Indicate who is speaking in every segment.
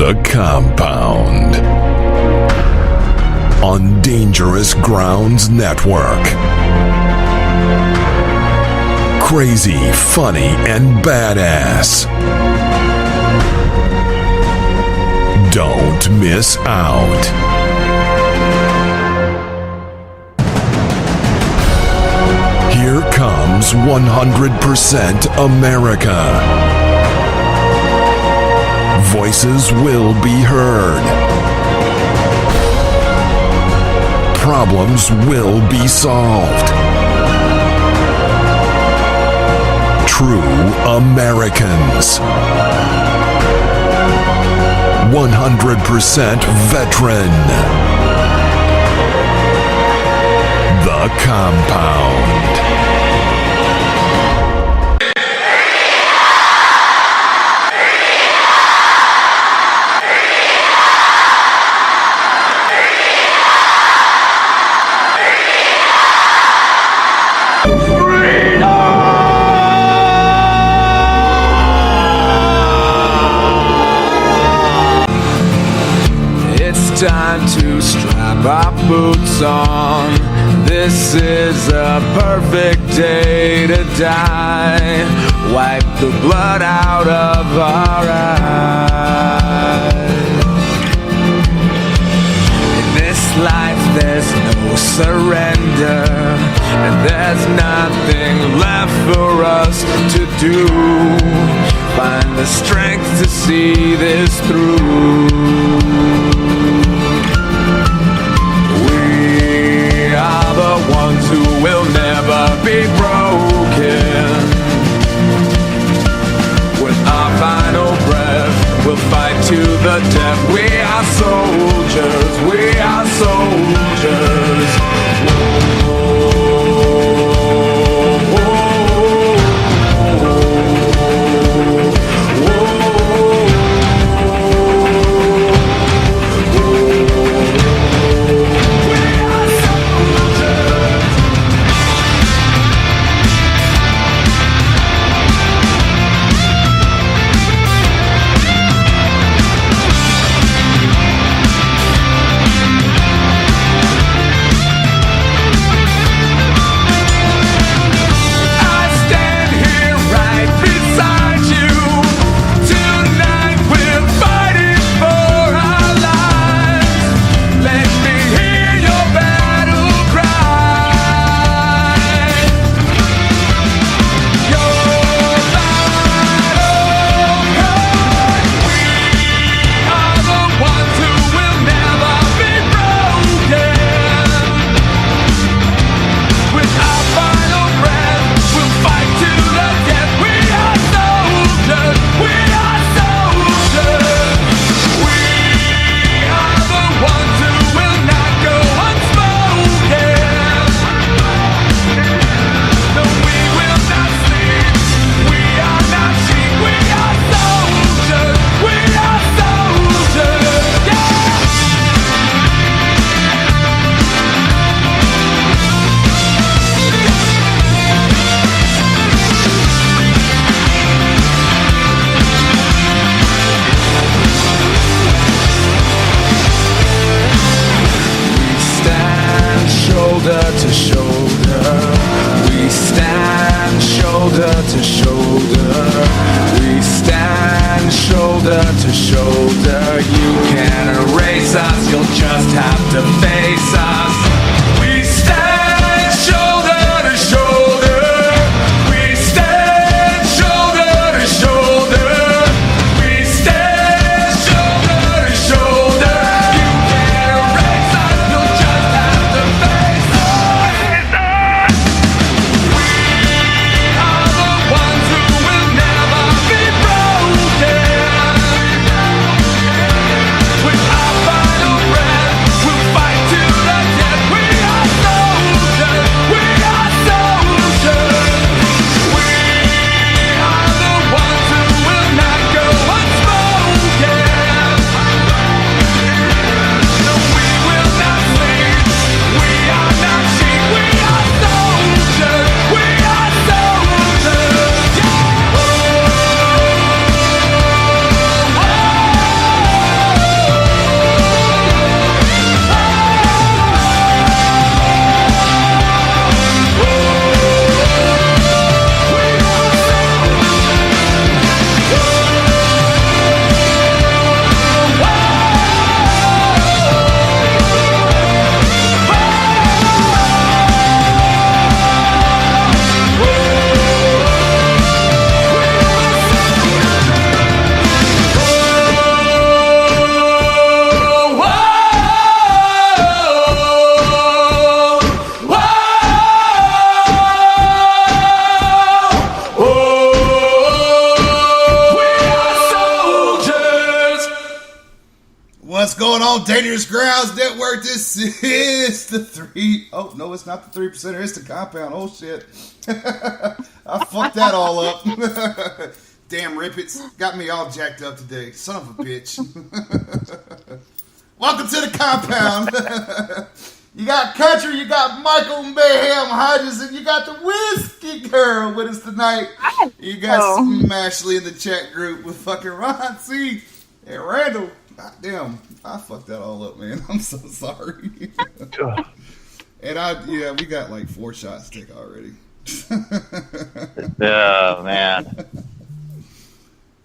Speaker 1: The Compound on Dangerous Grounds Network. Crazy, funny, and badass. Don't miss out. Here comes 100% America. Voices will be heard. Problems will be solved. True Americans. 100% veteran. The Compound.
Speaker 2: Time to strap our boots on. This is a perfect day to die. Wipe the blood out of our eyes. In this life there's no surrender, and there's nothing left for us to do. Find the strength to see this through. The ones who will never be broken. With our final breath, we'll fight to the death. We are soldiers, we are soldiers.
Speaker 3: Fight What's going on, Dangerous Grounds Network? This is the Oh, no, it's not the 3%er. It's the compound. Oh, shit. I fucked that all up. Damn rippets. Got me all jacked up today. Son of a bitch. Welcome to the compound. You got Country, you got Michael Mayhem Hodges, and you got the Whiskey Girl with us tonight. You got Smashley in the chat group with fucking Ron C. and Randall. God damn, I fucked that all up, man. I'm so sorry. And we got like 4 shots to take already.
Speaker 4: Oh, man.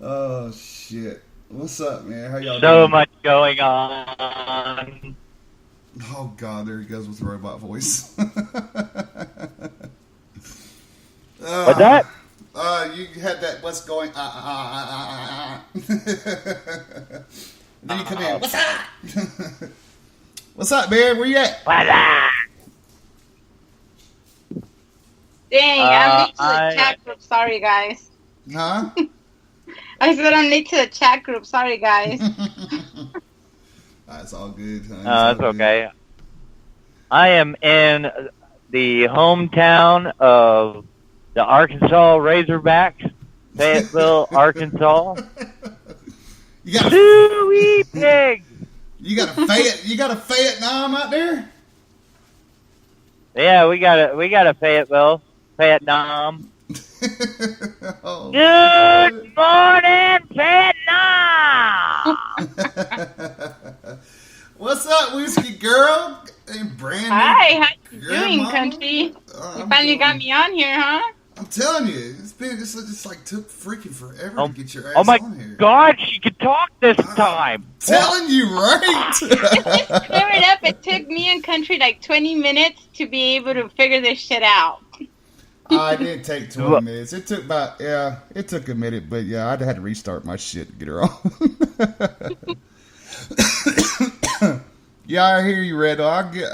Speaker 3: Oh, shit. What's up, man? How y'all doing?
Speaker 4: So much going on.
Speaker 3: Oh, God, there he goes with the robot voice.
Speaker 4: What's that?
Speaker 3: You had that, what's going Then you come in, what's up? What's up, man? Where you at?
Speaker 4: What's up?
Speaker 5: Dang, I'm late to the chat group. Sorry, guys.
Speaker 3: Huh?
Speaker 5: I said I'm late to the chat group. Sorry, guys.
Speaker 3: It's all good. Huh?
Speaker 4: That's okay. I am in the hometown of the Arkansas Razorbacks, Fayetteville, Arkansas.
Speaker 3: You got
Speaker 4: Sweet pig.
Speaker 3: You got a Vietnam out there?
Speaker 4: Yeah, we got a Fayetteville, Vietnam.
Speaker 3: Oh.
Speaker 4: Good morning, Vietnam.
Speaker 3: What's up, Whiskey Girl? Hey, Brandon.
Speaker 5: Hi, how you
Speaker 3: Grandma.
Speaker 5: doing, Country? You finally got me on here, huh?
Speaker 3: I'm telling you, it's like took freaking forever to get your ass
Speaker 4: Oh my
Speaker 3: on here.
Speaker 4: God, she could talk this time.
Speaker 3: Telling you, right?
Speaker 5: Clear it up. It took me and Country like 20 minutes to be able to figure this shit out.
Speaker 3: It didn't take 20 minutes. It took it took a minute, but yeah, I had to restart my shit to get her on. Yeah, I hear you, Randall. I'll get,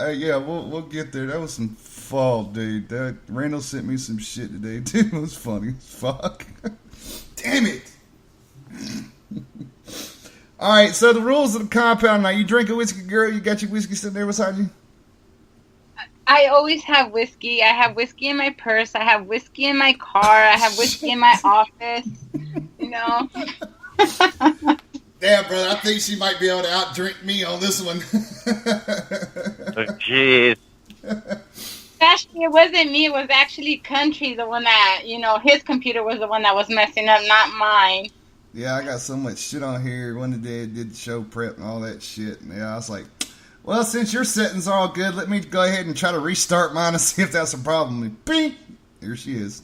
Speaker 3: we'll get there. That was some fall, dude. That Randall sent me some shit today, dude. It was funny as fuck. Damn it. All right, so the rules of the compound now. You drink a Whiskey Girl. You got your whiskey sitting there beside you?
Speaker 5: I always have whiskey. I have whiskey in my purse. I have whiskey in my car. I have whiskey in my office. You know?
Speaker 3: Damn, brother, I think she might be able to outdrink me on this one.
Speaker 4: Oh, jeez.
Speaker 5: Actually, it wasn't me. It was actually Country, the one that, his computer was the one that was messing up, not mine.
Speaker 3: Yeah, I got so much shit on here. One of the day I did show prep and all that shit. And yeah, I was like, well, since your settings are all good, let me go ahead and try to restart mine and see if that's a problem. And bing! Here she is.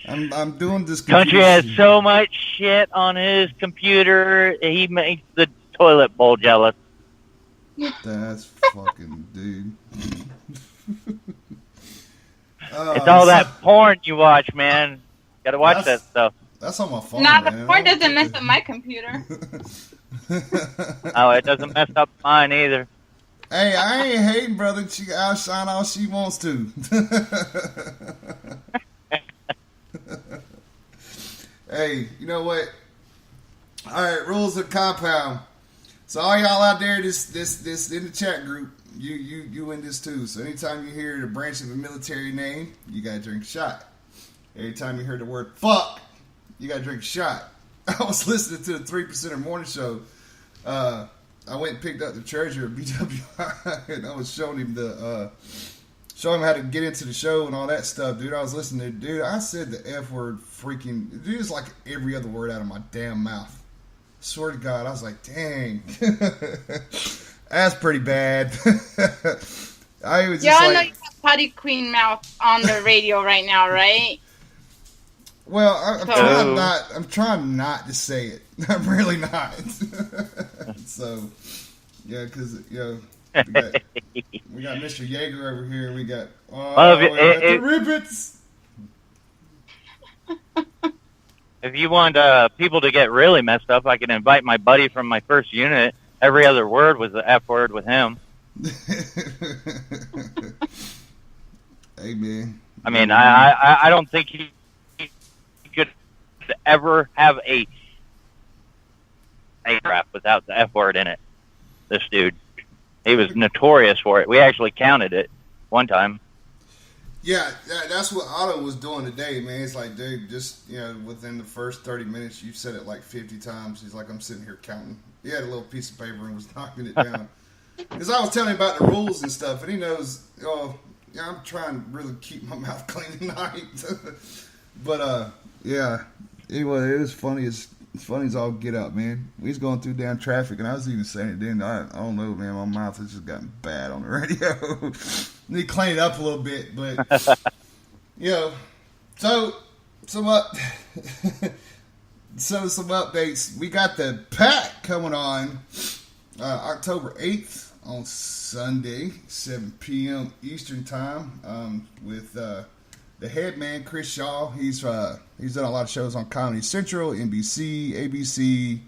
Speaker 3: I'm doing this.
Speaker 4: Country has so much shit on his computer, he makes the toilet bowl jealous.
Speaker 3: That's fucking dude.
Speaker 4: It's all that porn you watch, man. Gotta watch that stuff.
Speaker 3: That's on my phone.
Speaker 5: Nah, the porn doesn't mess up my computer.
Speaker 4: Oh, it doesn't mess up mine either.
Speaker 3: Hey, I ain't hating, brother. She can outshine all she wants to. Hey, you know what? All right, rules of compound. So all y'all out there, this in the chat group, you in this too. So anytime you hear the branch of a military name, you gotta drink a shot. Anytime you hear the word fuck, you gotta drink a shot. I was listening to the 3%er morning show. I went and picked up the treasurer of BWI, and I was showing him showing him how to get into the show and all that stuff, dude. I was listening to, dude, I said the F word freaking, dude, it's like every other word out of my damn mouth. Swear to God, I was like, dang. That's pretty bad. I was just
Speaker 5: Y'all know you have potty queen mouth on the radio right now, right?
Speaker 3: Well, I'm trying not to say it. I'm really not. So, yeah, because, we got Mr. Yeager over here. We got, the Ribbits.
Speaker 4: If you want people to get really messed up, I can invite my buddy from my first unit. Every other word was the F word with him.
Speaker 3: Hey, man.
Speaker 4: I mean, I don't think he could ever have a paragraph without the F word in it. This dude, he was notorious for it. We actually counted it one time.
Speaker 3: Yeah, that's what Otto was doing today, man. It's like, dude, just, within the first 30 minutes, you've said it like 50 times. He's like, I'm sitting here counting. He had a little piece of paper and was knocking it down. Because I was telling him about the rules and stuff, and he knows, I'm trying to really keep my mouth clean tonight. But, yeah, anyway, it was funny as all get up, man. We was going through damn traffic, and I was even saying it then. I don't know, man. My mouth has just gotten bad on the radio. Need to clean it up a little bit, but so some updates. We got the pack coming on October 8th on Sunday, 7 p.m. Eastern time, with the head man Chris Shaw. He's done a lot of shows on Comedy Central, NBC, ABC.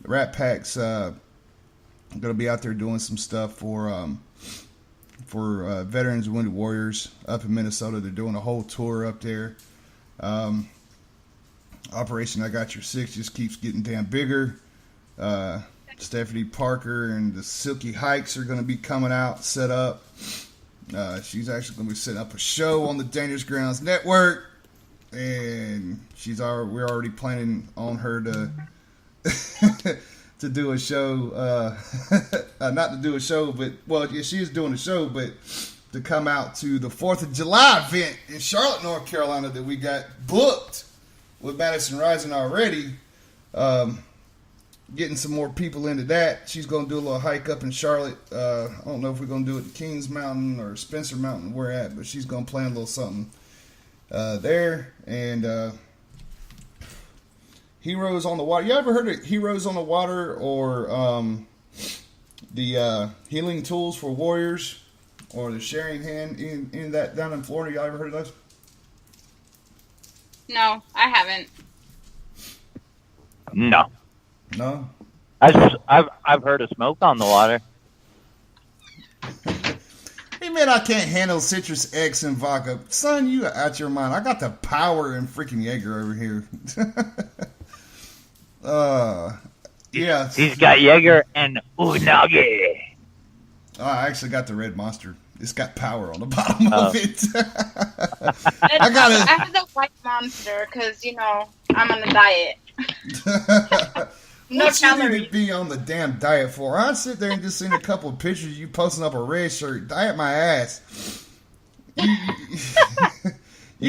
Speaker 3: Rat Pack's going to be out there doing some stuff for veterans and wounded warriors up in Minnesota. They're doing a whole tour up there. Operation I Got Your Six just keeps getting damn bigger. Stephanie Parker and the Silky Hikes are going to be coming out, set up. She's actually going to be setting up a show on the Dangerous Grounds Network, and we're already planning on her to to do a show, not to do a show, but, she is doing a show, but to come out to the 4th of July event in Charlotte, North Carolina that we got booked with Madison Rising already. Getting some more people into that. She's going to do a little hike up in Charlotte. I don't know if we're going to do it at Kings Mountain or Spencer Mountain, where at, but she's going to plan a little something there. And Heroes on the Water. You ever heard of Heroes on the Water or the Healing Tools for Warriors or the Sharing Hand in that down in Florida? You ever heard of those?
Speaker 5: No, I haven't.
Speaker 4: No.
Speaker 3: No?
Speaker 4: I've heard of Smoke on the Water.
Speaker 3: Hey, man, I can't handle Citrus X and vodka. Son, you are out your mind. I got the power in freaking Jaeger over here. Yeah.
Speaker 4: He's got Jaeger and Unagi.
Speaker 3: Oh, I actually got the Red Monster. It's got power on the bottom of it.
Speaker 5: I have the White Monster because, I'm on a diet. No
Speaker 3: What you need
Speaker 5: calories.
Speaker 3: to be on the damn diet for? I'd sit there and just seen a couple of pictures of you posting up a red shirt. Diet my ass. You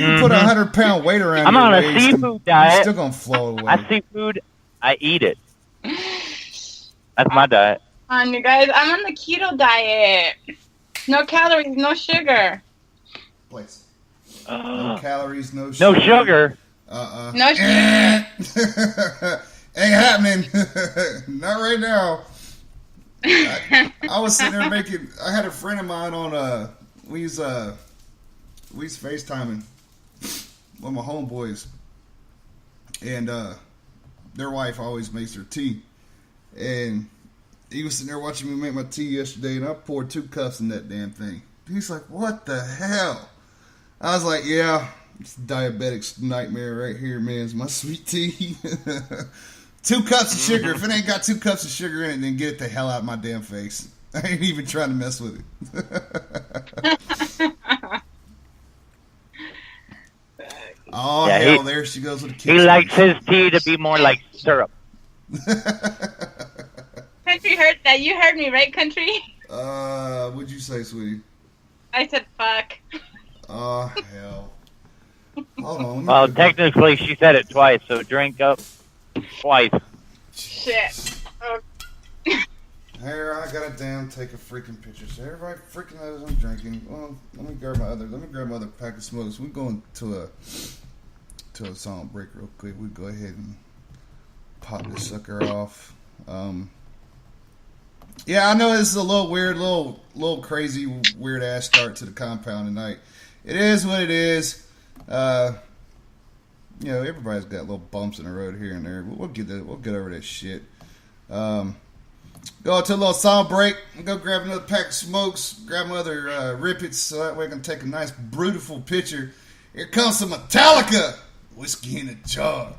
Speaker 3: can put a 100-pound weight around
Speaker 4: I'm
Speaker 3: your
Speaker 4: on a
Speaker 3: waist and
Speaker 4: seafood diet.
Speaker 3: You're still going to float away.
Speaker 4: I see food, I eat it. That's my diet.
Speaker 5: Come on, you guys. I'm on the keto diet. No calories, no sugar.
Speaker 3: Place. No calories, no sugar.
Speaker 4: No sugar.
Speaker 5: No sugar.
Speaker 3: Ain't happening. Not right now. I was sitting there I had a friend of mine on, we was FaceTiming one of my homeboys, and their wife always makes her tea, and he was sitting there watching me make my tea yesterday, and I poured 2 cups in that damn thing. He's like, what the hell? I was like, yeah, it's diabetic's nightmare right here, man. It's my sweet tea. 2 cups of sugar. If it ain't got 2 cups of sugar in it, then get it the hell out of my damn face. I ain't even trying to mess with it. Oh,
Speaker 4: Yeah,
Speaker 3: hell, there she goes with the kids.
Speaker 4: He likes his tea to be more like syrup.
Speaker 5: Country heard that. You heard me, right, Country?
Speaker 3: What'd you say, sweetie?
Speaker 5: I said fuck.
Speaker 3: Oh, hell. Hold on.
Speaker 4: Well, technically, she said it twice, so drink up twice.
Speaker 5: Shit. Oh.
Speaker 3: Here, I gotta take a freaking picture. So everybody freaking knows I'm drinking. Well, let me grab my other pack of smokes. We're going to a song break real quick. We go ahead and pop this sucker off. Yeah, I know this is a little weird, little crazy, weird ass start to the compound tonight. It is what it is. Everybody's got little bumps in the road here and there. But we'll get over that shit. Go to a little song break. Go grab another pack of smokes. Grab my other Rippets so that way I can take a nice, beautiful picture. Here comes some Metallica. Whiskey in a Jar.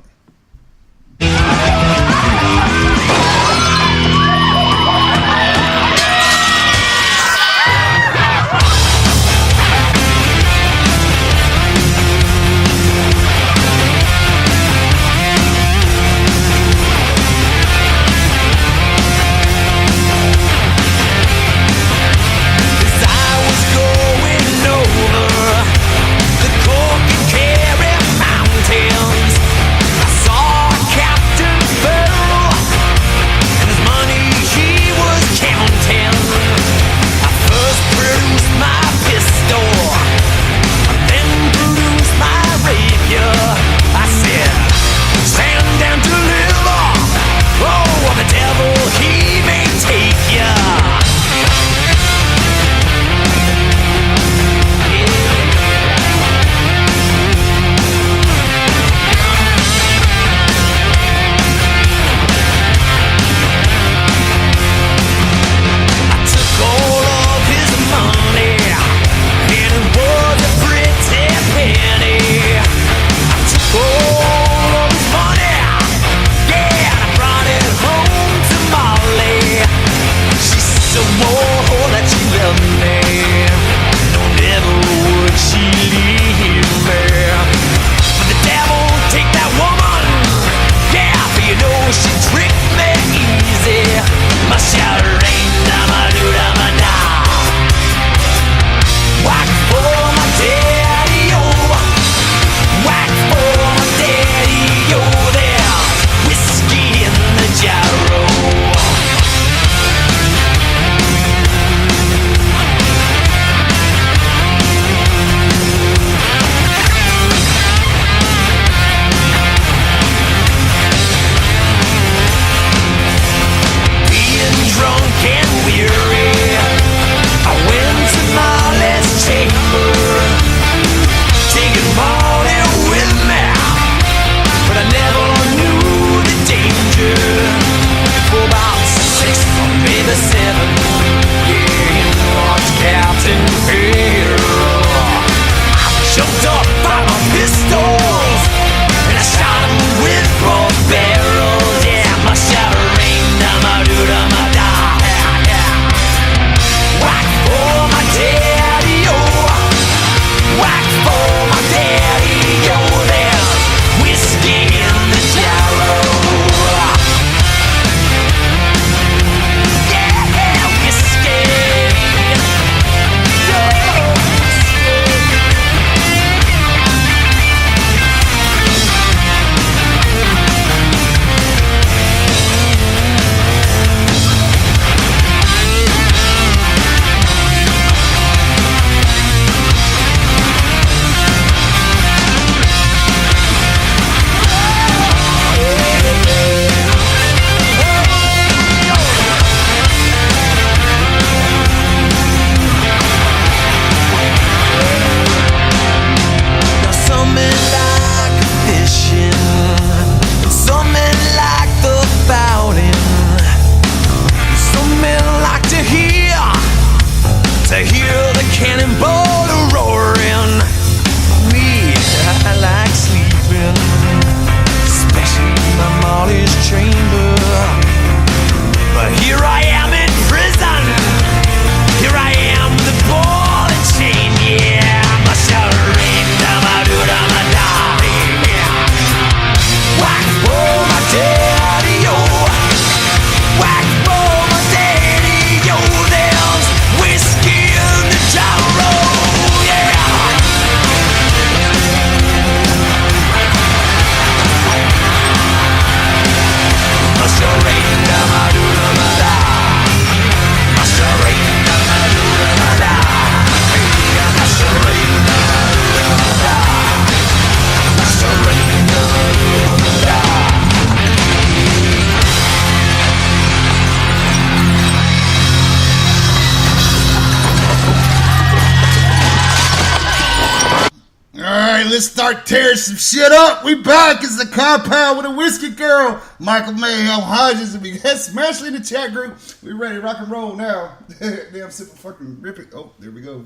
Speaker 3: let's start tearing some shit up. We back as the compound with a whiskey girl. Michael Mayhem Hodges and we had Smashley in the chat group. We ready to rock and roll now. Damn, sipping fucking rip it. Oh, there we go.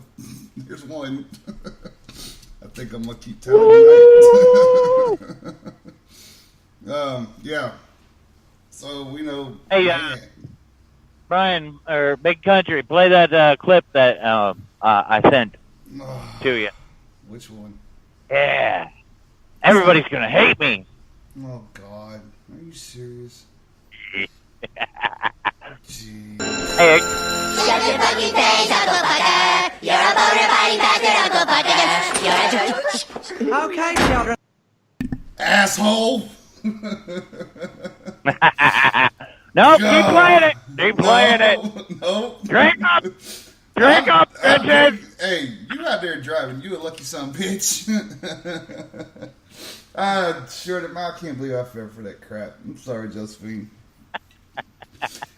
Speaker 3: Here's one. I think I'm gonna keep telling you tonight. Yeah. So we know.
Speaker 4: Hey, Brian or Big Country, play that clip that I sent to you.
Speaker 3: Which one?
Speaker 4: Yeah. Everybody's gonna hate me.
Speaker 3: Oh God, are you serious? Jeez.
Speaker 4: Hey,
Speaker 6: Shut your fucking face, Uncle Butter! You're a boner fighting bastard, Uncle Butter!
Speaker 7: Okay, children.
Speaker 3: Asshole.
Speaker 4: no, keep playing it. Keep playing it.
Speaker 3: No.
Speaker 4: Drink up. Drink up, bitches.
Speaker 3: Hey, you out there driving. You a lucky son of a bitch. Sure that I can't believe I fell for that crap. I'm sorry, Josephine.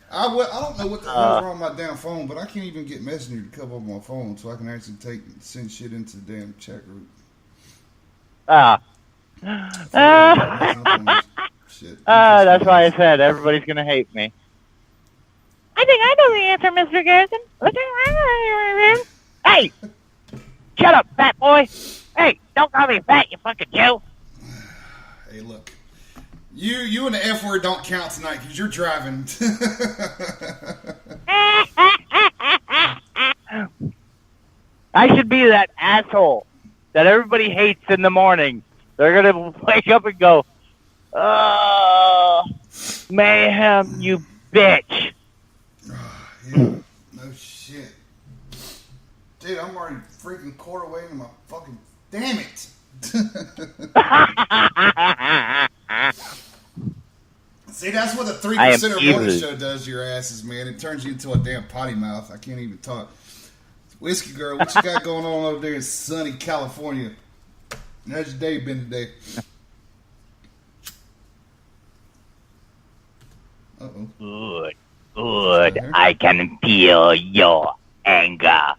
Speaker 3: I don't know what the hell's wrong with my damn phone, but I can't even get Messenger to cover up my phone so I can actually send shit into the damn chat group. Shit.
Speaker 4: That's why I said everybody's gonna hate me. I think I know the answer, Mr. Garrison. Hey! Shut up, fat boy! Hey, don't call me fat, you fucking Jew!
Speaker 3: Hey, look. You and the F word don't count tonight because you're driving.
Speaker 4: I should be that asshole that everybody hates in the morning. They're gonna wake up and go, "Oh, Mayhem, you bitch."
Speaker 3: Yeah, no shit. Dude, I'm already freaking quarter way into my fucking... Damn it! See, that's what the 3% morning show does to your asses, man. It turns you into a damn potty mouth. I can't even talk. Whiskey girl, what you got going on over there in sunny California? How's your day been today? Uh-oh.
Speaker 4: Good, good. I can feel your anger.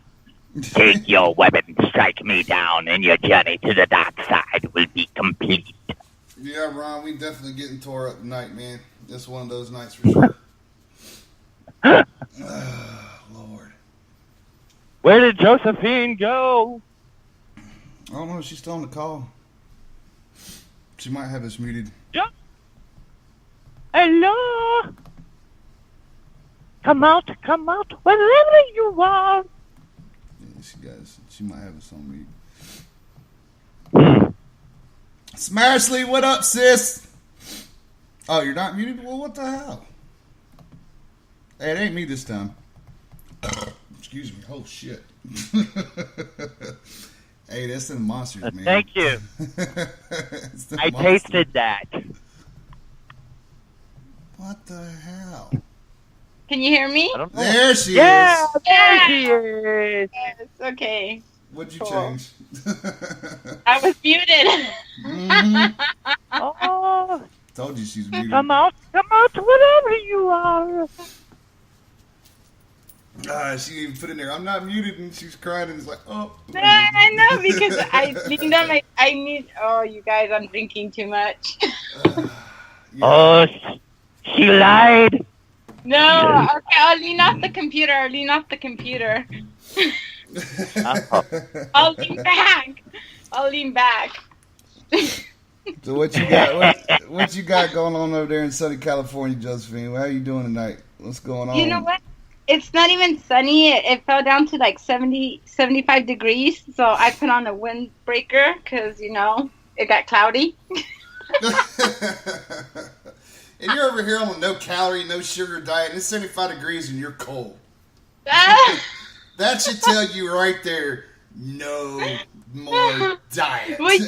Speaker 4: Take your weapon, strike me down, and your journey to the dark side will be complete.
Speaker 3: Yeah, Ron, we definitely getting tore up tonight, man. It's one of those nights for sure. Lord.
Speaker 4: Where did Josephine go?
Speaker 3: I don't know. She's still on the call. She might have us muted.
Speaker 4: Hello? Come out, wherever you are.
Speaker 3: Yeah, she might have us on mute. Smashley, what up, sis? Oh, you're not muted? Well, what the hell? Hey, it ain't me this time. Excuse me. Oh, shit. Hey, that's the monsters, man.
Speaker 4: Thank you. I tasted that.
Speaker 3: What the hell?
Speaker 5: Can you hear me?
Speaker 4: I don't know.
Speaker 3: There she
Speaker 4: Yeah,
Speaker 3: is.
Speaker 4: there she is.
Speaker 5: Yes, okay.
Speaker 3: What'd you
Speaker 5: Cool.
Speaker 3: change?
Speaker 5: I was muted.
Speaker 4: Oh,
Speaker 3: Told you she's muted.
Speaker 4: come out, wherever you are.
Speaker 3: She even put in there, I'm not muted, and she's crying, and it's like, oh.
Speaker 5: I know, because I leaned on my, you guys, I'm drinking too much.
Speaker 3: Yeah.
Speaker 4: Oh, she lied.
Speaker 5: No, okay, I'll lean off the computer. I'll lean back.
Speaker 3: So what you got? What you got going on over there in sunny California, Josephine? How you doing tonight? What's going on?
Speaker 5: You know what? It's not even sunny. It fell down to like 70, 75 degrees. So I put on a windbreaker because, it got cloudy.
Speaker 3: And you're over here on a no-calorie, no-sugar diet, and it's 75 degrees and you're cold. That should tell you right there, no more diet.
Speaker 5: When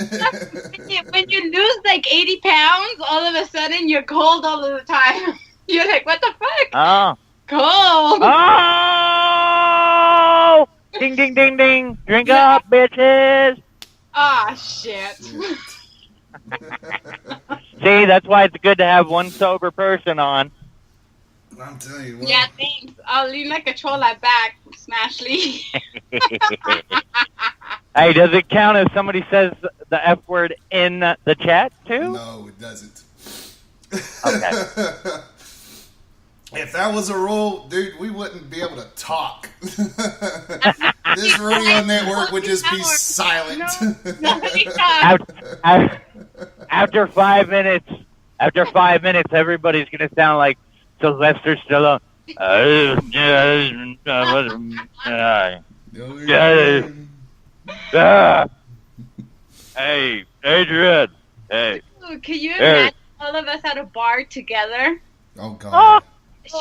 Speaker 5: you lose like 80 pounds, all of a sudden you're cold all of the time. You're like, what the fuck?
Speaker 4: Oh.
Speaker 5: Cold.
Speaker 4: Oh! Ding, ding, ding, ding. Drink up, bitches.
Speaker 5: Ah, shit.
Speaker 4: See, that's why it's good to have one sober person on.
Speaker 3: I'm telling you what.
Speaker 5: Yeah, thanks. I'll lean like a troll at back, Smash Lee.
Speaker 4: Hey, does it count if somebody says the F word in the chat too?
Speaker 3: No, it doesn't.
Speaker 4: Okay.
Speaker 3: If that was a rule, dude, we wouldn't be able to talk. This radio network would just be silent.
Speaker 5: No, nobody talks.
Speaker 4: After 5 minutes, everybody's gonna sound like Sylvester Stallone. Hey, Adrian. Hey.
Speaker 5: Ooh, can you imagine all of us at a bar together?
Speaker 3: Oh, God.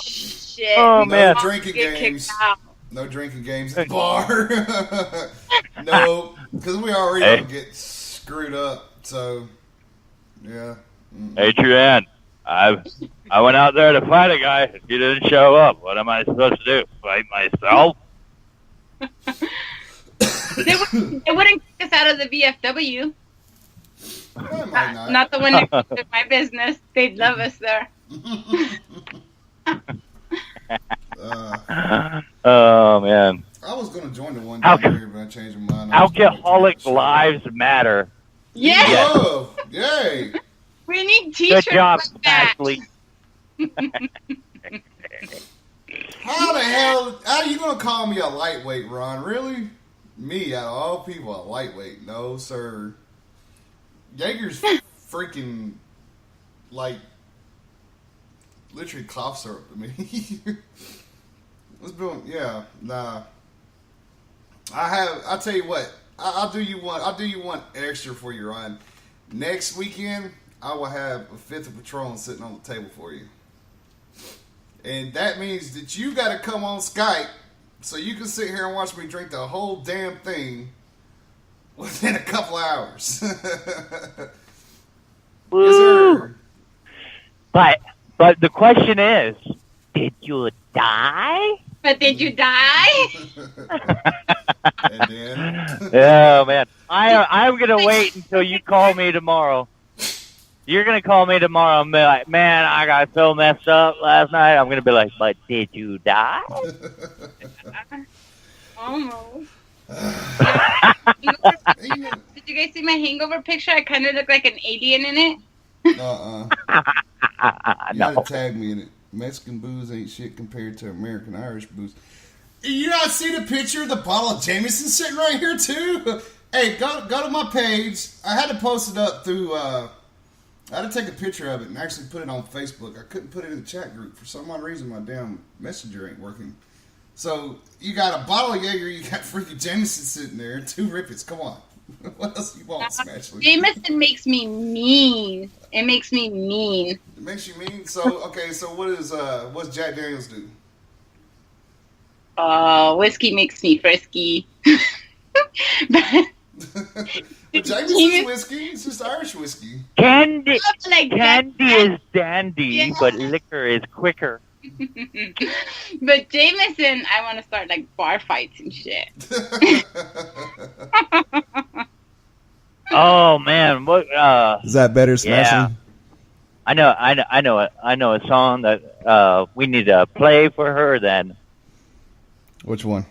Speaker 5: Shit.
Speaker 4: Oh,
Speaker 5: we
Speaker 4: man.
Speaker 5: all
Speaker 3: Drinking
Speaker 5: get kicked
Speaker 3: games.
Speaker 5: out.
Speaker 3: No drinking games at the bar. No, because we already
Speaker 4: Hey.
Speaker 3: don't get screwed up. So, yeah.
Speaker 4: Adrian, I went out there to fight a guy. He didn't show up. What am I supposed to do? Fight myself?
Speaker 5: They wouldn't kick us out of the VFW.
Speaker 3: I might not.
Speaker 5: Not the one next to my business. They'd love us there.
Speaker 4: Oh, man.
Speaker 3: I was going to join the one
Speaker 4: Alco-
Speaker 3: down here, but I changed my mind. I was gonna
Speaker 4: Alcoholic
Speaker 3: join that
Speaker 4: lives matter.
Speaker 3: shit.
Speaker 5: Yeah,
Speaker 3: Love. Yay.
Speaker 5: we need
Speaker 4: Good
Speaker 5: t-shirts
Speaker 4: job,
Speaker 5: like that.
Speaker 4: Ashley.
Speaker 3: How the hell are you going to call me a lightweight, Ron? Really? Me, out of all people, a lightweight? No, sir. Jaeger's freaking, like, literally cough syrup to me. Let's be, yeah, nah. I'll tell you what, I'll do you one extra for you, Ron. Next weekend, I will have a fifth of Patron sitting on the table for you. And that means that you got to come on Skype so you can sit here and watch me drink the whole damn thing within a couple hours. Yes, sir.
Speaker 4: But the question is, did you die?
Speaker 5: But did you die?
Speaker 3: And then,
Speaker 4: Oh, man. I'm going to wait until you call me tomorrow. You're going to call me tomorrow and be like, man, I got so messed up last night. I'm going to be like, but did you die?
Speaker 5: Almost.
Speaker 3: you know,
Speaker 5: Did you guys see my hangover picture? I kind of look like an alien in it.
Speaker 3: you gotta
Speaker 4: No.
Speaker 3: tag me in it. Mexican booze ain't shit compared to American Irish booze. You not see the picture of the bottle of Jameson sitting right here too? Hey, go to my page. I had to post it up through. I had to take a picture of it and actually put it on Facebook. I couldn't put it in the chat group for some odd reason. My damn messenger ain't working. So you got a bottle of Jaeger, you got freaking Jameson sitting there, and 2 Rippets. Come on, what else you want, Smashley?
Speaker 5: Jameson makes me mean. It makes me mean.
Speaker 3: It makes you mean. So okay, so what's Jack Daniels do?
Speaker 5: Whiskey makes me frisky. But
Speaker 3: But Jameson's whiskey. It's just Irish whiskey.
Speaker 4: Candy
Speaker 5: like
Speaker 4: is dandy,
Speaker 5: Yeah.
Speaker 4: but liquor is quicker.
Speaker 5: But Jameson, I want to start like bar fights and shit.
Speaker 4: Oh, man. What?
Speaker 3: Is that better,
Speaker 4: Yeah. I know a song that we need to play for her then.
Speaker 3: Which one?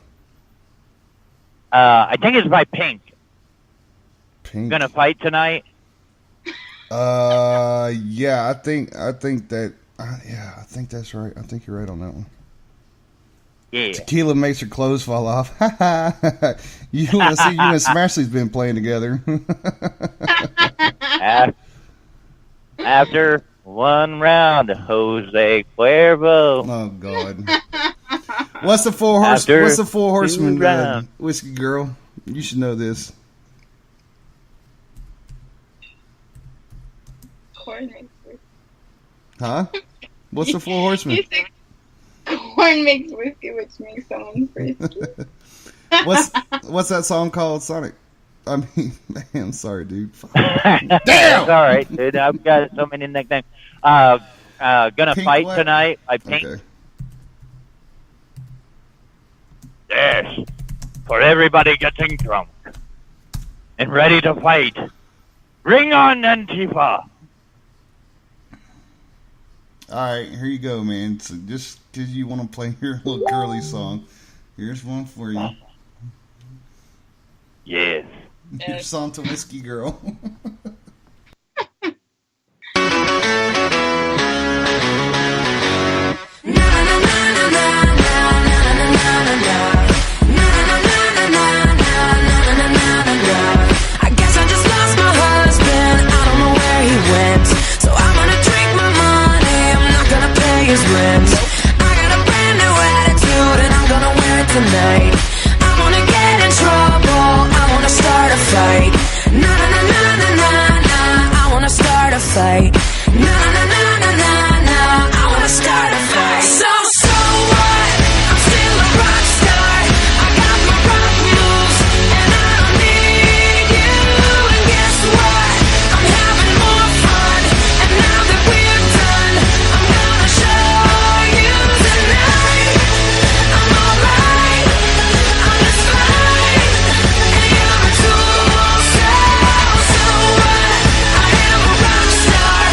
Speaker 4: I think it's by Pink.
Speaker 3: Pink.
Speaker 4: Gonna fight tonight?
Speaker 3: Yeah, I think that. Yeah, I think that's right. I think you're right on that one.
Speaker 4: Yeah.
Speaker 3: Tequila makes her clothes fall off. You and Smashley's been playing together.
Speaker 4: After one round, Jose Cuervo.
Speaker 3: Oh God. What's the four horsemen?
Speaker 4: two rounds.
Speaker 3: Whiskey girl, you should know this.
Speaker 5: Corn makes whiskey.
Speaker 3: Huh? What's the four horsemen?
Speaker 5: You said corn makes whiskey, which makes someone frisky.
Speaker 3: What's that song called, Sonic? I mean, man, I'm sorry, dude.
Speaker 4: Damn! It's all right, dude. I've got so many nicknames. Gonna
Speaker 3: Pink
Speaker 4: fight
Speaker 3: what?
Speaker 4: tonight. I Pink.
Speaker 3: Okay.
Speaker 4: Yes. For everybody getting drunk and ready to fight. Ring on, Antifa.
Speaker 3: All right, here you go, man. So just because you want to play your little girly song, here's one for you.
Speaker 4: Yes.
Speaker 3: Here's song to Whiskey Girl.
Speaker 7: I guess I just lost my husband. I don't know where he went. So I'm gonna drink my money. I'm not gonna pay his rent. I got a brand new attitude and I'm gonna wear it tonight. I wanna get in trouble. I wanna start a fight. Na na na na na na na. I wanna start a fight. Na na na na na na. I wanna start a fight. So what? I'm still a rock star. I got my rock moves and I don't need you. And guess what? I'm having more fun. And now that we're done, I'm gonna show you tonight. I'm alright. I'm just fine. And you're a tool. So what? I am a rock star. I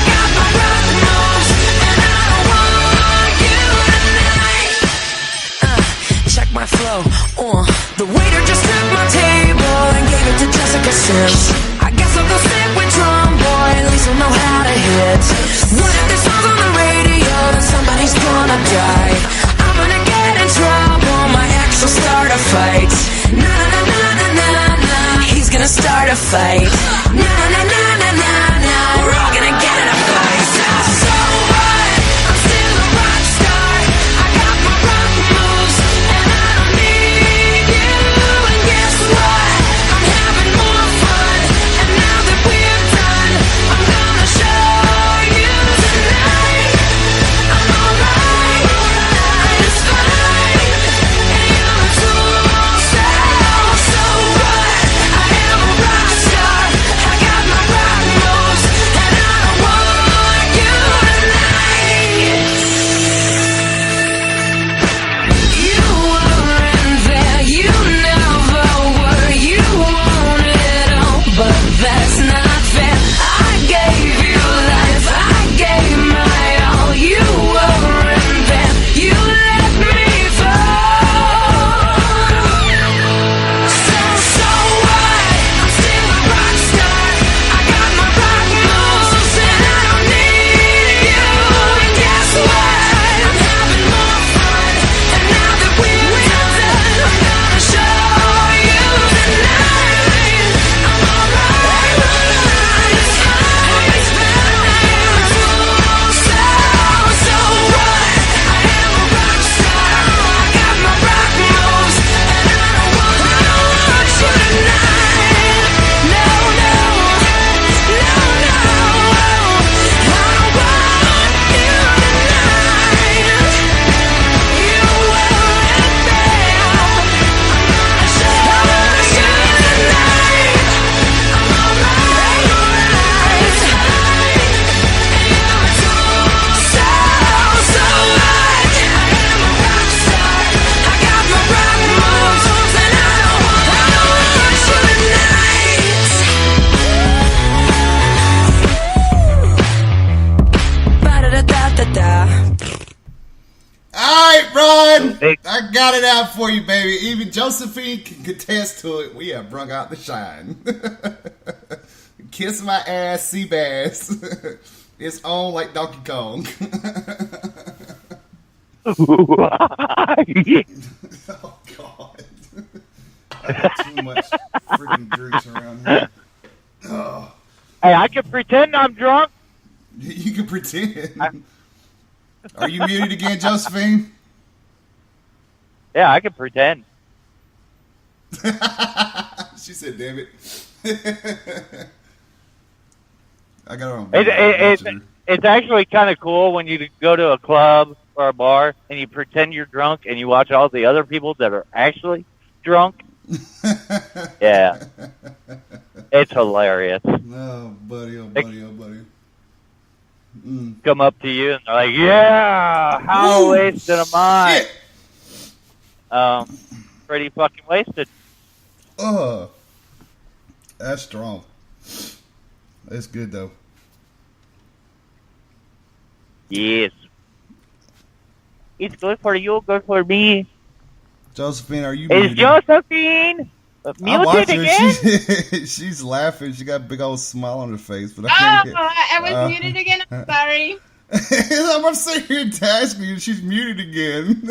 Speaker 7: got my rock moves and I don't want you tonight. Check my flow. The waiter just took my table and gave it to Jessica Sims. I guess I'll go sit with Drum Boy, at least I'll know how to hit. What if this song's on the radio, then somebody's gonna die. I'm gonna get in trouble, my ex will start a fight. Na na na na na na, he's gonna start a fight. Na na na na na na na, we're all gonna get in a fight. So what? I'm still a rock star. I got my rock moves and I don't need you. And guess what? I'm having more fun. And now that we're done, I'm gonna show you tonight. I'm alright. It's fine. And you're a tool. So what? I am a rock star. I got my rock moves and I don't want you tonight. You weren't there, you never were. You want it all, but that's not fair. I gave you life, I gave my all. You weren't there, you let me fall. So what? I'm still a rock star. I got my rock moves and I don't need you. And guess what? I'm having more fun. And now that we're done, I'm gonna show you tonight. I'm alright. It's fine. It's fine. So what? I am a rock star. I got my rock moves and I don't want you tonight. No, no, no, no. I don't want you tonight. You weren't there. I'm gonna show you tonight. I'm alright. It's fine. And you're a tool. So what? I am a rock star. I got my rock moves and I don't want you tonight. Ba-da-da-da-da-da.
Speaker 3: All right, Ron.
Speaker 4: Big-
Speaker 3: I got it out for you, baby. Even Josephine can contest to it. We have brung out the shine. Kiss my ass, sea bass. It's on like Donkey Kong. Oh, God. I got too much freaking drinks around here. Oh,
Speaker 4: Hey, I can pretend I'm drunk.
Speaker 3: you can pretend. Are you muted again, Josephine?
Speaker 4: Yeah, I can pretend.
Speaker 3: She said, damn it. I got her on.
Speaker 4: It's actually kind of cool when you go to a club or a bar and you pretend you're drunk and you watch all the other people that are actually drunk. Yeah. It's hilarious.
Speaker 3: No, buddy, oh, buddy, oh, buddy.
Speaker 4: Come up to you and they're like, yeah, how
Speaker 3: Woo,
Speaker 4: wasted am I?
Speaker 3: shit.
Speaker 4: Pretty fucking wasted.
Speaker 3: That's strong. That's good, though.
Speaker 4: Yes. It's good for you, good for me.
Speaker 3: Josephine, are you
Speaker 4: Is
Speaker 3: muted?
Speaker 4: Josephine
Speaker 3: I'm
Speaker 4: muted
Speaker 3: watching her.
Speaker 4: again?
Speaker 3: She's laughing. She got a big old smile on her face, but I
Speaker 5: Oh,
Speaker 3: can't hear.
Speaker 5: I was muted again. I'm sorry.
Speaker 3: I'm sitting here tasking you. She's muted again.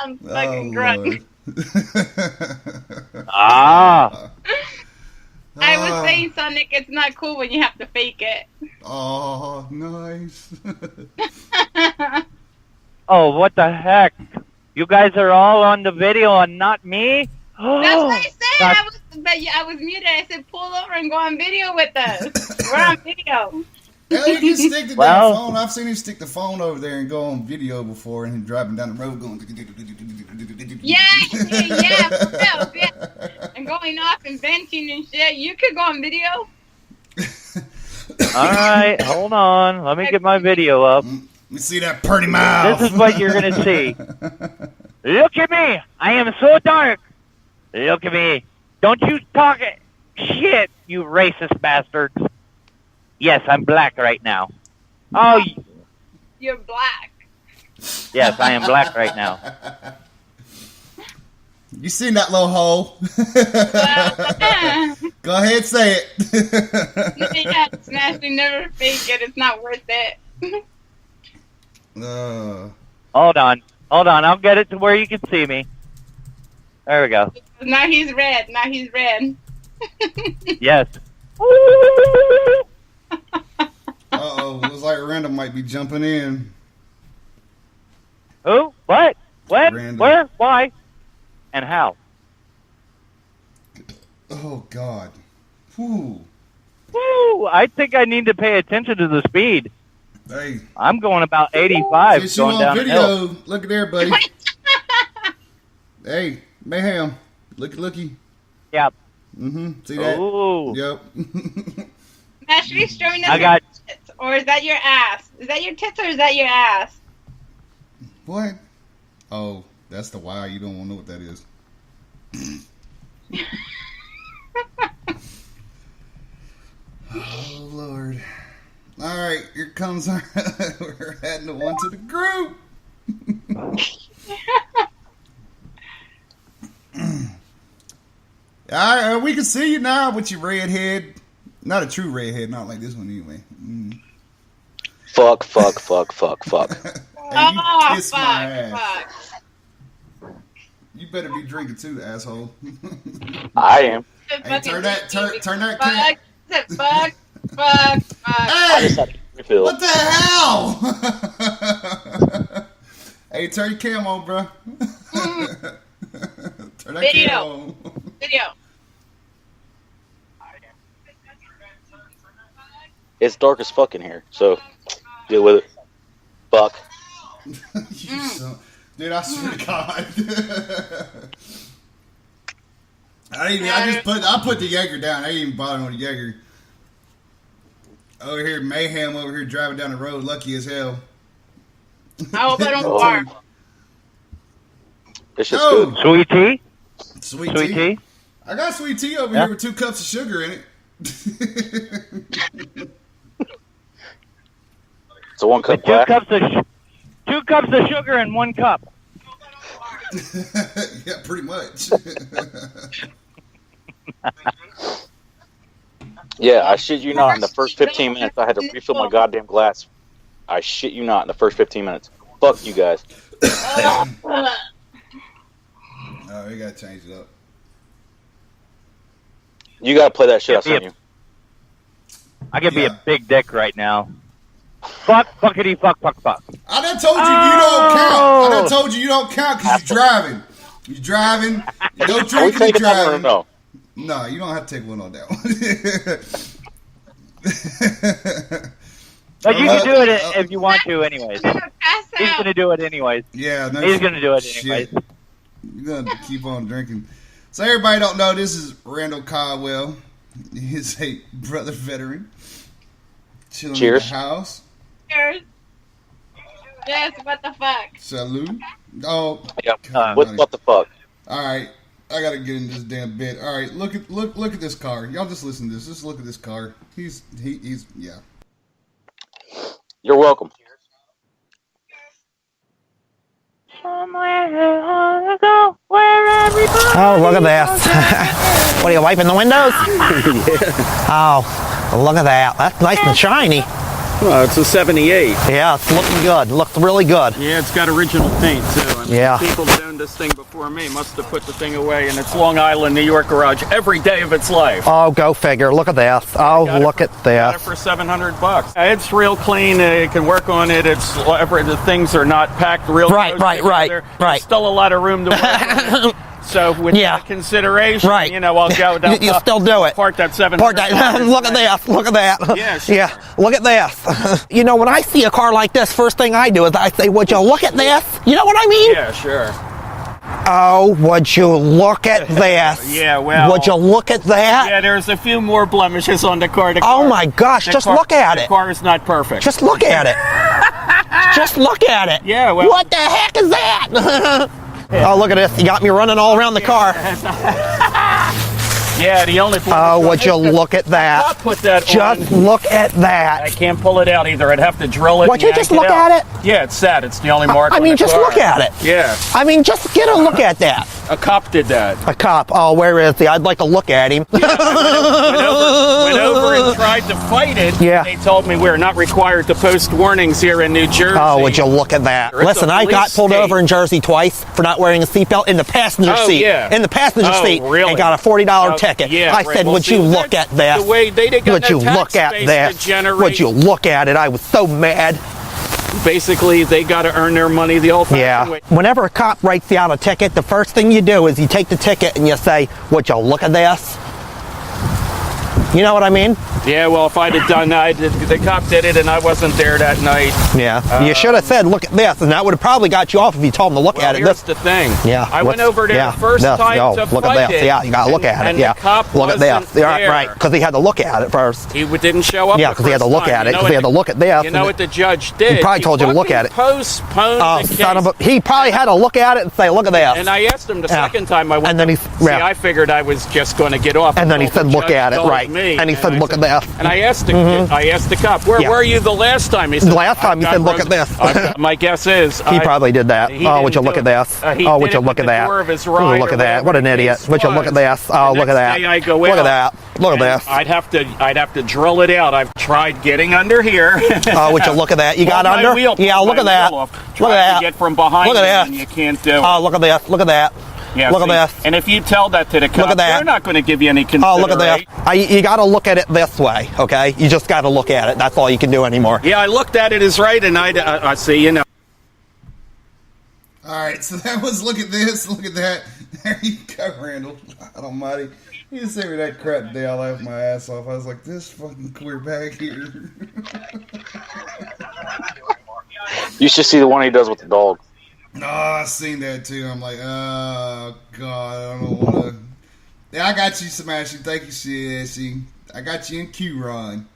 Speaker 5: I'm fucking drunk.
Speaker 4: Ah.
Speaker 5: I was saying, Sonic, it's not cool when you have to fake it.
Speaker 3: Oh, nice.
Speaker 4: Oh, what the heck? You guys are all on the video and not me?
Speaker 5: That's what I said.
Speaker 4: That's-
Speaker 5: I was muted. I said, pull over and go on video with us. We're on video.
Speaker 3: Hell, you can stick the
Speaker 4: Well-
Speaker 3: damn phone. I've seen him stick the phone over there and go on video before, and him driving down the road going.
Speaker 5: Yeah. And going off and venting and shit. You could go on video.
Speaker 4: All right, hold on. Let me get my video up.
Speaker 3: Let me see that pretty mouth.
Speaker 4: This is what you're going to see. Look at me. I am so dark. Look at me. Don't you talk shit, you racist bastards. Yes, I'm black right now. Oh,
Speaker 5: You're black.
Speaker 4: yes, I am black right now.
Speaker 3: You seen that little hole? Go ahead, say it.
Speaker 5: Yeah, smashing, never fake it. It's not worth it.
Speaker 4: Hold on. I'll get it to where you can see me. There we go.
Speaker 5: Now he's red.
Speaker 4: Yes.
Speaker 3: Uh-oh, looks like Randall might be jumping in.
Speaker 4: Who? What? When?
Speaker 3: Randall.
Speaker 4: Where? Why? And how?
Speaker 3: Oh, God. Whew.
Speaker 4: Woo! I think I need to pay attention to the speed.
Speaker 3: Hey,
Speaker 4: I'm going about 85
Speaker 3: since you
Speaker 4: going
Speaker 3: on
Speaker 4: down the hill.
Speaker 3: video, look at there, buddy. Hey, Mayhem, looky.
Speaker 4: Yep.
Speaker 3: See that?
Speaker 4: Ooh.
Speaker 3: Yep.
Speaker 5: Ashley showing us
Speaker 4: I got-
Speaker 5: your tits, or is that your ass? Is that your tits or is that your ass?
Speaker 3: What? Oh, that's the why. You don't want to know what that is. Oh, Lord. All right, here comes our... We're adding the one to the group. All right, we can see you now with your red head. Not a true red head, not like this one anyway.
Speaker 8: Fuck.
Speaker 3: Hey, you
Speaker 5: Oh,
Speaker 3: kiss
Speaker 5: fuck,
Speaker 3: my ass.
Speaker 5: fuck.
Speaker 3: You better be drinking too, asshole.
Speaker 8: I am.
Speaker 3: Hey, turn that
Speaker 5: Fuck,
Speaker 3: can.
Speaker 5: fuck.
Speaker 8: I just
Speaker 3: Hey,
Speaker 8: had a refill.
Speaker 3: what the hell? Hey, turn your cam on, bro. Turn that
Speaker 5: Video.
Speaker 3: cam on.
Speaker 5: Video.
Speaker 8: It's dark as fuck in here, so deal with it. Fuck.
Speaker 3: You son- Dude, I swear to God. I put the Jaeger down. I didn't even bother with the Jaeger. Over here, Mayhem over here driving down the road, lucky as hell.
Speaker 5: I hope I don't bark.
Speaker 8: This shit's
Speaker 3: Oh.
Speaker 8: good.
Speaker 4: Sweet tea?
Speaker 3: Sweet
Speaker 4: Sweet
Speaker 3: tea.
Speaker 4: tea?
Speaker 3: I got sweet tea over
Speaker 4: Yeah.
Speaker 3: here with 2 cups of sugar in it.
Speaker 8: It's a 1 cup
Speaker 4: Two
Speaker 8: black.
Speaker 4: cups of 2 cups of sugar in 1 cup.
Speaker 3: Yeah, pretty much.
Speaker 8: Yeah, I shit you not. In the first 15 minutes, I had to refill my goddamn glass. I shit you not. In the first 15 minutes. Fuck you guys.
Speaker 3: Oh, we gotta change it up.
Speaker 8: You gotta play that shit I
Speaker 4: Yeah.
Speaker 8: sent you.
Speaker 4: I could be
Speaker 3: Yeah.
Speaker 4: a big dick right now. Fuck, fuckity, fuck.
Speaker 3: I done told you you don't count. I done told you don't count because you're driving. You're driving. You don't
Speaker 8: Are we
Speaker 3: drink and
Speaker 8: taking
Speaker 3: you're
Speaker 8: that or
Speaker 3: driving.
Speaker 8: no?
Speaker 3: No, you don't have to take one on that one.
Speaker 4: But you can do it if you want to anyways.
Speaker 5: I'm gonna pass
Speaker 4: He's
Speaker 5: out.
Speaker 4: going to do it anyways.
Speaker 3: Yeah, no
Speaker 4: He's going to do it
Speaker 3: shit.
Speaker 4: anyways.
Speaker 3: You're gonna keep on drinking. So everybody don't know, this is Randall Caldwell. He's a brother veteran. Chilling
Speaker 8: Cheers.
Speaker 3: in the house.
Speaker 5: Cheers. Yes, what the fuck?
Speaker 3: Salute. Oh,
Speaker 8: Yeah.
Speaker 3: God,
Speaker 8: What,
Speaker 3: buddy.
Speaker 8: what the fuck?
Speaker 3: All right, I gotta get in this damn bit. All right, look at this car. Y'all just listen to this. Just look at this car. He's yeah.
Speaker 8: You're welcome.
Speaker 4: Somewhere to go where everybody.
Speaker 9: Oh, look at that. What are you wiping the windows? Oh, look at that. That's nice and shiny.
Speaker 10: Well, it's a 78.
Speaker 9: Yeah, it's looking good. Looks really good.
Speaker 10: Yeah, it's got original paint too. I mean,
Speaker 9: Yeah.
Speaker 10: people that owned this thing before me must have put the thing away in its Long Island, New York garage every day of its life.
Speaker 9: Oh, go figure. Look at this. Oh, look at
Speaker 10: Got it
Speaker 9: this.
Speaker 10: for $700. It's real clean. You can work on it. It's the things are not packed real
Speaker 9: Right,
Speaker 10: close
Speaker 9: right, right,
Speaker 10: together.
Speaker 9: right.
Speaker 10: There's still a lot of room to work on it. So with
Speaker 9: Yeah.
Speaker 10: that consideration,
Speaker 9: Right.
Speaker 10: you know, I'll go down.
Speaker 9: You still do it.
Speaker 10: Park that $700.
Speaker 9: Look at this. Look at that.
Speaker 10: Yeah, sure.
Speaker 9: Yeah, look at this. You know, when I see a car like this, first thing I do is I say, would you look at this? You know what I mean?
Speaker 10: Yeah, sure.
Speaker 9: Oh, would you look at this?
Speaker 10: Yeah, well.
Speaker 9: Would you look at that?
Speaker 10: Yeah, there's a few more blemishes on the car.
Speaker 9: Oh my gosh, just look at
Speaker 10: The
Speaker 9: it.
Speaker 10: car is not perfect.
Speaker 9: Just look at it. Just look at it.
Speaker 10: Yeah, well.
Speaker 9: What the heck is that? Oh, look at this. You got me running all around the car.
Speaker 10: Yeah, the only.
Speaker 9: Oh, would you look at that?
Speaker 10: I'll put that
Speaker 9: Just
Speaker 10: on.
Speaker 9: look at
Speaker 10: I
Speaker 9: that.
Speaker 10: can't pull it out either. I'd have to drill it.
Speaker 9: Would
Speaker 10: and
Speaker 9: you just
Speaker 10: yank
Speaker 9: look
Speaker 10: out.
Speaker 9: at it?
Speaker 10: Yeah, it's sad. It's the only mark.
Speaker 9: I
Speaker 10: on
Speaker 9: mean,
Speaker 10: the
Speaker 9: just
Speaker 10: car.
Speaker 9: look at it.
Speaker 10: Yeah,
Speaker 9: I mean, just get a look at that.
Speaker 10: a cop did that.
Speaker 9: A cop. Oh, where is he? I'd like to look at him.
Speaker 10: Went over and tried to fight it.
Speaker 9: Yeah.
Speaker 10: They told me we're not required to post warnings here in New Jersey.
Speaker 9: Oh, would you look at that?
Speaker 10: It's a
Speaker 9: Listen, I got
Speaker 10: police
Speaker 9: pulled
Speaker 10: state.
Speaker 9: over in Jersey twice for not wearing a seatbelt in the passenger
Speaker 10: Oh,
Speaker 9: seat.
Speaker 10: yeah.
Speaker 9: In the passenger
Speaker 10: Oh,
Speaker 9: seat.
Speaker 10: really?
Speaker 9: And got a $40
Speaker 10: Oh,
Speaker 9: ticket.
Speaker 10: yeah,
Speaker 9: I
Speaker 10: right.
Speaker 9: said,
Speaker 10: Well,
Speaker 9: would
Speaker 10: see,
Speaker 9: you look at this?
Speaker 10: the way they got
Speaker 9: Would
Speaker 10: no
Speaker 9: you
Speaker 10: tax
Speaker 9: look at
Speaker 10: base
Speaker 9: this?
Speaker 10: to generate-
Speaker 9: Would you look at it? I was so mad.
Speaker 10: Basically, they got to earn their money the old-fashioned
Speaker 9: Yeah.
Speaker 10: way.
Speaker 9: Whenever a cop writes you out a ticket, the first thing you do is you take the ticket and you say, would you look at this? You know what I mean?
Speaker 10: Yeah, well, if I'd have done that, the cop did it, and I wasn't there that night.
Speaker 9: Yeah. You should have said, look at this, and that would have probably got you off if you told him to look
Speaker 10: Well,
Speaker 9: at it.
Speaker 10: here's the thing.
Speaker 9: Yeah.
Speaker 10: I went over there the first time to
Speaker 9: look
Speaker 10: fight
Speaker 9: at this.
Speaker 10: it.
Speaker 9: Yeah, you got to look at it.
Speaker 10: and
Speaker 9: Yeah.
Speaker 10: the cop
Speaker 9: Look at this.
Speaker 10: wasn't
Speaker 9: Yeah,
Speaker 10: there.
Speaker 9: right. Because he had to look at it first.
Speaker 10: He didn't show up.
Speaker 9: Yeah,
Speaker 10: the
Speaker 9: 'cause he had to
Speaker 10: first
Speaker 9: look
Speaker 10: time.
Speaker 9: at it,
Speaker 10: You know
Speaker 9: 'cause he had
Speaker 10: what
Speaker 9: to look at this.
Speaker 10: You know what the judge did?
Speaker 9: He probably told you to look at it.
Speaker 10: Postponed
Speaker 9: Oh,
Speaker 10: the case.
Speaker 9: son of a... He probably had to look at it and say, look at this.
Speaker 10: And I asked him the
Speaker 9: Yeah.
Speaker 10: second time I went.
Speaker 9: And then he-
Speaker 10: See,
Speaker 9: yeah.
Speaker 10: I figured I was just going to get off.
Speaker 9: And then he
Speaker 10: until
Speaker 9: said,
Speaker 10: the
Speaker 9: look
Speaker 10: judge
Speaker 9: at it,
Speaker 10: told
Speaker 9: right.
Speaker 10: me.
Speaker 9: And he said,
Speaker 10: I
Speaker 9: look at this.
Speaker 10: And I asked the cop, where
Speaker 9: Yeah.
Speaker 10: were you the last time? He said,
Speaker 9: The last time he said, look at this.
Speaker 10: My guess is
Speaker 9: He probably did that.
Speaker 10: he
Speaker 9: Oh, would you
Speaker 10: didn't
Speaker 9: look
Speaker 10: do
Speaker 9: at
Speaker 10: it.
Speaker 9: this?
Speaker 10: He
Speaker 9: Oh, would
Speaker 10: did
Speaker 9: you
Speaker 10: it
Speaker 9: look
Speaker 10: with
Speaker 9: at
Speaker 10: the
Speaker 9: that?
Speaker 10: door of his
Speaker 9: Ooh,
Speaker 10: ride
Speaker 9: look
Speaker 10: or
Speaker 9: at that. What an
Speaker 10: whatever the
Speaker 9: idiot.
Speaker 10: case
Speaker 9: Would you look at
Speaker 10: was.
Speaker 9: this? Oh,
Speaker 10: The
Speaker 9: look at
Speaker 10: next
Speaker 9: that.
Speaker 10: day I go
Speaker 9: Look at
Speaker 10: out,
Speaker 9: that. Look at
Speaker 10: and
Speaker 9: this.
Speaker 10: I'd have to drill it out. I've tried getting under here.
Speaker 9: Oh, would you look at that? You got
Speaker 10: Pulled my
Speaker 9: under?
Speaker 10: wheel,
Speaker 9: Yeah,
Speaker 10: pulled
Speaker 9: look
Speaker 10: my
Speaker 9: at that.
Speaker 10: wheel off.
Speaker 9: Look
Speaker 10: Tried
Speaker 9: at that.
Speaker 10: to get from behind
Speaker 9: Look at
Speaker 10: me,
Speaker 9: that.
Speaker 10: and you can't do it.
Speaker 9: Oh, look at this. Look at that.
Speaker 10: Yeah,
Speaker 9: look at
Speaker 10: see,
Speaker 9: this.
Speaker 10: And if you tell that to the cops,
Speaker 9: at that.
Speaker 10: they're not going to give you any
Speaker 9: Oh,
Speaker 10: consideration.
Speaker 9: look at that. You got to look at it this way, okay? You just got to look at it. That's all you can do anymore.
Speaker 10: Yeah, I looked at it as right, and I see, you know.
Speaker 3: All right, so that was look at this, look at that. There you go, Randall. God almighty. You just sent me that crap today. I laughed my ass off. I was like, this fucking queer bag here.
Speaker 8: You should see the one he does with the dog.
Speaker 3: No, I seen that too. I'm like, oh god, I don't want to. Yeah, I got you, Smashy. Thank you, Smashy. I got you in Q, Ron.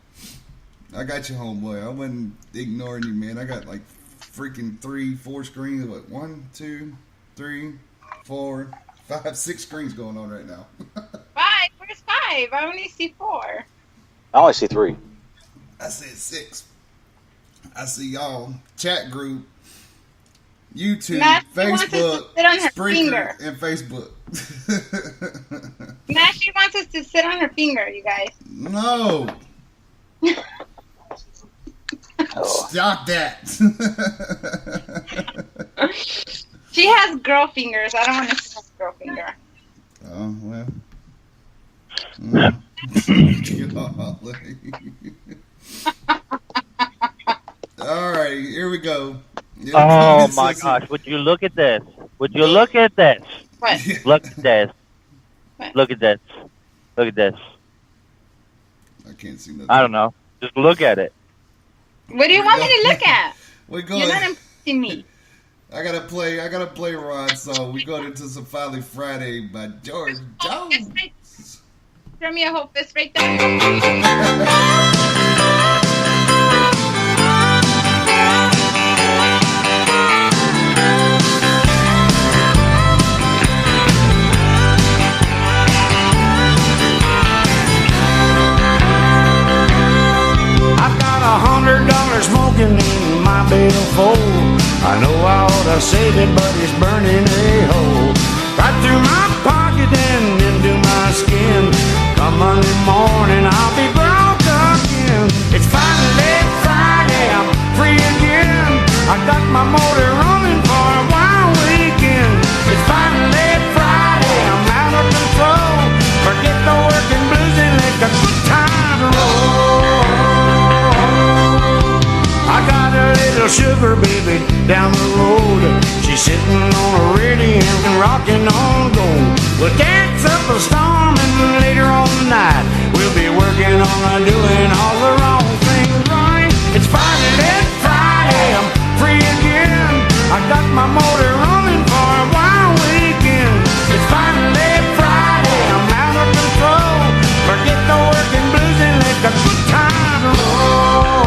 Speaker 3: I got you, homeboy. I wasn't ignoring you, man. I got like freaking 3-4 screens. What? 1, 2, 3, 4, 5, 6 screens going on right now.
Speaker 5: 5? Where's 5? I only see 4.
Speaker 8: I only see 3.
Speaker 3: I said 6. I see y'all. Chat group. YouTube,
Speaker 5: Matthew wants us to
Speaker 3: Facebook,
Speaker 5: sit on her
Speaker 3: Spreaker,
Speaker 5: finger.
Speaker 3: and Facebook.
Speaker 5: She wants us to sit on her finger, you guys.
Speaker 3: No. Stop that.
Speaker 5: She has girl fingers. I don't want to see her girl finger.
Speaker 3: Oh, well. All right, here we go.
Speaker 4: Oh my gosh! Would you look at this? Would you look at this?
Speaker 5: What?
Speaker 4: Look at this. Look at this. Look at this.
Speaker 3: I can't see nothing.
Speaker 4: I don't know. Just look at it.
Speaker 5: What do you want me to look at?
Speaker 3: We're going.
Speaker 5: You're not impressing me.
Speaker 3: I gotta play Rod's song. We're going into some Finally Friday by George Jones.
Speaker 5: Throw me a whole fist right there.
Speaker 11: I've got $100 smoking billfold. I know I ought to save it, but it's burning a hole right through my pocket and into my skin. Come Monday morning, I'll be broke again. It's finally Friday, I'm free again. I got my motor running for a wild weekend. It's finally Friday, I'm out of control. Forget the working blues and let the good times roll. I got a little sugar baby down the road. She's sitting on a radio and rocking on gold. We'll dance up a storm and later on tonight we'll be working on doing all the wrong things right. It's finally Friday, I'm free again. I got my motor running for a wild weekend. It's finally Friday, I'm out of control. Forget the working blues and let the good times roll.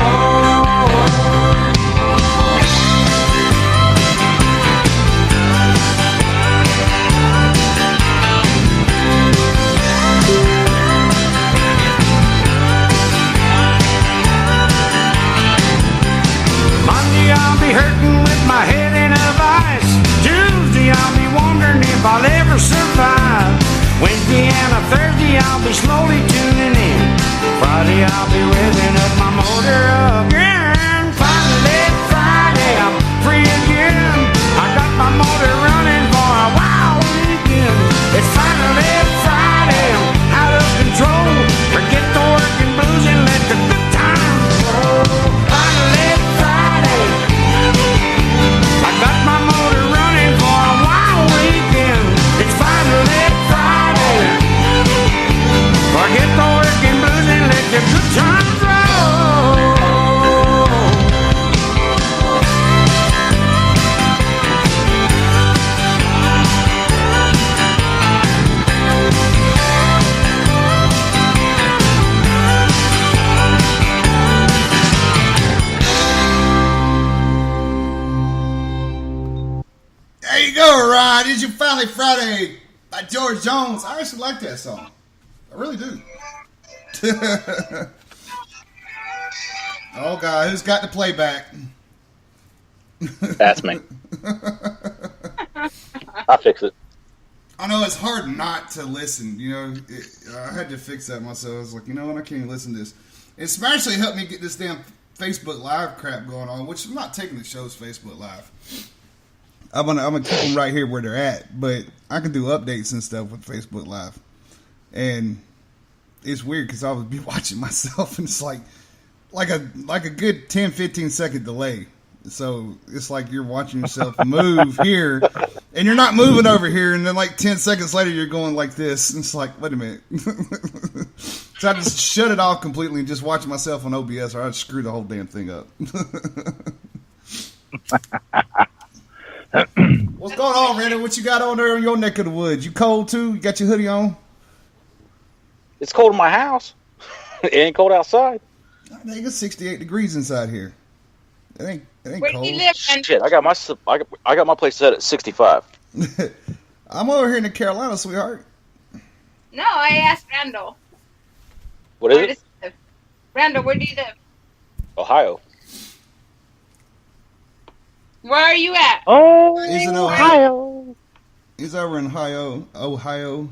Speaker 11: I'll be hurting with my head in a vice. Tuesday I'll be wondering if I'll ever survive. Wednesday and a Thursday I'll be slowly tuning in. Friday I'll be revving up my motor again. Finally Friday I'm free again. I got my motor running for a wild weekend. It's finally Friday, I'm out of control. Forget the working blues and let the good times roll. Finally Friday, I got my motor running for a wild weekend. It's finally Friday. Forget the working blues and let the good times roll.
Speaker 3: There you go, Ryan. It's your Finally Friday by George Jones. I actually like that song. I really do. Oh, God. Who's got the playback?
Speaker 8: That's me. I'll fix it.
Speaker 3: I know it's hard not to listen. You know, I had to fix that myself. I was like, you know what? I can't even listen to this. It's actually helped me get this damn Facebook Live crap going on, which I'm not taking the show's Facebook Live. I'm gonna keep them right here where they're at, but I can do updates and stuff with Facebook Live, and it's weird because I would be watching myself, and it's like a good 10-15 second delay. So it's like you're watching yourself move here, and you're not moving over here, and then like 10 seconds later you're going like this, and it's like, wait a minute. So I just shut it off completely and just watch myself on OBS, or I'd screw the whole damn thing up. What's going on, Randy? What you got on there in your neck of the woods? You cold too? You got your hoodie on?
Speaker 8: It's cold in my house. It ain't cold outside.
Speaker 3: I think it's 68 degrees inside here. It ain't
Speaker 5: Where
Speaker 3: cold.
Speaker 5: do you live,
Speaker 8: Shit, I got my place set at 65.
Speaker 3: I'm over here in the Carolina, sweetheart.
Speaker 5: No, I asked Randall.
Speaker 8: What is
Speaker 5: Where
Speaker 8: it?
Speaker 5: does he live? Randall, where do you live?
Speaker 8: Ohio.
Speaker 5: Where are you at?
Speaker 4: Oh,
Speaker 3: He's in
Speaker 4: Ohio.
Speaker 3: He's over in Ohio.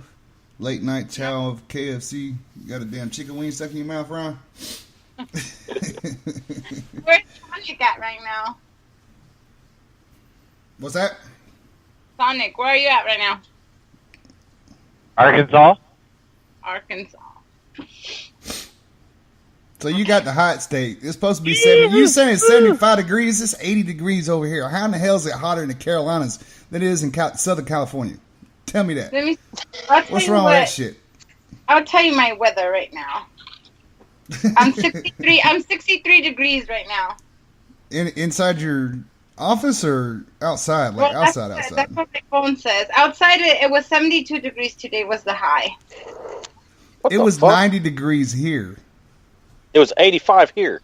Speaker 3: Late night chow of KFC. You got a damn chicken wing stuck in your mouth, Ron?
Speaker 5: Where's Sonic at right now?
Speaker 3: What's that?
Speaker 5: Sonic, where are you at right now?
Speaker 4: Arkansas.
Speaker 5: Arkansas.
Speaker 3: So you got the hot state. It's supposed to be 70. You saying it's 75 degrees? It's 80 degrees over here. How in the hell is it hotter in the Carolinas than it is in Southern California? Tell me that. What's wrong with that shit?
Speaker 5: I'll tell you my weather right now. I'm 63. I'm 63 degrees right now.
Speaker 3: Inside your office or outside? Like
Speaker 5: Well,
Speaker 3: outside.
Speaker 5: That's what my phone says. Outside, it was 72 degrees today. Was the high?
Speaker 3: It was 90 degrees here.
Speaker 8: It was 85 here.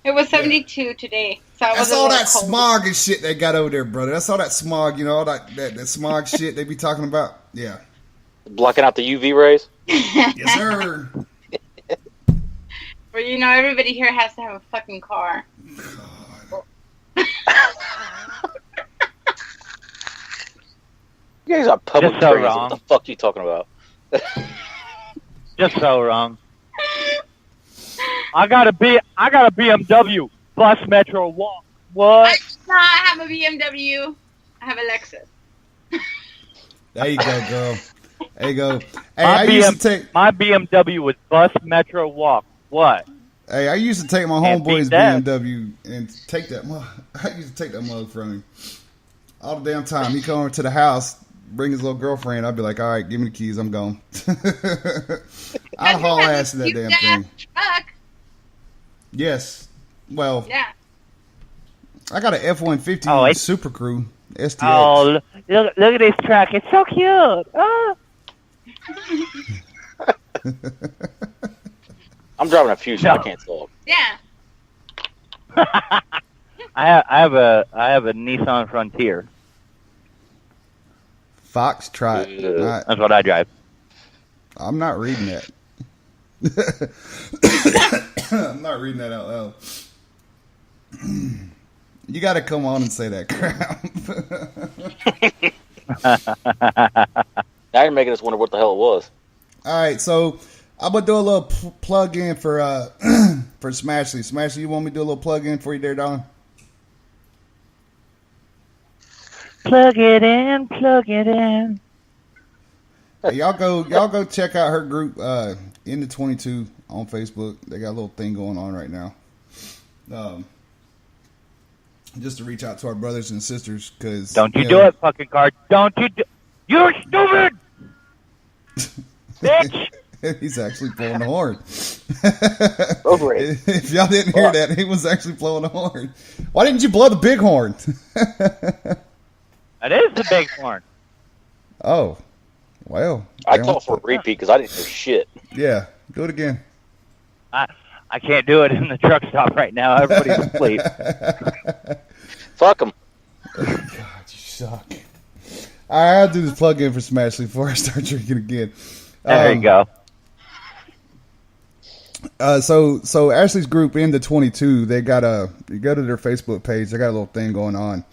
Speaker 5: It was 72 today. So it was
Speaker 3: That's all that smog and shit they got over there, brother. That's all that smog, you know, all that smog shit they be talking about. Yeah.
Speaker 8: Blocking out the UV rays?
Speaker 3: Yes, sir.
Speaker 5: But you know, everybody here has to have a fucking car.
Speaker 8: You guys are public
Speaker 4: Just so
Speaker 8: transit.
Speaker 4: wrong.
Speaker 8: What the fuck are you talking about?
Speaker 4: Just so wrong. I got a BMW bus metro walk. What?
Speaker 5: I do not have a BMW. I have a Lexus.
Speaker 3: There you go, girl. There you go. Hey, I used to take
Speaker 4: my BMW was bus metro walk. What?
Speaker 3: Hey, I used to take my
Speaker 4: Can't
Speaker 3: homeboy's
Speaker 4: beat that.
Speaker 3: BMW and take that mug. I used to take that mug from him all the damn time. He come over to the house, bring his little girlfriend. I'd be like, all right, give me the keys. I'm gone. I'd haul ass in that damn thing.
Speaker 5: Truck.
Speaker 3: Yes. Well,
Speaker 5: Yeah.
Speaker 3: I got an F-150
Speaker 4: Oh, it's-
Speaker 3: Super Crew STX.
Speaker 4: Oh, look at this truck. It's so cute. Oh.
Speaker 8: I'm driving a Fusion.
Speaker 4: No.
Speaker 8: I can't talk.
Speaker 5: Yeah.
Speaker 4: I have a Nissan Frontier.
Speaker 3: Foxtrot.
Speaker 8: Yeah.
Speaker 4: That's what I drive.
Speaker 3: I'm not reading that. I'm not reading that out loud. You got to come on and say that crap.
Speaker 8: Now you're making us wonder what the hell it was.
Speaker 3: All right, so I'm gonna do a little plug in for for Smashley. Smashley, you want me to do a little plug in for you there, darling?
Speaker 4: Plug it in, plug it in.
Speaker 3: Hey, y'all go check out her group in the 22 on Facebook. They got a little thing going on right now. Just to reach out to our brothers and sisters, because
Speaker 4: Don't you do it, fucking card. Don't you do... You're stupid! Bitch!
Speaker 3: He's actually blowing the horn.
Speaker 8: Over it.
Speaker 3: If y'all didn't hear that, he was actually blowing the horn. Why didn't you blow the big horn?
Speaker 4: That is the big horn.
Speaker 3: Oh, well.
Speaker 8: I called for a repeat because I didn't hear shit.
Speaker 3: Yeah, do it again.
Speaker 4: I can't do it in the truck stop right now. Everybody's asleep.
Speaker 8: Fuck them.
Speaker 3: God, you suck. All right, I'll do this plug in for Smashley before I start drinking again.
Speaker 4: There you go.
Speaker 3: So Ashley's group in the 22, they got you go to their Facebook page. They got a little thing going on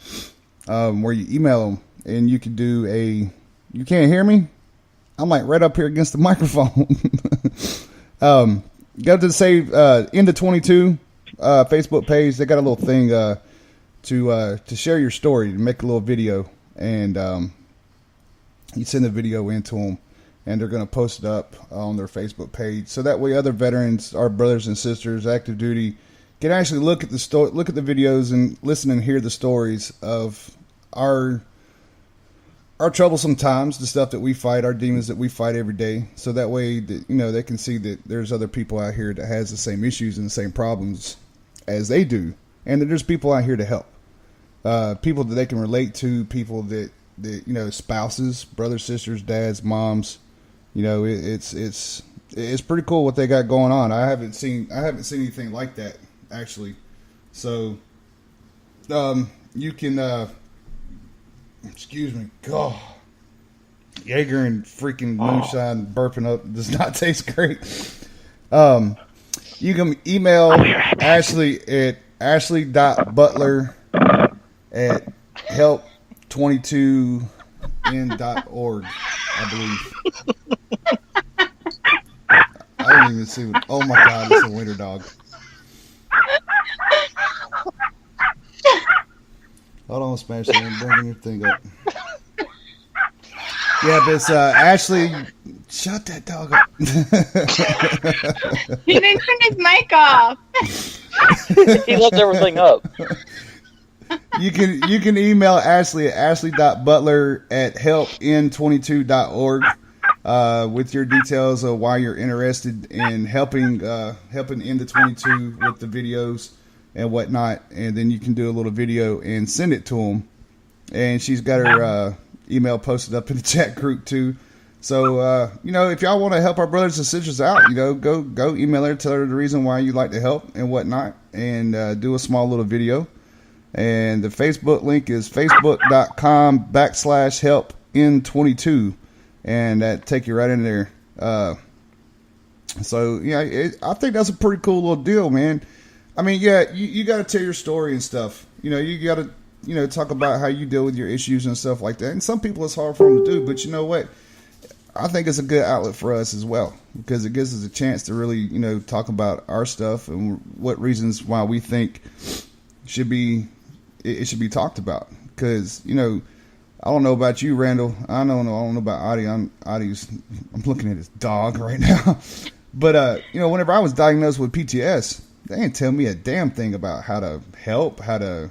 Speaker 3: where you email them and you can do you can't hear me? I'm like right up here against the microphone. Go to the Save in the 22 Facebook page. They got a little thing to share your story, to make a little video, and you send the video in to them, and they're going to post it up on their Facebook page, so that way other veterans, our brothers and sisters, active duty, can actually look at the videos and listen and hear the stories of our troublesome times, the stuff that we fight, our demons that we fight every day. So that way, that, they can see that there's other people out here that has the same issues and the same problems as they do, and that there's people out here to help. People that they can relate to, people that spouses, brothers, sisters, dads, moms. It's pretty cool what they got going on. I haven't seen anything like that actually. So, you can. Excuse me. God. Jaeger and freaking moonshine burping up does not taste great. You can email Ashley at ashley.butler@help22n.org, I believe. I didn't even see what. Oh my God, it's a winter dog. Hold on, Smash. I'm bringing your thing up. Yeah, but it's Ashley. Shut that dog up.
Speaker 5: He didn't turn his mic off.
Speaker 8: He left everything up.
Speaker 3: You can email Ashley at ashley.butler@helpn22.org with your details of why you're interested in helping in the 22 with the videos and whatnot, and then you can do a little video and send it to them. And she's got her email posted up in the chat group too. So if y'all want to help our brothers and sisters out, go email her, tell her the reason why you like to help and whatnot, and do a small little video. And the Facebook link is facebook.com/helpn22, and that take you right in there. So yeah, I think that's a pretty cool little deal, man. I mean, yeah, you got to tell your story and stuff. You got to talk about how you deal with your issues and stuff like that. And some people it's hard for them to do, but you know what? I think it's a good outlet for us as well because it gives us a chance to really, talk about our stuff and what reasons why we think it should be talked about. Because, I don't know about you, Randall. I don't know about Adi. I'm looking at his dog right now. But, whenever I was diagnosed with PTS, they didn't tell me a damn thing about how to help, how to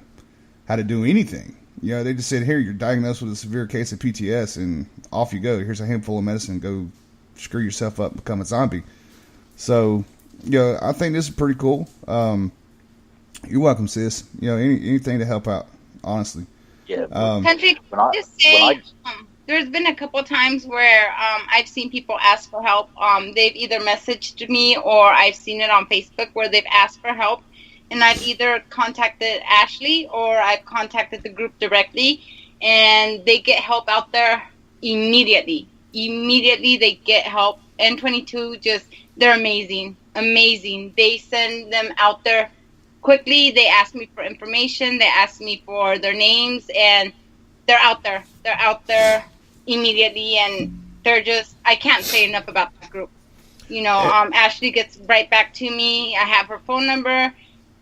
Speaker 3: do anything. They just said, here, you're diagnosed with a severe case of PTS, and off you go. Here's a handful of medicine. Go screw yourself up and become a zombie. So, I think this is pretty cool. You're welcome, sis. Anything to help out, honestly.
Speaker 8: Yeah.
Speaker 5: Country, just say, there's been a couple times where I've seen people ask for help. They've either messaged me or I've seen it on Facebook where they've asked for help. And I've either contacted Ashley or I've contacted the group directly, and they get help out there immediately. Immediately they get help. N22 they're amazing. Amazing. They send them out there quickly. They ask me for information. They ask me for their names, and they're out there. They're out there immediately, and I can't say enough about that group. Ashley gets right back to me. I have her phone number.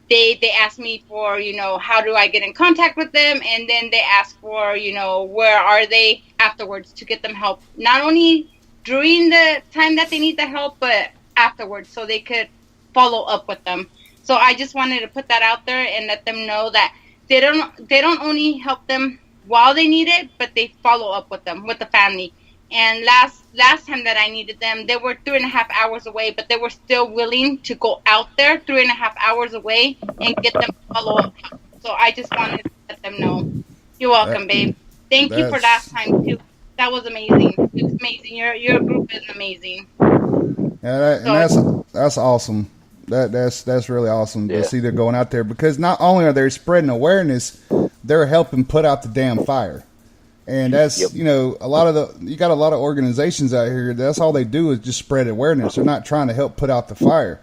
Speaker 5: They ask me for, how do I get in contact with them? And then they ask for, where are they afterwards to get them help. Not only during the time that they need the help, but afterwards so they could follow up with them. So I just wanted to put that out there and let them know that they don't only help them while they need it, but they follow up with them, with the family. And last time that I needed them, they were 3.5 hours away, but they were still willing to go out there 3.5 hours away and get them follow-up help. So I just wanted to let them know. You're welcome, babe. Thank you for last time, too. That was amazing. It was amazing. Your group is amazing.
Speaker 3: Yeah, that's awesome. That's really awesome to see they're going out there, because not only are they spreading awareness, they're helping put out the damn fire. And that's, you got a lot of organizations out here. That's all they do is just spread awareness. They're not trying to help put out the fire,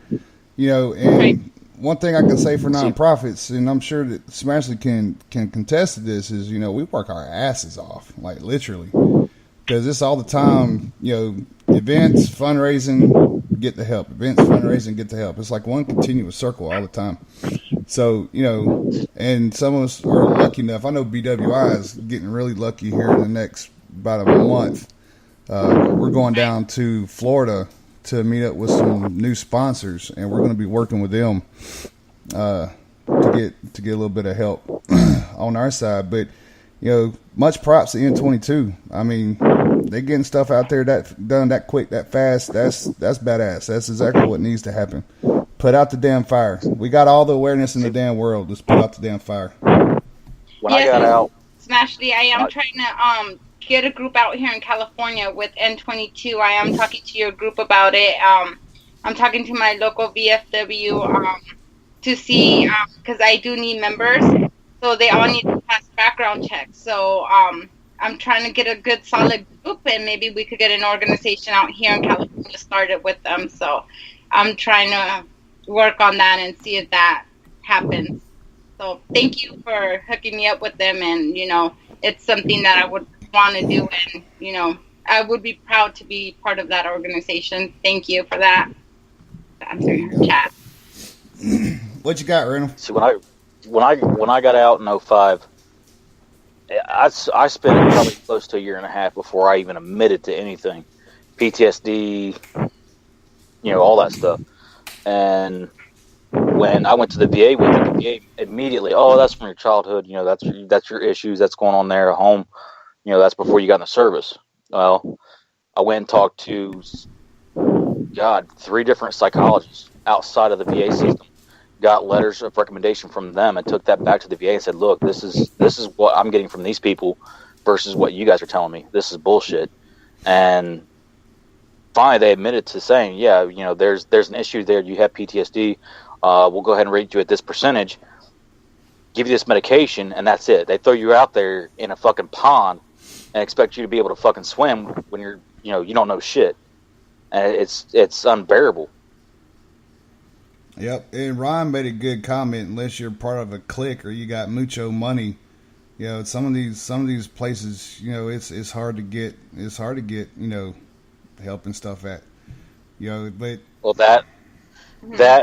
Speaker 3: and one thing I can say for nonprofits, and I'm sure that Smashley can contest to this, is, we work our asses off, like literally, because it's all the time, events, fundraising, get the help, events, fundraising, get the help. It's like one continuous circle all the time. So, and some of us are lucky enough. I know BWI is getting really lucky here in the next about a month. We're going down to Florida to meet up with some new sponsors, and we're going to be working with them to get a little bit of help on our side. But, much props to N22. I mean, they're getting stuff out there that done that quick, that fast. That's badass. That's exactly what needs to happen. Put out the damn fire. We got all the awareness in the damn world. Just put out the damn fire.
Speaker 8: When I got out,
Speaker 5: Smashley, I am trying to get a group out here in California with N22. I am talking to your group about it. I'm talking to my local VFW to see, because I do need members, so they all need to pass background checks. So I'm trying to get a good solid group, and maybe we could get an organization out here in California started with them. So I'm trying to work on that and see if that happens. So thank you for hooking me up with them, and it's something that I would want to do, and I would be proud to be part of that organization. Thank you for that. That's your chat.
Speaker 3: What you got, Randall?
Speaker 8: So when I got out in 2005, I spent probably close to 1.5 years before I even admitted to anything, PTSD, all that stuff. And when I went to the VA with it, the VA immediately, that's from your childhood, that's your issues, that's going on there at home, that's before you got in the service. Well, I went and talked to 3 different psychologists outside of the VA system, got letters of recommendation from them, and took that back to the VA and said, look, this is what I'm getting from these people versus what you guys are telling me. This is bullshit. And finally they admitted to saying, there's an issue there. You have PTSD. We'll go ahead and rate you at this percentage, give you this medication, and that's it. They throw you out there in a fucking pond and expect you to be able to fucking swim when you're, you don't know shit. And it's unbearable.
Speaker 3: Yep. And Ron made a good comment. Unless you're part of a clique or you got mucho money, You know, some of these places, you know, it's hard to get you know, help and stuff at. You know, but
Speaker 8: well, that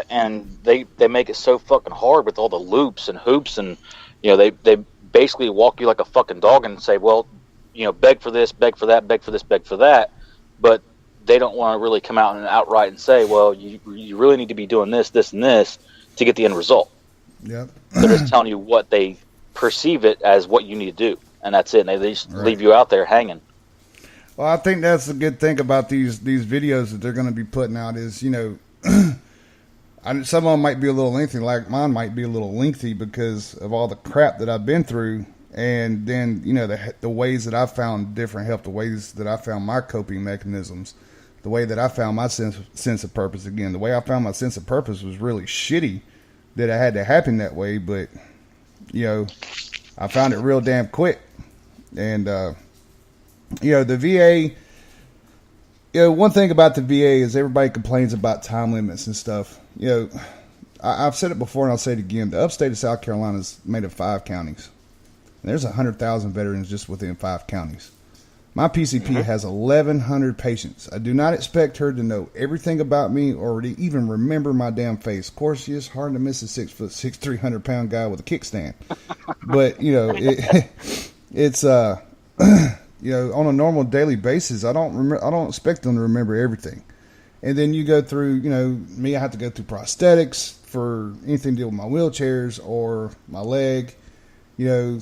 Speaker 8: and they make it so fucking hard with all the loops and hoops, and you know, they basically walk you like a fucking dog and say, well, you know, beg for this, beg for that, beg for this, beg for that, but they don't want to really come out and outright and say, well, you really need to be doing this, this, and this to get the end result.
Speaker 3: Yep.
Speaker 8: They're just telling you what they perceive it as what you need to do, and that's it. And they just leave you out there hanging.
Speaker 3: Well, I think that's a good thing about these videos that they're going to be putting out is, you know, some of them might be a little lengthy, like mine might be a little lengthy because of all the crap that I've been through, and then, you know, the ways that I found different help, the ways that I found my coping mechanisms, the way that I found my sense of purpose. Again, the way I found my sense of purpose was really shitty that it had to happen that way, but, you know, I found it real damn quick. And, you know, the VA, you know, one thing about the VA is everybody complains about time limits and stuff. You know, I've said it before and I'll say it again. The upstate of South Carolina is made of 5 counties. And there's 100,000 veterans just within 5 counties. My PCP has 1,100 patients. I do not expect her to know everything about me or to even remember my damn face. Of course, she is hard to miss a 6'6", 300-pound guy with a kickstand. But, you know, it's you know, on a normal daily basis, I don't expect them to remember everything. And then you go through, you know, me, I have to go through prosthetics for anything to do with my wheelchairs or my leg, you know,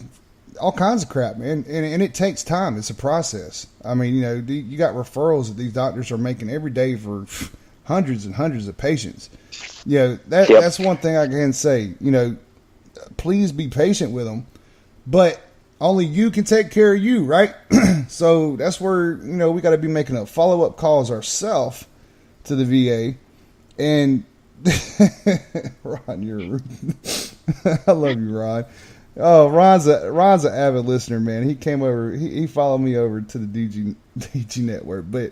Speaker 3: all kinds of crap, man. And it takes time. It's a process. I mean, you know, you got referrals that these doctors are making every day for hundreds and hundreds of patients. You know, that's one thing I can say. You know, please be patient with them, but only you can take care of you, right? So that's where, you know, we got to be making up follow-up calls ourselves to the VA. And Ron, you're rude. I love you, Ron. Oh, Ron's an avid listener, man. He came over, he followed me over to the DG network. But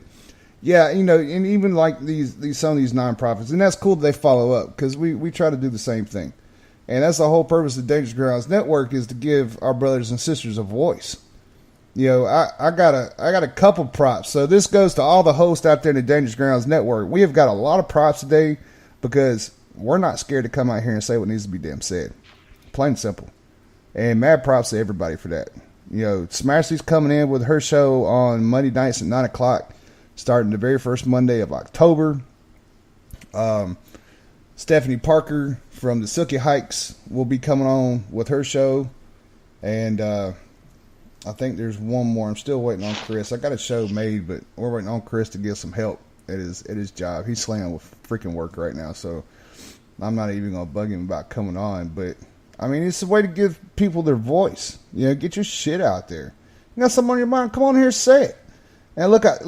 Speaker 3: yeah, you know, and even like these some of these nonprofits, and that's cool that they follow up because we try to do the same thing. And that's the whole purpose of Dangerous Grounds Network, is to give our brothers and sisters a voice. You know, I got a couple props. So this goes to all the hosts out there in the Dangerous Grounds Network. We have got a lot of props today because we're not scared to come out here and say what needs to be damn said. Plain and simple. And mad props to everybody for that. You know, Smashley's coming in with her show on Monday nights at 9 o'clock, starting the very first Monday of October. Stephanie Parker from the Silky Hikes will be coming on with her show. And I think there's one more. I'm still waiting on Chris. I got a show made, but we're waiting on Chris to get some help at his job. He's slammed with freaking work right now, so I'm not even going to bug him about coming on. But, I mean, it's a way to give people their voice. You know, get your shit out there. You got something on your mind? Come on here, say it. And look at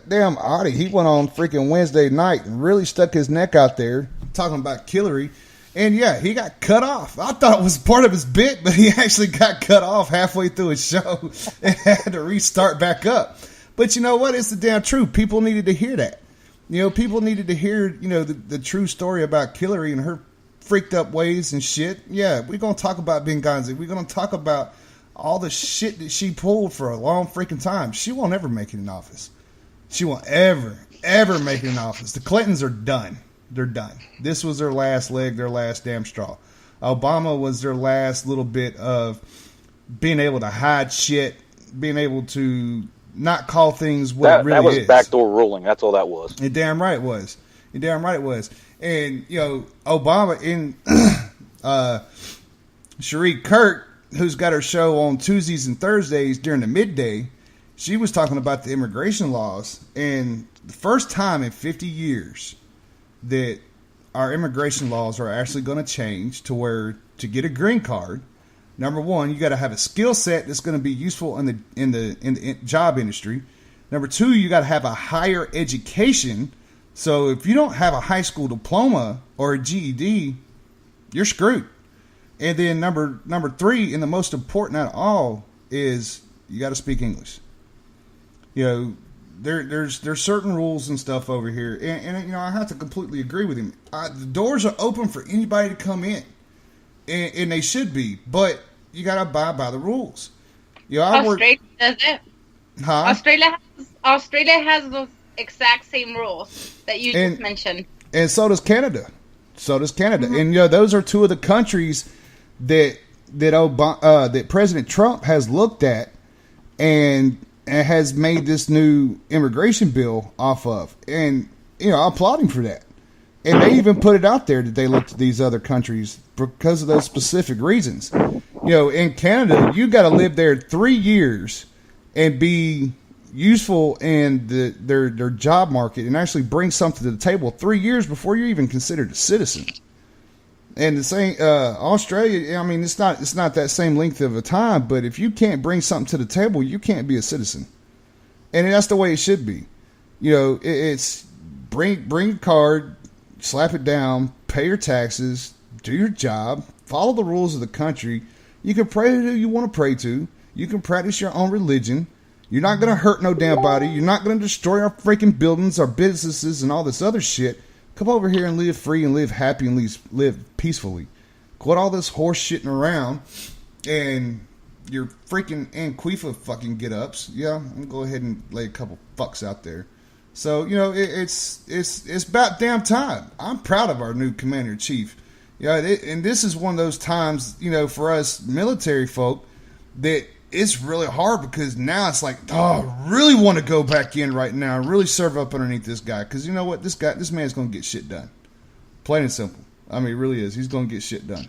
Speaker 3: damn Audie. He went on freaking Wednesday night and really stuck his neck out there talking about Killary. And yeah, he got cut off. I thought it was part of his bit, but he actually got cut off halfway through his show and had to restart back up. But you know what? It's the damn truth. People needed to hear that. You know, people needed to hear, you know, the true story about Killary and her freaked up ways and shit. Yeah, we're going to talk about Benghazi. We're going to talk about all the shit that she pulled for a long freaking time. She won't ever make it in office. She won't ever make it in office. The Clintons are done. They're done. This was their last leg, their last damn straw. Obama was their last little bit of being able to hide shit, being able to not call things what it really is. That was
Speaker 8: backdoor ruling. That's all that was.
Speaker 3: You're damn right it was. You're damn right it was. And, you know, Obama in Cherie Kirk, who's got her show on Tuesdays and Thursdays during the midday, she was talking about the immigration laws. And the first time in 50 years that our immigration laws are actually going to change to where to get a green card, number one, you got to have a skill set that's going to be useful in the job industry. Number two, you got to have a higher education. So if you don't have a high school diploma or a GED, you're screwed. And then number three, and the most important out of all, is you got to speak English. You know, there's certain rules and stuff over here, and you know, I have to completely agree with him. The doors are open for anybody to come in, and they should be. But you gotta abide by the rules. You know,
Speaker 5: Australia does it.
Speaker 3: Huh?
Speaker 5: Australia has those exact same rules that you just mentioned.
Speaker 3: And so does Canada.
Speaker 5: Mm-hmm.
Speaker 3: And those are two of the countries that President Trump has looked at and has made this new immigration bill off of. And I applaud him for that. And they even put it out there that they looked at these other countries because of those specific reasons. In Canada, you got to live there 3 years and be useful in their job market and actually bring something to the table 3 years before you're even considered a citizen. And the same Australia, I mean, it's not that same length of a time, but if you can't bring something to the table, you can't be a citizen. And that's the way it should be. It's bring a card, slap it down, pay your taxes, do your job, follow the rules of the country. You can pray to who you want to pray to. You can practice your own religion. You're not going to hurt no damn body. You're not going to destroy our freaking buildings, our businesses, and all this other shit. Come over here and live free and live happy and live peacefully. Quit all this horse shitting around and your freaking Antifa fucking get-ups. Yeah, I'm going to go ahead and lay a couple fucks out there. So, it's about damn time. I'm proud of our new commander-in-chief. And this is one of those times, for us military folk that it's really hard because now it's like, I really want to go back in right now and really serve up underneath this guy. Because you know what? This man's going to get shit done. Plain and simple. I mean, he really is. He's going to get shit done.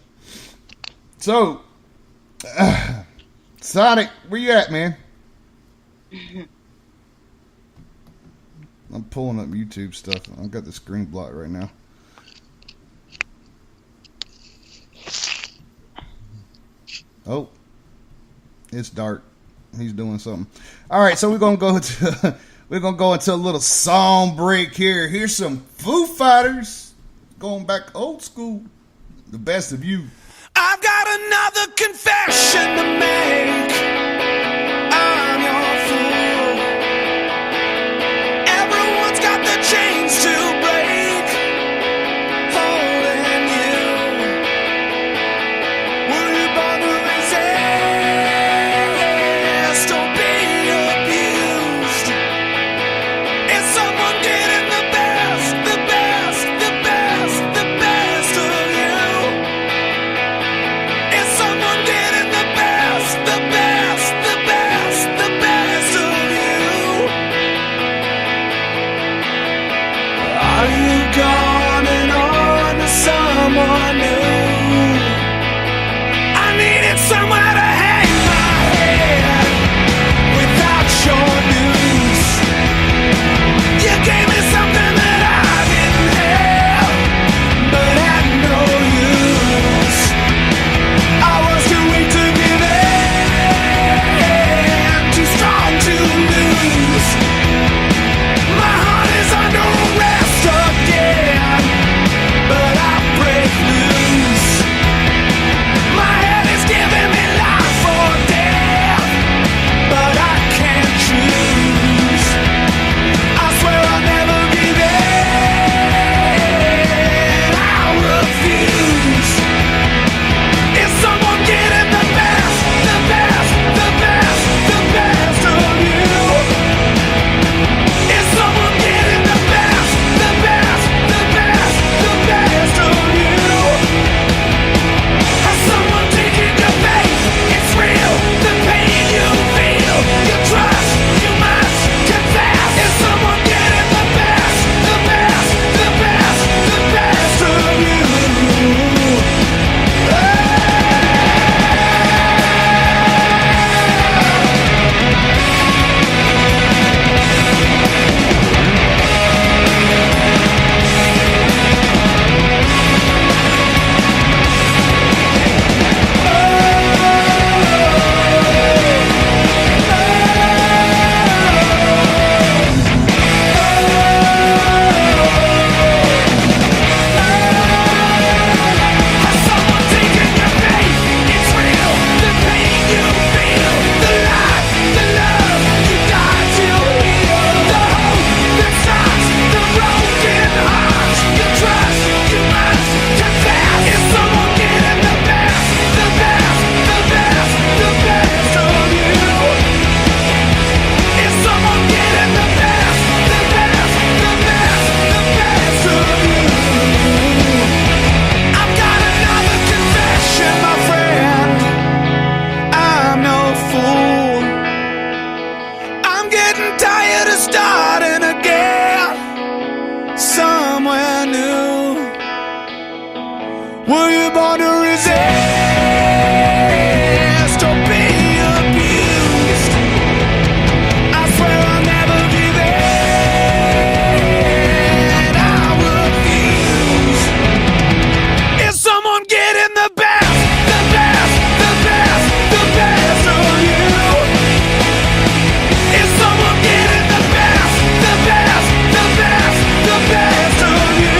Speaker 3: So, Sonic, where you at, man? I'm pulling up YouTube stuff. I've got the screen blocked right now. Oh, it's dark. He's doing something. All right, so we're gonna go into a little song break here. Here's some Foo Fighters, going back old school. The Best of You.
Speaker 11: I've got another confession to make. I'm your fool. Everyone's got the chains to break, holding you. Were you born to resist or be abused? Is someone getting the best, the best, the best, the best of you? Is someone getting the best, the best, the best, the best of you? Are you gone and on to someone new? I needed somewhere to hang my head without your news. You gave me something that I didn't have, but had no use. I was too weak to give in, too strong to lose. My heart is under arrest again, but I break loose.
Speaker 2: Were you born to resist or be abused? I swear I'll never give in. I refuse. Is someone getting the best, the best, the best, the best of you? Is someone getting the best, the best, the best, the best of you?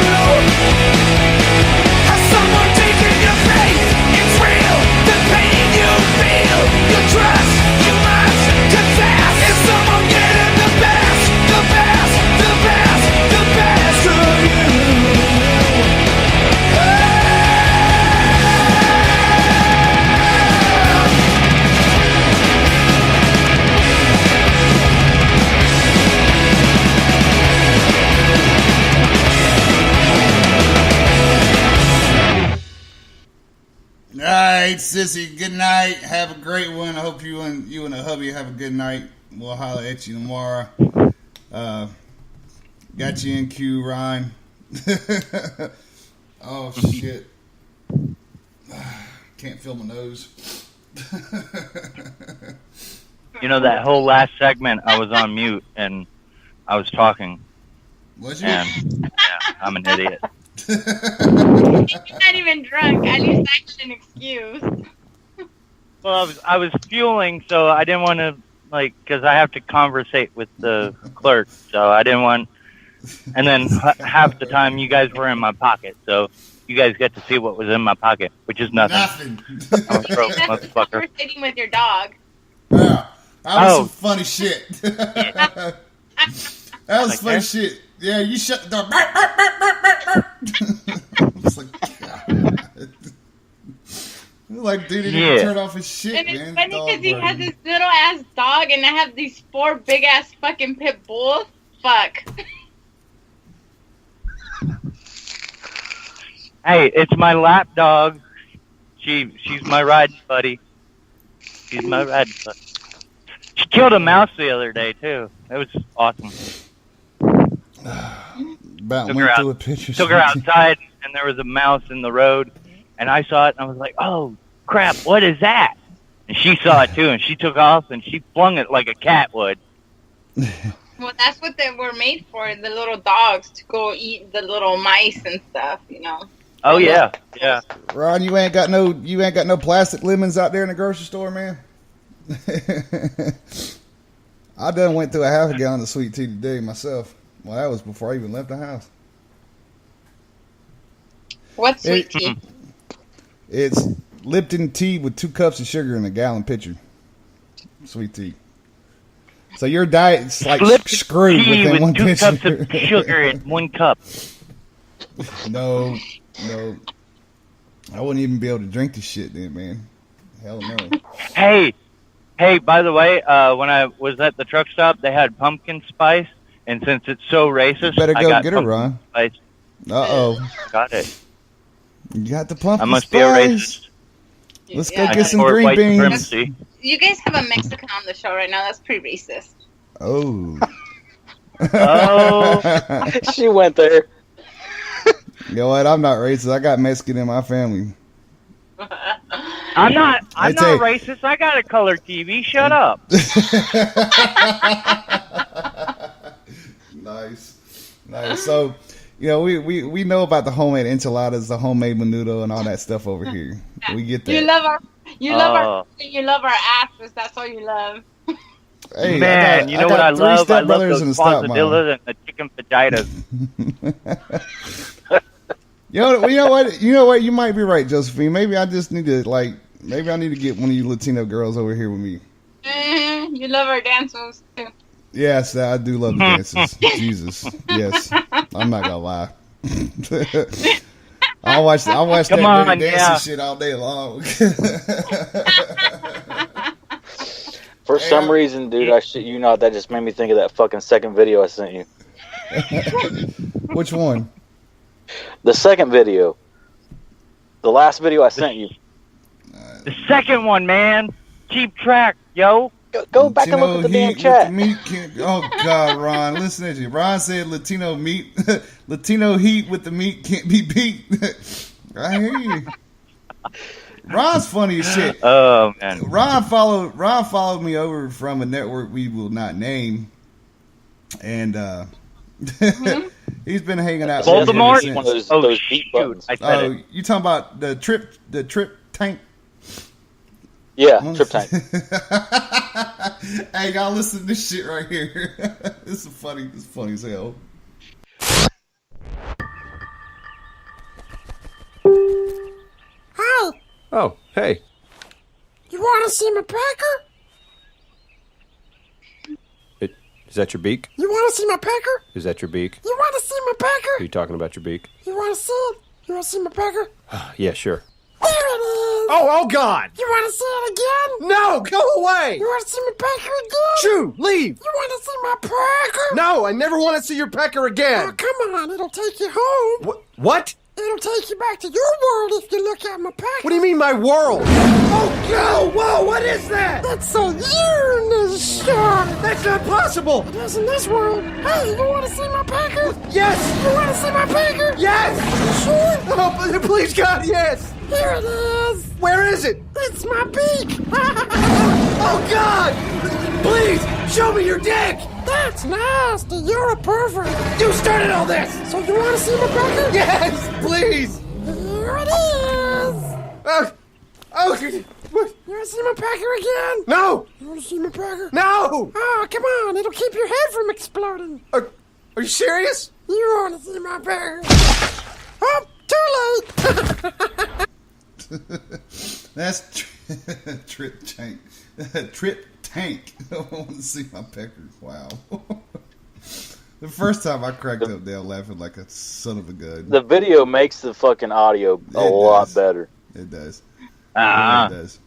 Speaker 2: Has someone taken your faith? It's real. The pain you feel, you trust, you must confess. Is someone getting the best, the best, the best, the best of you?
Speaker 3: All right, sissy. Good night. Have a great one. I hope you and the hubby have a good night. We'll holler at you tomorrow. Got you in queue, Ryan. Oh shit! Can't feel my nose.
Speaker 4: You know, that whole last segment, I was on mute and I was talking.
Speaker 3: Was you?
Speaker 4: And yeah, I'm an idiot.
Speaker 5: You're not even drunk. At least that's an excuse.
Speaker 4: Well, I was fueling, so I didn't want to, because I have to conversate with the clerk, so I didn't want. And then half the time, you guys were in my pocket, so you guys get to see what was in my pocket, which is nothing. I'm a broke motherfucker.
Speaker 5: You're sitting with your dog.
Speaker 3: Yeah, that was some funny shit. That was funny shit. Yeah, you shut the door. It's like, God. Like, dude, he didn't turn off his shit,
Speaker 5: and
Speaker 3: man.
Speaker 5: it's funny because he has this little ass dog, and I have these 4 big ass fucking pit bulls. Fuck.
Speaker 4: Hey, it's my lap dog. She's my riding buddy. She's my riding buddy. She killed a mouse the other day too. It was awesome.
Speaker 3: Took
Speaker 4: her outside, and there was a mouse in the road, and I saw it, and I was like, "Oh crap, what is that?" And she saw it too, and she took off, and she flung it like a cat would.
Speaker 5: Well, that's what they were made for, the little dogs, to go eat the little mice and stuff, you know.
Speaker 4: Oh yeah, yeah.
Speaker 3: Ron, you ain't got no plastic lemons out there in the grocery store, man. I done went through a half a gallon of sweet tea today myself. Well, that was before I even left the house.
Speaker 5: What's sweet tea?
Speaker 3: It's Lipton tea with 2 cups of sugar in a gallon pitcher. Sweet tea. So your diet's like screwed
Speaker 4: tea
Speaker 3: within
Speaker 4: with
Speaker 3: 1
Speaker 4: 2
Speaker 3: pitcher.
Speaker 4: cups of sugar in 1 cup.
Speaker 3: No. I wouldn't even be able to drink this shit then, man. Hell no.
Speaker 4: Hey, by the way, when I was at the truck stop, they had pumpkin spice, and since it's so racist,
Speaker 3: Better
Speaker 4: I
Speaker 3: go
Speaker 4: got
Speaker 3: get it,
Speaker 4: pumpkin
Speaker 3: Ron.
Speaker 4: spice.
Speaker 3: Uh-oh.
Speaker 4: Got it.
Speaker 3: You got the pumpkin
Speaker 4: I must
Speaker 3: spice.
Speaker 4: be a racist.
Speaker 3: Let's
Speaker 5: Yeah.
Speaker 3: go get some
Speaker 4: Or
Speaker 3: green
Speaker 4: white
Speaker 3: beans.
Speaker 4: supremacy.
Speaker 5: You guys have a Mexican on the show right now. That's pretty racist.
Speaker 3: Oh.
Speaker 4: Oh.
Speaker 8: She went there.
Speaker 3: You know what? I'm not racist. I got Mexican in my family.
Speaker 4: I'm not
Speaker 3: Hey, Tay.
Speaker 4: racist. I got a color TV. Shut up.
Speaker 3: Nice. So, you know, we know about the homemade enchiladas, the homemade menudo, and all that stuff over here. We get that.
Speaker 5: You love our asses. That's all you love.
Speaker 3: Hey,
Speaker 4: Man, you know what I
Speaker 3: three
Speaker 4: love? I love
Speaker 3: stepbrothers and a
Speaker 4: those
Speaker 3: stepmom.
Speaker 4: quesadillas and the chicken fajitas.
Speaker 3: You know what? You might be right, Josephine. Maybe I just need to maybe I need to get one of you Latino girls over here with me.
Speaker 5: You love our dance moves too.
Speaker 3: Yes, I do love the dances. Jesus, yes. I'm not gonna lie. I watch that
Speaker 4: Come on,
Speaker 3: dancing
Speaker 4: yeah.
Speaker 3: shit all day long.
Speaker 8: For some reason, dude, I shit you not, that just made me think of that fucking second video I sent you.
Speaker 3: Which one?
Speaker 8: The second video. The last video I sent you.
Speaker 4: The second one, man. Keep track, yo.
Speaker 8: Go back and look at the damn
Speaker 3: heat
Speaker 8: chat.
Speaker 3: with the meat oh God, Ron, listen to you. Ron said Latino heat with the meat can't be beat. I hear you. Ron's funny as shit.
Speaker 4: Oh man.
Speaker 3: Ron followed me over from a network we will not name, and he's been hanging out.
Speaker 4: Baltimore.
Speaker 3: With him since.
Speaker 8: Those beat buttons.
Speaker 4: I said it.
Speaker 3: You talking about the trip tank?
Speaker 8: Yeah, trip tank.
Speaker 3: Hey, y'all listen to this shit right here. This is funny. It's funny as hell.
Speaker 12: Hi.
Speaker 13: Oh, hey.
Speaker 12: You want to see my pecker?
Speaker 13: Is that your beak?
Speaker 12: You want to see my pecker?
Speaker 13: Is that your beak?
Speaker 12: You want to see my
Speaker 13: Are
Speaker 12: pecker?
Speaker 13: you talking about your beak?
Speaker 12: You want to see it? You want to see my pecker?
Speaker 13: Yeah, sure.
Speaker 12: There it is.
Speaker 13: Oh, God.
Speaker 12: You want to see it again?
Speaker 13: No, go away.
Speaker 12: You want to see my pecker again?
Speaker 13: Shoo, leave.
Speaker 12: You want to see my pecker?
Speaker 13: No, I never want to see your pecker again.
Speaker 12: Oh, come on. It'll take you home.
Speaker 13: What?
Speaker 12: It'll take you back to your world if you look at my pecker.
Speaker 13: What do you mean, my world? Oh, no! Whoa, what is that?
Speaker 12: That's a Uranus star.
Speaker 13: That's not possible.
Speaker 12: It is in this world. Hey, you want to see my pecker?
Speaker 13: Yes.
Speaker 12: You want to see my pecker?
Speaker 13: Yes.
Speaker 12: You sure?
Speaker 13: Oh, please, God, yes.
Speaker 12: Here it is.
Speaker 13: Where is it?
Speaker 12: It's my beak.
Speaker 13: Oh, God! Please, show me your dick!
Speaker 12: That's nasty. You're a pervert.
Speaker 13: You started all this!
Speaker 12: So you want to see my pecker?
Speaker 13: Yes, please!
Speaker 12: Here it is.
Speaker 13: What?
Speaker 12: You want to see my pecker again?
Speaker 13: No!
Speaker 12: You want to see my pecker?
Speaker 13: No!
Speaker 12: Oh, come on. It'll keep your head from exploding.
Speaker 13: Are you serious?
Speaker 12: You want to see my pecker? Oh, too late.
Speaker 3: That's trip tank. Trip tank. I want to see my pecker. Wow. The first time I cracked up there laughing like a son of a gun.
Speaker 8: The video makes the fucking audio a lot better.
Speaker 3: It does.
Speaker 4: Uh-huh.
Speaker 3: It does.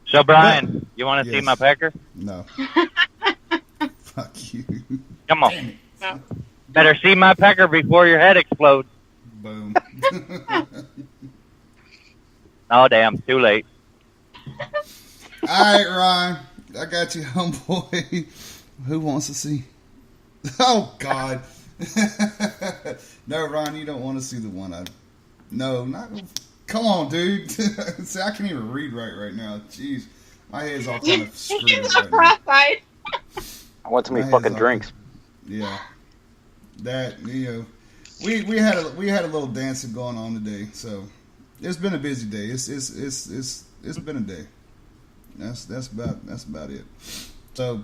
Speaker 4: So Brian, you want to see my pecker?
Speaker 3: No. Fuck you.
Speaker 4: Come on. Better see my pecker before your head explodes.
Speaker 3: Boom.
Speaker 4: Oh damn, too late.
Speaker 3: All right, Ron. I got you, homeboy. Who wants to see? Oh, God. No, Ron, you don't want to see the one. No, not. Come on, dude. See, I can't even read right now. Jeez. My head's all kind of screwed up right now.
Speaker 8: I want too many fucking drinks.
Speaker 3: Yeah. That, we had a little dancing going on today, so it's been a busy day. It's been a day. That's about it. So,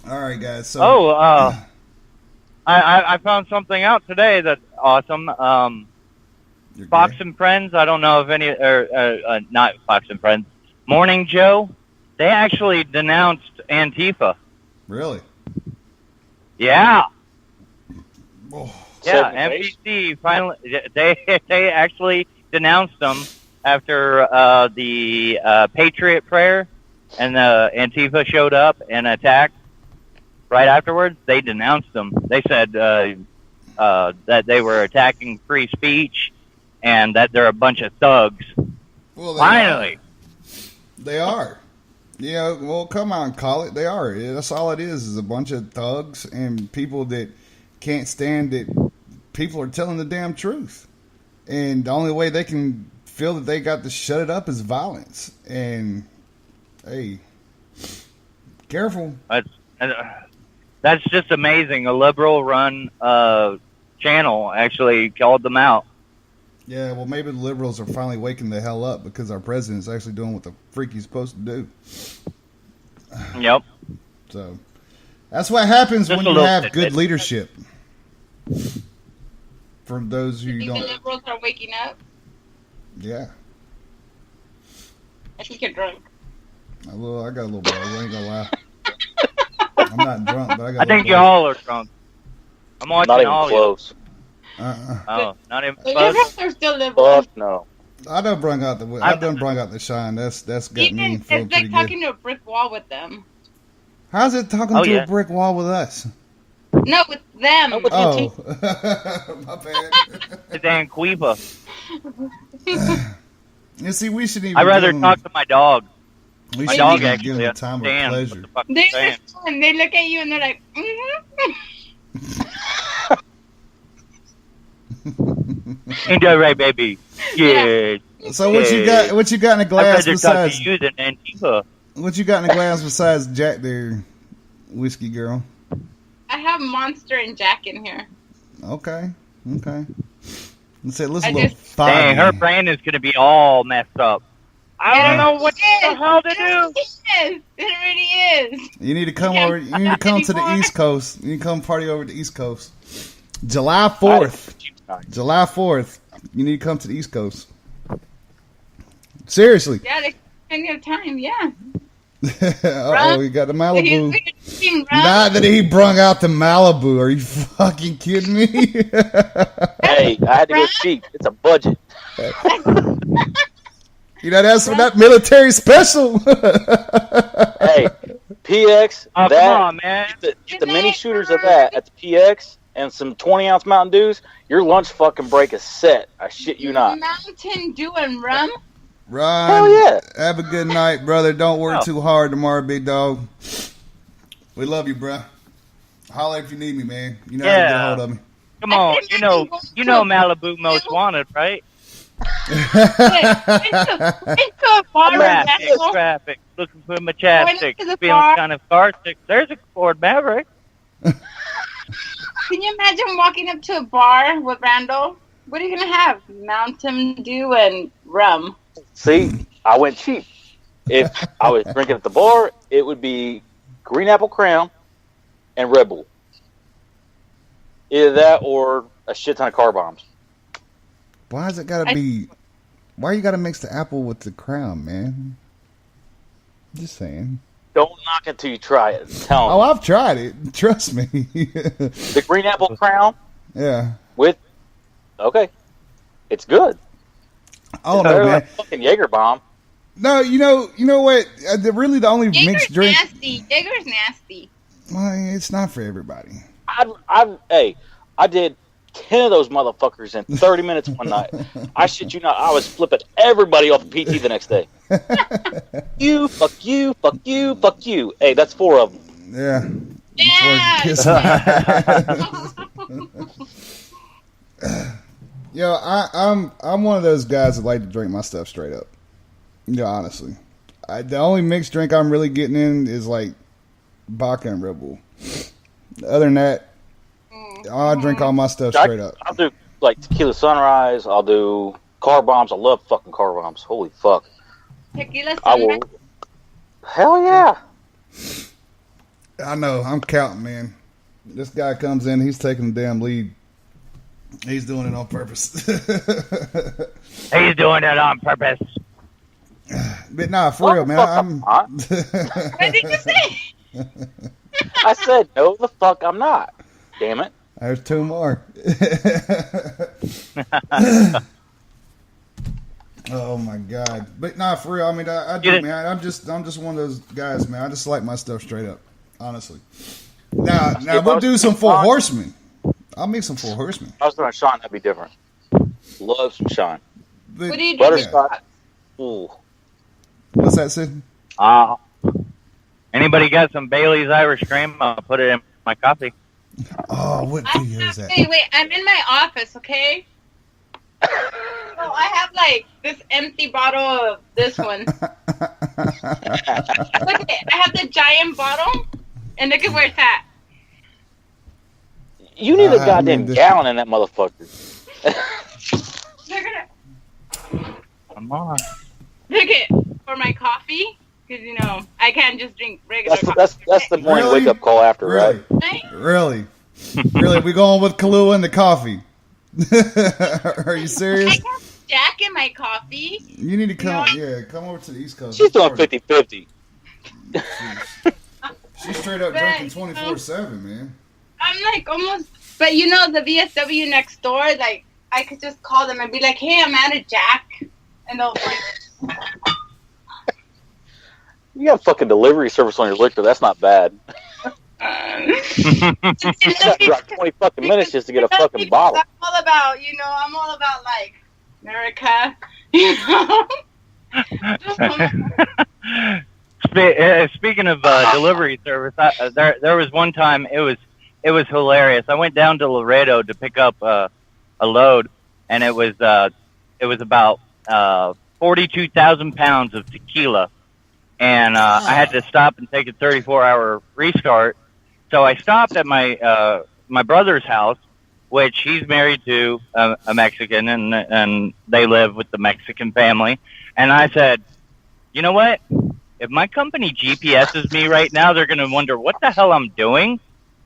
Speaker 3: all right, guys. So,
Speaker 4: I found something out today that's awesome. Fox and Friends. I don't know if any not Fox and Friends. Morning Joe. They actually denounced Antifa.
Speaker 3: Really?
Speaker 4: Yeah.
Speaker 3: Oh.
Speaker 4: Yeah. NBC finally. They actually denounced them after the Patriot Prayer and Antifa showed up and attacked. Right afterwards, they denounced them. They said that they were attacking free speech and that they're a bunch of thugs.
Speaker 3: Well,
Speaker 4: finally.
Speaker 3: They are. Well, come on, call it. They are. That's all it is a bunch of thugs and people that can't stand that people are telling the damn truth. And the only way they can feel that they got to shut it up is violence. And, hey, careful.
Speaker 4: That's just amazing. A liberal-run channel actually called them out.
Speaker 3: Yeah, well, maybe the liberals are finally waking the hell up because our president's actually doing what the freak he's supposed to do.
Speaker 4: Yep.
Speaker 3: So, that's what happens
Speaker 4: Just
Speaker 3: when
Speaker 4: a
Speaker 3: you
Speaker 4: little
Speaker 3: have
Speaker 4: bit.
Speaker 3: good leadership. For those who
Speaker 5: You think
Speaker 3: don't...
Speaker 5: the liberals are waking up?
Speaker 3: Yeah.
Speaker 5: I think you're drunk.
Speaker 3: I got a little buzz. I ain't gonna lie. I'm not drunk, but I got
Speaker 4: I think you all are drunk. I'm watching
Speaker 8: Not even
Speaker 4: all
Speaker 8: close.
Speaker 4: Oh, not even
Speaker 5: So you
Speaker 4: close?
Speaker 5: guys are still liberals.
Speaker 8: Fuck no.
Speaker 3: I done brung out the shine. That's got me
Speaker 5: Even
Speaker 3: feeling
Speaker 5: it's
Speaker 3: pretty
Speaker 5: like
Speaker 3: good.
Speaker 5: talking to a brick wall with them.
Speaker 3: How's it talking to a brick wall with us?
Speaker 5: No, with them.
Speaker 3: Oh, my bad.
Speaker 4: The damn Queepa.
Speaker 3: You see, we shouldn't even.
Speaker 4: I'd rather
Speaker 3: give
Speaker 4: talk to my dog.
Speaker 3: We
Speaker 4: My
Speaker 3: shouldn't
Speaker 4: dog
Speaker 3: even
Speaker 4: actually
Speaker 3: give them the time of
Speaker 4: understands
Speaker 3: pleasure.
Speaker 4: what the fuck
Speaker 5: They
Speaker 4: I'm saying.
Speaker 5: understand. They look at you and they're like, mm-hmm.
Speaker 4: Ain't that right, baby? Yeah.
Speaker 3: So what you got? What you got in the glass
Speaker 4: I'd rather talk
Speaker 3: besides?
Speaker 4: to you than Antifa.
Speaker 3: What you got in the glass besides Jack there, whiskey girl?
Speaker 5: I have Monster and Jack in here.
Speaker 3: Okay. Let's say let's
Speaker 5: I
Speaker 3: a little
Speaker 5: just-
Speaker 3: foggy.
Speaker 4: Dang, her brain is gonna be all messed up. I don't know what the hell to do.
Speaker 5: It really is.
Speaker 3: You need to come
Speaker 5: can't
Speaker 3: over. You need to come to the
Speaker 5: anymore.
Speaker 3: East Coast. You need to come party over the East Coast. July 4th. July 4th. You need to come to the East Coast. Seriously.
Speaker 5: Yeah, there's plenty of time. Yeah.
Speaker 3: Uh-oh, you got the Malibu.
Speaker 5: Drinking rum.
Speaker 3: Not that he brung out the Malibu. Are you fucking kidding me?
Speaker 8: Hey, I had to go cheap. It's a budget.
Speaker 3: You know, that's for that military special.
Speaker 8: Hey, PX,
Speaker 4: Oh,
Speaker 8: that,
Speaker 4: come on, man.
Speaker 8: get the mini shooters of that at the PX and some 20-ounce Mountain Dews, your lunch fucking break is set. I shit you not.
Speaker 5: Mountain Dew and rum.
Speaker 3: Ron,
Speaker 8: Hell yeah.
Speaker 3: have a good night, brother. Don't work too hard tomorrow, big dog. We love you, bruh. Holla if you need me, man. You know how to get a hold of me.
Speaker 4: Come on, you know Malibu Most Wanted, right?
Speaker 5: Into a bar.
Speaker 4: Traffic, looking for my chapstick,
Speaker 5: Going into the
Speaker 4: feeling
Speaker 5: bar.
Speaker 4: kind of carsick. There's a Ford Maverick.
Speaker 5: Can you imagine walking up to a bar with Randall? What are you gonna have? Mountain Dew and rum.
Speaker 8: See, I went cheap. If I was drinking at the bar, it would be Green Apple Crown and Red Bull. Either that or a shit ton of car bombs.
Speaker 3: Why's it gotta be? Why you gotta mix the apple with the crown, man? Just saying.
Speaker 8: Don't knock it till you try it. Tell 'em.
Speaker 3: Oh, I've tried it. Trust me.
Speaker 8: The Green Apple Crown
Speaker 3: Yeah.
Speaker 8: with, okay, it's good.
Speaker 3: I don't
Speaker 8: Better
Speaker 3: know,
Speaker 8: than
Speaker 3: man.
Speaker 8: a fucking Jaeger bomb.
Speaker 3: No, you know what? Really, the only mixed drink.
Speaker 5: Nasty. Jaeger's nasty.
Speaker 3: Well, it's not for everybody.
Speaker 8: I did 10 of those motherfuckers in 30 minutes one night. I shit you not. I was flipping everybody off the PT the next day. You, fuck you, fuck you, fuck you. Hey, that's 4 of them.
Speaker 3: Yeah. Yo, I'm one of those guys that like to drink my stuff straight up. Yeah, honestly, the only mixed drink I'm really getting in is like vodka and Red Bull. Other than that, I drink all my stuff straight up.
Speaker 8: I'll do like tequila sunrise. I'll do car bombs. I love fucking car bombs. Holy fuck.
Speaker 5: Tequila
Speaker 8: I will.
Speaker 5: sunrise.
Speaker 8: Hell yeah.
Speaker 3: I know. I'm counting, man. This guy comes in. He's taking the damn lead. He's doing it on purpose.
Speaker 4: He's doing it on purpose.
Speaker 3: But nah, for real, man.
Speaker 5: What did you say?
Speaker 8: I said, no, the fuck I'm not. Damn it.
Speaker 3: There's 2 more. Oh my god! But nah, for real. I mean, I do, man. I'm just one of those guys, man. I just like my stuff straight up, honestly. Now we'll do some Four Horsemen. I'll make some Four Horsemen.
Speaker 8: I was doing Sean. That'd be different. Love some Sean.
Speaker 3: But,
Speaker 5: What do you do?
Speaker 8: Butterscotch. Ooh.
Speaker 3: What's that, Sid?
Speaker 4: Anybody got some Bailey's Irish Cream? I'll put it in my coffee.
Speaker 3: Oh, what video is that?
Speaker 5: Wait, I'm in my office, okay? So I have like this empty bottle of this one. Look at it. I have the giant bottle, and look at where it's at.
Speaker 8: You need a goddamn gallon in that motherfucker.
Speaker 5: Look at it.
Speaker 4: Come on.
Speaker 5: Look at for my coffee, because I can't just drink regular coffee.
Speaker 8: That's the morning
Speaker 3: Really?
Speaker 8: wake up call after, right?
Speaker 3: Really? Really? We going with Kahlua and the coffee? Are you serious?
Speaker 5: I have Jack in my coffee.
Speaker 3: You need to come. Yeah, come over to the East Coast.
Speaker 8: She's doing 50-50.
Speaker 3: She's straight up drinking 24/7, man.
Speaker 5: I'm like almost, but the VSW next door, like I could just call them and be like, "Hey, I'm out of Jack," and they'll like.
Speaker 8: You got fucking delivery service on your liquor. That's not bad. You gotta drive 20 fucking minutes just to get a fucking bottle.
Speaker 5: I'm all about, I'm all about like America,
Speaker 4: Speaking of delivery service, there was one time it was hilarious. I went down to Laredo to pick up a load, and it was about 42,000 pounds of tequila, and I had to stop and take a 34-hour restart. So I stopped at my brother's house, which he's married to a Mexican, and they live with the Mexican family. And I said, you know what? If my company GPSes me right now, they're going to wonder what the hell I'm doing,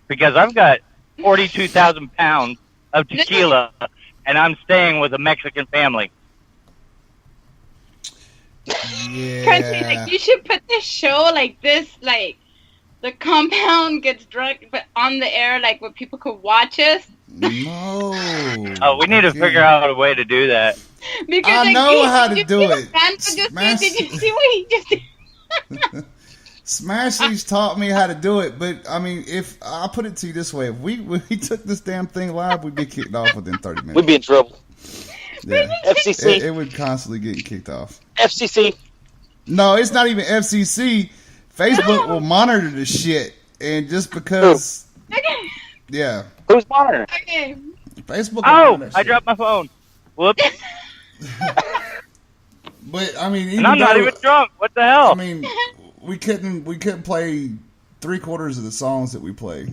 Speaker 4: because I've got 42,000 pounds of tequila, and I'm staying with a Mexican family.
Speaker 3: Yeah.
Speaker 5: Crunchy, like, you should put this show like this, like the compound gets drunk, but on the air, like where people could watch us.
Speaker 3: No.
Speaker 4: Oh, we need to figure out a way to do that.
Speaker 5: Because
Speaker 3: I
Speaker 5: like,
Speaker 3: know how to do it.
Speaker 5: Did you see what he just did?
Speaker 3: Smashley's taught me how to do it, but I mean, if I'll put it to you this way, if we took this damn thing live, we'd be kicked off within 30 minutes.
Speaker 8: We'd be in trouble.
Speaker 3: Yeah.
Speaker 8: FCC.
Speaker 3: It would constantly get kicked off.
Speaker 8: FCC.
Speaker 3: No, it's not even FCC. Facebook will monitor the shit, and just because, yeah.
Speaker 8: Who's monitoring?
Speaker 5: Okay.
Speaker 3: Facebook.
Speaker 4: Oh, I dropped my phone. Whoops.
Speaker 3: But I mean,
Speaker 4: And I'm not even drunk. What the hell?
Speaker 3: I mean, we couldn't play 3/4 of the songs that we play.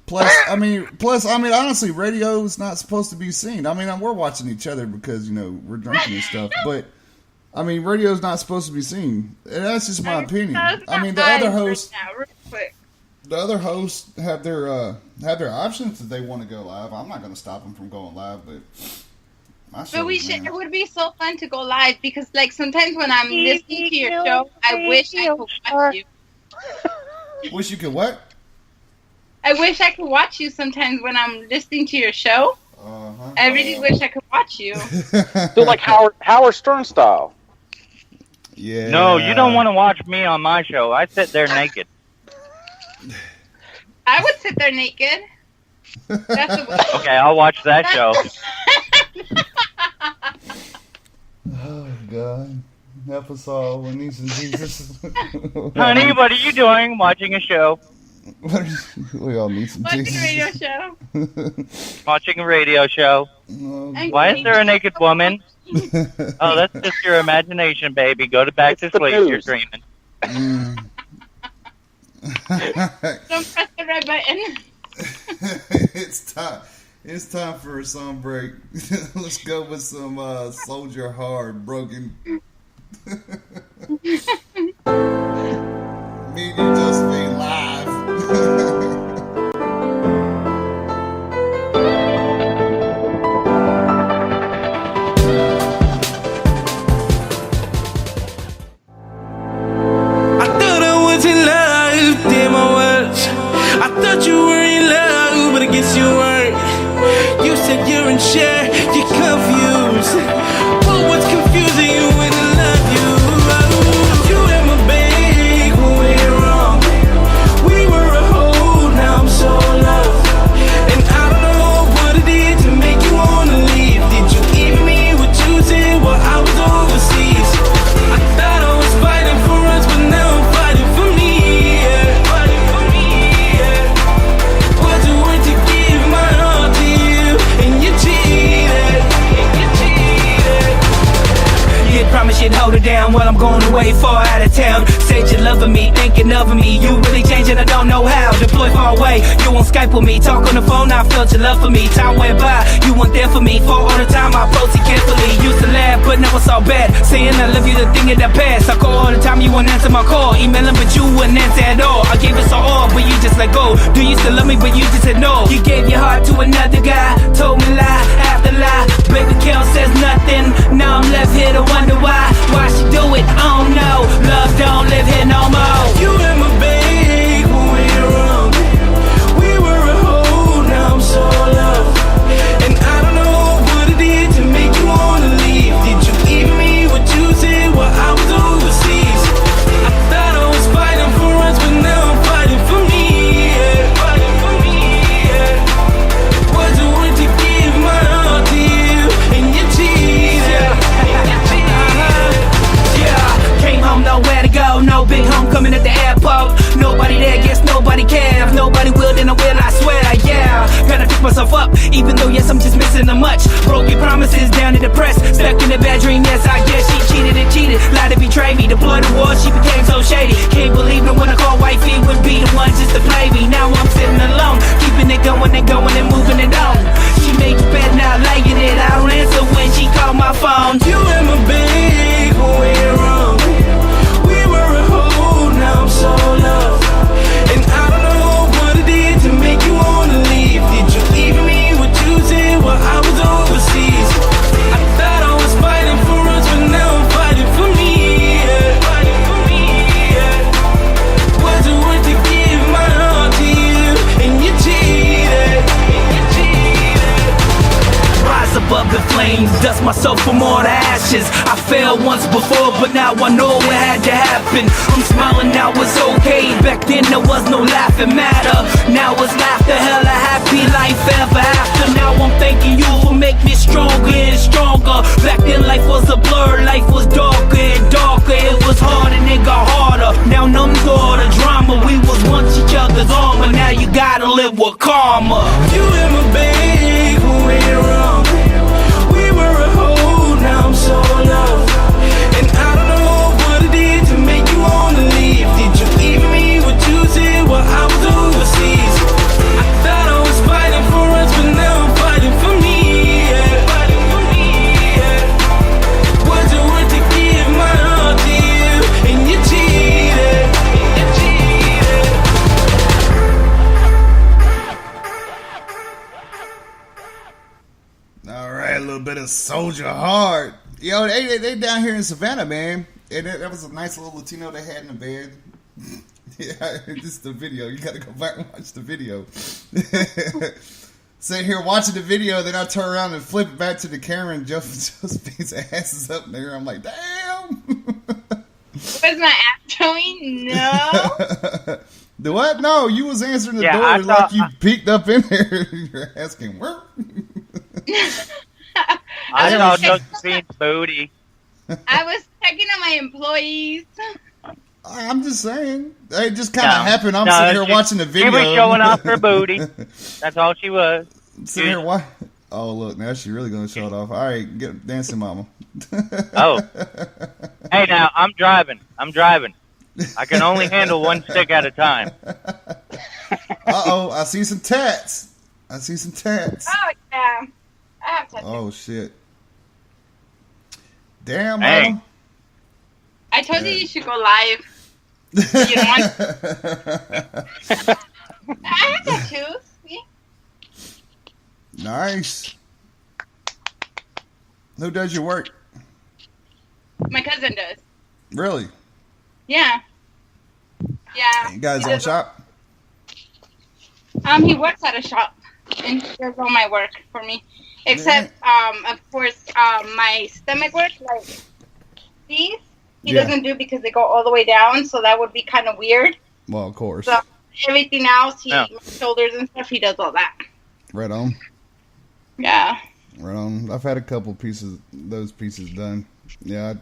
Speaker 3: Plus, I mean, honestly, radio is not supposed to be seen. I mean, we're watching each other because, you know, we're drinking and stuff. But I mean, radio is not supposed to be seen. And that's just my opinion. I mean, the other hosts have their options if they want to go live. I'm not going to stop them from going live, but.
Speaker 5: But we should. It would be so fun to go live because, like, sometimes when I'm listening to your show, I wish I could watch you.
Speaker 3: Wish you could what?
Speaker 5: I wish I could watch you sometimes when I'm listening to your show. I really wish I could watch you.
Speaker 8: Do like Howard Stern style.
Speaker 3: Yeah.
Speaker 4: No, you don't want to watch me on my show. I sit there naked.
Speaker 5: I would sit there naked.
Speaker 4: Okay, I'll watch that show.
Speaker 3: Oh God, help us all. We need some Jesus.
Speaker 4: Honey, what are you doing? Watching a show.
Speaker 3: We all need some Jesus.
Speaker 5: Watching a radio show.
Speaker 4: Watching a radio show. Why is there a naked woman? Oh, that's just your imagination, baby. Go back to sleep. You're dreaming.
Speaker 5: Don't press the red button.
Speaker 3: It's time for a song break. Let's go with some Soldier Hard, Broken. Me and you just be live.
Speaker 11: I thought I was in love, damn I was. I thought you were in love, but I guess you weren't. You said you're unsure, you're confused. But what's confusing you when I love you? You had my babe when we were wrong. We were a whole, now I'm so lost. And I don't know what it did to make you wanna leave. Did you give me what you said while I was overseas? I thought I was fighting for us, but now I'm fighting for me. Yeah. Fighting for me. Yeah. Was it worth to give my heart to you? And you cheated. You promised you'd hold it down while I'm going away far out of town. Said you're loving me, thinking of me. You really changing, I don't know how. Deploy far away, you on Skype with me. Talk on the phone, I felt your love for me. Time went by, you weren't there for me. For all the time I proceed carefully. Used to laugh, but never saw bad. Saying I love you, the thing in the past. I call all the time, you wouldn't answer my call. Emailing, but you wouldn't answer at all. I gave it so all, but you just let go. Do you still love me, but you just said no. You gave your heart to another guy. Told me lie after lie. Baby Kel says nothing. Now I'm left here to wonder why. Why she do it? I don't know. Love don't live here no more. You and my babe when we were wrong. We were a whole, now I'm so lost. And I don't know what it did to make you wanna leave. Did you give me what you said while I was overseas? I thought I was fighting for us, but now I'm fighting for me. Yeah. Fighting for me. Yeah. Was it worth to give my heart to you? And you cheated.
Speaker 14: failed once before, but now I know it had to happen. I'm smiling now, it's okay. Back then there was no laughing matter. Now it's laughter, hella happy life ever after. Now I'm thanking you for making me stronger and stronger. Back then life was a blur, life was darker and darker. It was hard and it got harder. Now none of the drama. We was once each other's armor. Now you gotta live with karma. You and my babe, who ain't wrong. We were a whole, now I'm so alone. And I don't know what it did to make you wanna leave. Did you even mean what you said while I was overseas? I thought I was fighting for us, but now I'm fighting for me. Yeah. Fighting for me. Yeah. Was it worth to give my heart to you? And you cheated. And you cheated.
Speaker 3: All right, a little bit of Soldier Hard. Yo, they down here in Savannah, man. And that was a nice little Latino they had in the bed. Yeah, this is the video. You got to go back and watch the video. Sitting here watching the video, then I turn around and flip it back to the camera, and Josephine's ass is up there. I'm like, damn.
Speaker 5: Was my ass showing? No.
Speaker 3: The what? No, you was answering the door
Speaker 4: I
Speaker 3: like
Speaker 4: thought-
Speaker 3: you peeked up in there. You're asking, where?
Speaker 4: I saw Josephine's booty.
Speaker 5: I was checking on my employees.
Speaker 3: I'm just saying. It just kind of
Speaker 4: No.
Speaker 3: happened. I'm
Speaker 4: No,
Speaker 3: sitting here
Speaker 4: she-
Speaker 3: watching the video.
Speaker 4: She was showing off her booty. That's all she was.
Speaker 3: Sitting here, why? Oh, look, now she's really going to show it off. All right, get dancing, mama.
Speaker 4: Oh. Hey, now, I'm driving. I can only handle one stick at a time.
Speaker 3: Uh-oh, I see some tats.
Speaker 5: Oh, yeah. I have to.
Speaker 3: Oh, shit. Damn,
Speaker 4: Hey.
Speaker 3: mama.
Speaker 5: I told you you should go live. You don't want. I have tattoos. See?
Speaker 3: Nice. Who does your work?
Speaker 5: My cousin does.
Speaker 3: Really?
Speaker 5: Yeah. Yeah.
Speaker 3: You guys
Speaker 5: He
Speaker 3: own
Speaker 5: does-
Speaker 3: shop?
Speaker 5: He works at a shop, and he does all my work for me. Except, of course, my stomach work, like these, he
Speaker 3: Yeah.
Speaker 5: doesn't do because they go all the way down, so that would be kind of weird.
Speaker 3: Well, of course.
Speaker 5: So everything else,
Speaker 3: Yeah.
Speaker 5: my shoulders and stuff, he does all that.
Speaker 3: Right on.
Speaker 5: Yeah.
Speaker 3: Right on. I've had a couple those pieces done. Yeah.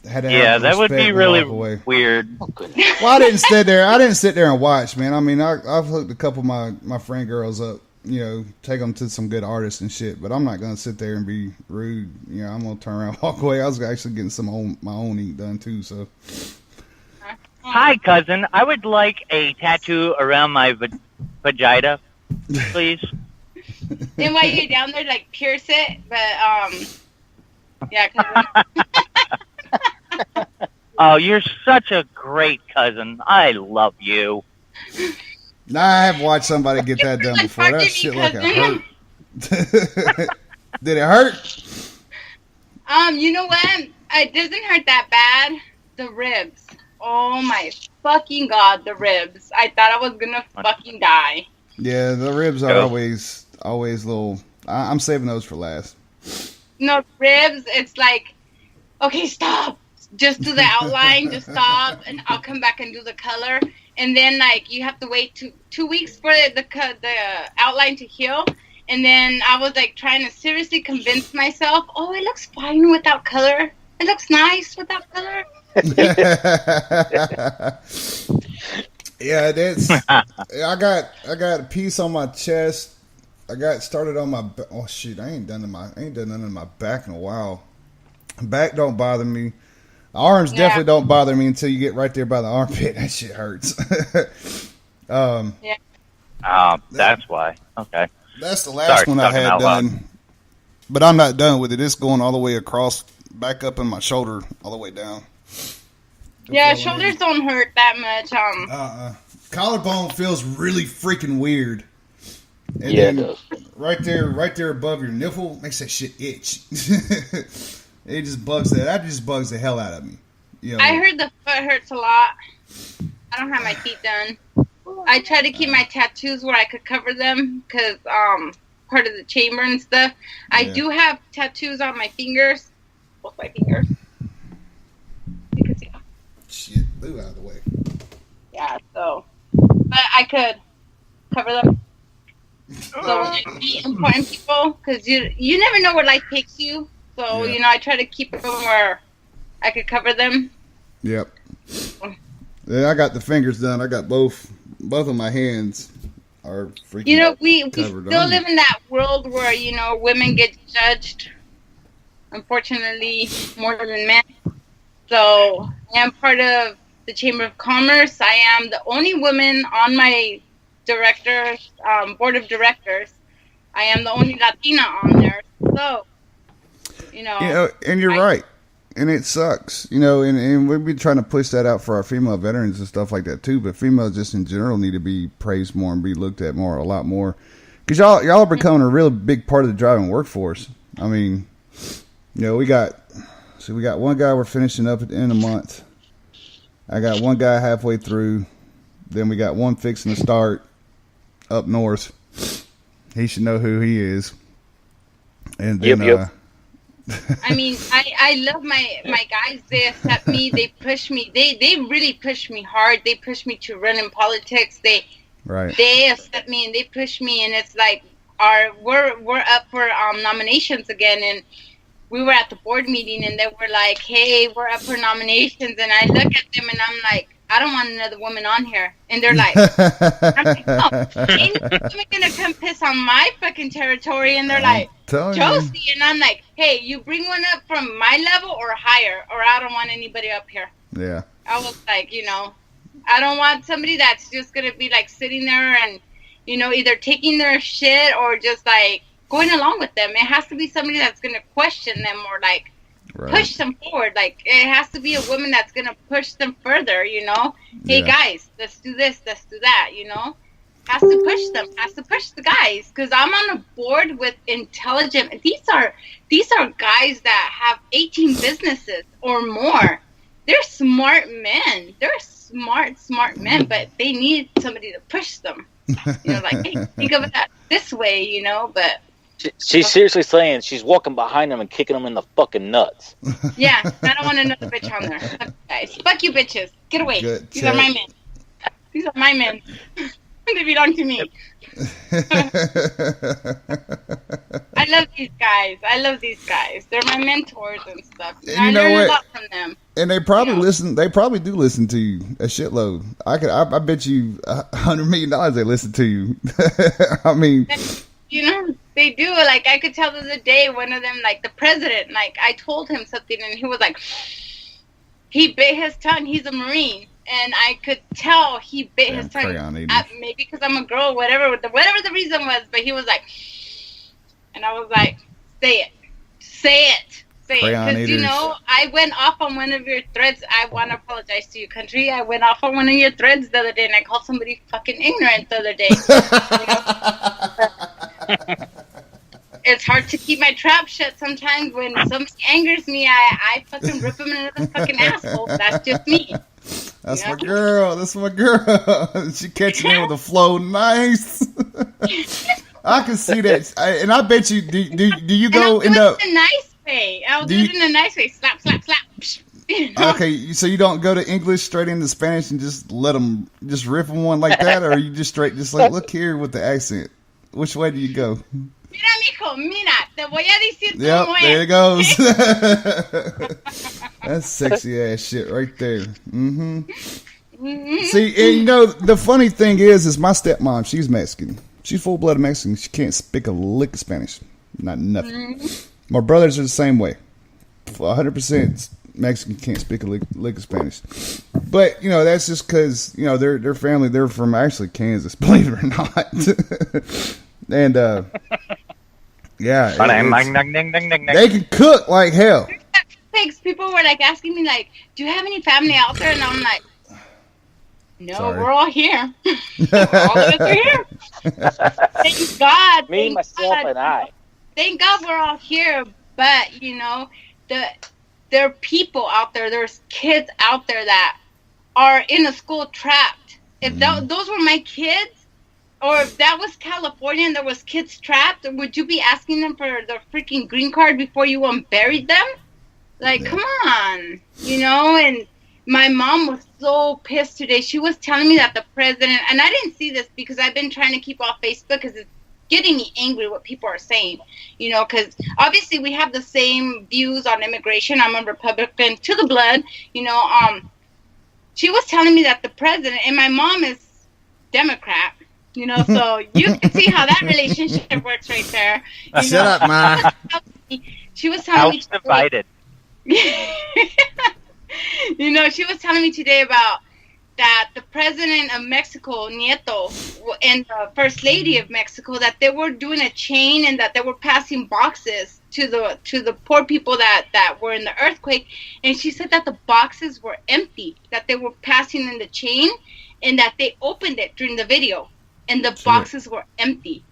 Speaker 3: I had to have
Speaker 4: Yeah, that would
Speaker 3: respect
Speaker 4: be
Speaker 3: and
Speaker 4: really
Speaker 3: walk away.
Speaker 4: weird.
Speaker 3: Well, I didn't sit there. I didn't sit there and watch, man. I mean, I've hooked a couple of my friend girls up, you know, take them to some good artists and shit. But I'm not gonna sit there and be rude. You know, I'm gonna turn around and walk away. I was actually getting my own ink done too. So
Speaker 4: Hi, cousin. I would like a tattoo around my vagina, please.
Speaker 5: Then while you're down there, like, pierce it, but, yeah, cousin.
Speaker 4: Oh, you're such a great cousin. I love you.
Speaker 3: now I have watched somebody get that done before. That shit like it hurt. Did it hurt?
Speaker 5: You know what? It doesn't hurt that bad. The ribs. Oh my fucking god, the ribs. I thought I was gonna fucking die.
Speaker 3: Yeah, the ribs are always little. I'm saving those for last.
Speaker 5: No, ribs, it's like, okay, stop. Just do the outline, just stop, and I'll come back and do the color. And then, like, you have to wait 2 weeks for the outline to heal. And then I was, like, trying to seriously convince myself, oh, it looks fine without color. It looks nice without color.
Speaker 3: Yeah, that's. I got a piece on my chest. I got started on my. Oh shit! I ain't done nothing in my back in a while. Back don't bother me. Arms definitely don't bother me until you get right there by the armpit. That shit hurts.
Speaker 5: Yeah.
Speaker 4: Oh, that's why. Okay.
Speaker 3: That's the last one I had done. But I'm not done with it. It's going all the way across, back up in my shoulder, all the way down.
Speaker 5: Yeah, shoulders don't hurt that much.
Speaker 3: Collarbone feels really freaking weird. And
Speaker 8: Yeah, it
Speaker 3: then
Speaker 8: does.
Speaker 3: right there above your nipple makes that shit itch. It just bugs that just bugs the hell out of me. You know,
Speaker 5: I heard the foot hurts a lot. I don't have my feet done. I try to keep my tattoos where I could cover them because part of the chamber and stuff. I
Speaker 3: Yeah.
Speaker 5: do have tattoos on my fingers, both my fingers. Because, yeah.
Speaker 3: Shit, move out of the way.
Speaker 5: Yeah, so. But I could cover them. So, be important people, because you never know where life takes you. So,
Speaker 3: Yeah.
Speaker 5: you know, I try to keep them where I could cover them.
Speaker 3: Yep. Yeah, I got the fingers done. I got both of my hands are freaking.
Speaker 5: You know, we
Speaker 3: covered.
Speaker 5: still live in that world where, you know, women get judged, unfortunately, more than men. So I am part of the Chamber of Commerce. I am the only woman on my board of directors. I am the only Latina on there. So, you know.
Speaker 3: And you're right. And it sucks, and we've been trying to push that out for our female veterans and stuff like that too. But females just in general need to be praised more and be looked at more, a lot more, because y'all are becoming a real big part of the driving workforce. I mean, we got one guy we're finishing up at the end of the month. I got one guy halfway through. Then we got one fixing to start up north. He should know who he is. And then.
Speaker 8: Yep.
Speaker 5: I mean, I love my guys. They accept me. They push me. They really push me hard. They push me to run in politics. They accept me and they push me. And it's like we're up for nominations again. And we were at the board meeting and they were like, "Hey, we're up for nominations." And I look at them and I'm like, "I don't want another woman on here." And they're like, I'm like, "No, ain't no woman gonna come piss on my fucking territory." And they're like, "Josie," and I'm like, "Hey, you bring one up from my level or higher, or I don't want anybody up here."
Speaker 3: Yeah.
Speaker 5: I was like, I don't want somebody that's just gonna be like sitting there and, either taking their shit or just like going along with them. It has to be somebody that's gonna question them or like push them forward. Like it has to be a woman that's gonna push them further. Hey guys, let's do this, let's do that. Has to push them, has to push the guys, because I'm on a board with intelligent. These are guys that have 18 businesses or more. They're smart men. They're smart men, but they need somebody to push them. Like, hey, think of it this way, but.
Speaker 8: She's seriously saying she's walking behind them and kicking them in the fucking nuts.
Speaker 5: Yeah, I don't want another bitch on there. Fuck you guys. Fuck you bitches. Get away. These are my men. These are my men. They belong to me. I love these guys. They're my mentors and stuff. And I learn a lot from them.
Speaker 3: And they probably listen. They probably do listen to you a shitload. I bet you $100 million they listen to you. I mean,
Speaker 5: they do. Like I could tell the other day, one of them, like the president, like I told him something, and he was like, he bit his tongue. He's a Marine. And I could tell he bit his tongue. Maybe because I'm a girl, whatever the reason was. But he was like, and I was like, say it. Because, I went off on one of your threads. I want to apologize to you, country. I went off on one of your threads the other day, and I called somebody fucking ignorant the other day. It's hard to keep my trap shut sometimes. When somebody angers me, I fucking rip them into the fucking asshole. That's just me.
Speaker 3: That's my girl. That's my girl. She catching me with a flow. Nice. I can see that. And I bet you, do you go in the...
Speaker 5: in a nice way. I'll do it in a nice way. Slap, slap, slap.
Speaker 3: Okay, so you don't go to English straight into Spanish and just let them, just riff them one like that? Or you just straight, just like, look here with the accent. Which way do you go?
Speaker 5: Mira, mijo, mira, te voy a decir
Speaker 3: cómo es. There it goes. That's sexy ass shit right there. Mm-hmm. See, and the funny thing is my stepmom, she's Mexican. She's full-blooded Mexican. She can't speak a lick of Spanish. Not nothing. My brothers are the same way. 100% Mexican, can't speak a lick of Spanish. But, that's just because, their family, they're from actually Kansas, believe it or not. And, yeah. They can cook like hell.
Speaker 5: People were like asking me, like, do you have any family out there? And I'm like, no,
Speaker 3: sorry.
Speaker 5: We're all here. All of us are here. Thank God.
Speaker 8: Me, myself, and I.
Speaker 5: Thank God we're all here. But, there are people out there, there's kids out there that are in a school trapped. If those were my kids, or if that was California and there was kids trapped, would you be asking them for their freaking green card before you buried them? Like, come on, you know. And my mom was so pissed today. She was telling me that the president, and I didn't see this because I've been trying to keep off Facebook because it's getting me angry what people are saying, you know, because obviously we have the same views on immigration. I'm a Republican to the blood, you know. She was telling me that the president, and my mom is Democrat, you know, so you can see how that relationship works right there.
Speaker 3: Shut up, Ma.
Speaker 5: She was telling me
Speaker 4: divided.
Speaker 5: You know, she was telling me today about that the president of Mexico, Nieto, and the first lady of Mexico, that they were doing a chain and that they were passing boxes to the poor people that were in the earthquake. And she said that the boxes were empty, that they were passing in the chain, and that they opened it during the video, and the boxes were empty.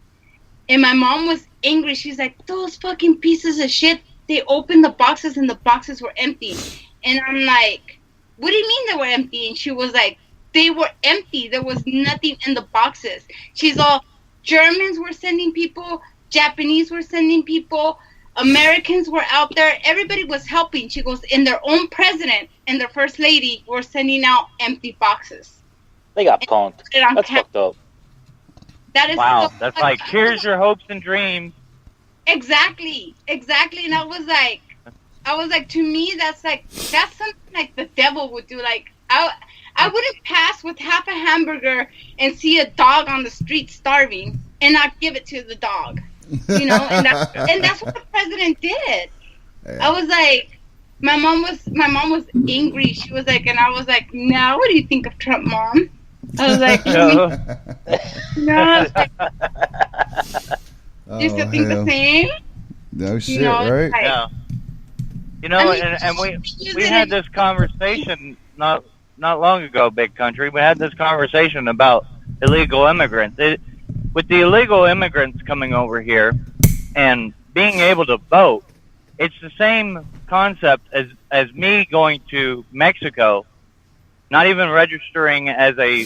Speaker 5: And my mom was angry. She's like, those fucking pieces of shit, they opened the boxes and the boxes were empty. And I'm like, what do you mean they were empty? And she was like, they were empty. There was nothing in the boxes. She's all, Germans were sending people, Japanese were sending people, Americans were out there. Everybody was helping. She goes, and their own president and their first lady were sending out empty boxes.
Speaker 8: They got punked. That's fucked up.
Speaker 5: That is
Speaker 4: wow.
Speaker 5: So
Speaker 4: that's like, here's your hopes and dreams.
Speaker 5: Exactly. And I was like, to me, that's something like the devil would do. Like, I wouldn't pass with half a hamburger and see a dog on the street starving and not give it to the dog. You know, and that's what the president did. Yeah. I was like, my mom was angry. She was like, and I was like, now what do you think of Trump, Mom? I was like, no. You still think the same?
Speaker 3: No shit,
Speaker 5: you know,
Speaker 3: right?
Speaker 5: Like,
Speaker 4: yeah. You know, I mean, and we had this conversation not long ago, Big Country. We had this conversation about illegal immigrants. With the illegal immigrants coming over here and being able to vote, it's the same concept as me going to Mexico, not even registering as a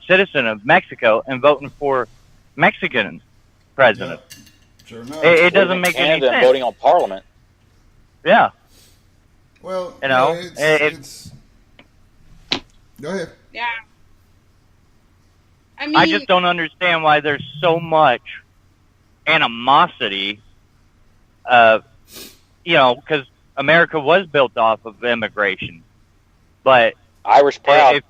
Speaker 4: citizen of Mexico and voting for Mexican president.
Speaker 3: Yeah. Sure enough.
Speaker 4: It doesn't make any sense.
Speaker 8: Voting on parliament.
Speaker 4: Yeah.
Speaker 3: Well,
Speaker 4: you know,
Speaker 3: it's go ahead.
Speaker 5: Yeah. I mean,
Speaker 4: I just don't understand why there's so much animosity. You know, because America was built off of immigration, but
Speaker 8: Irish proud.
Speaker 4: If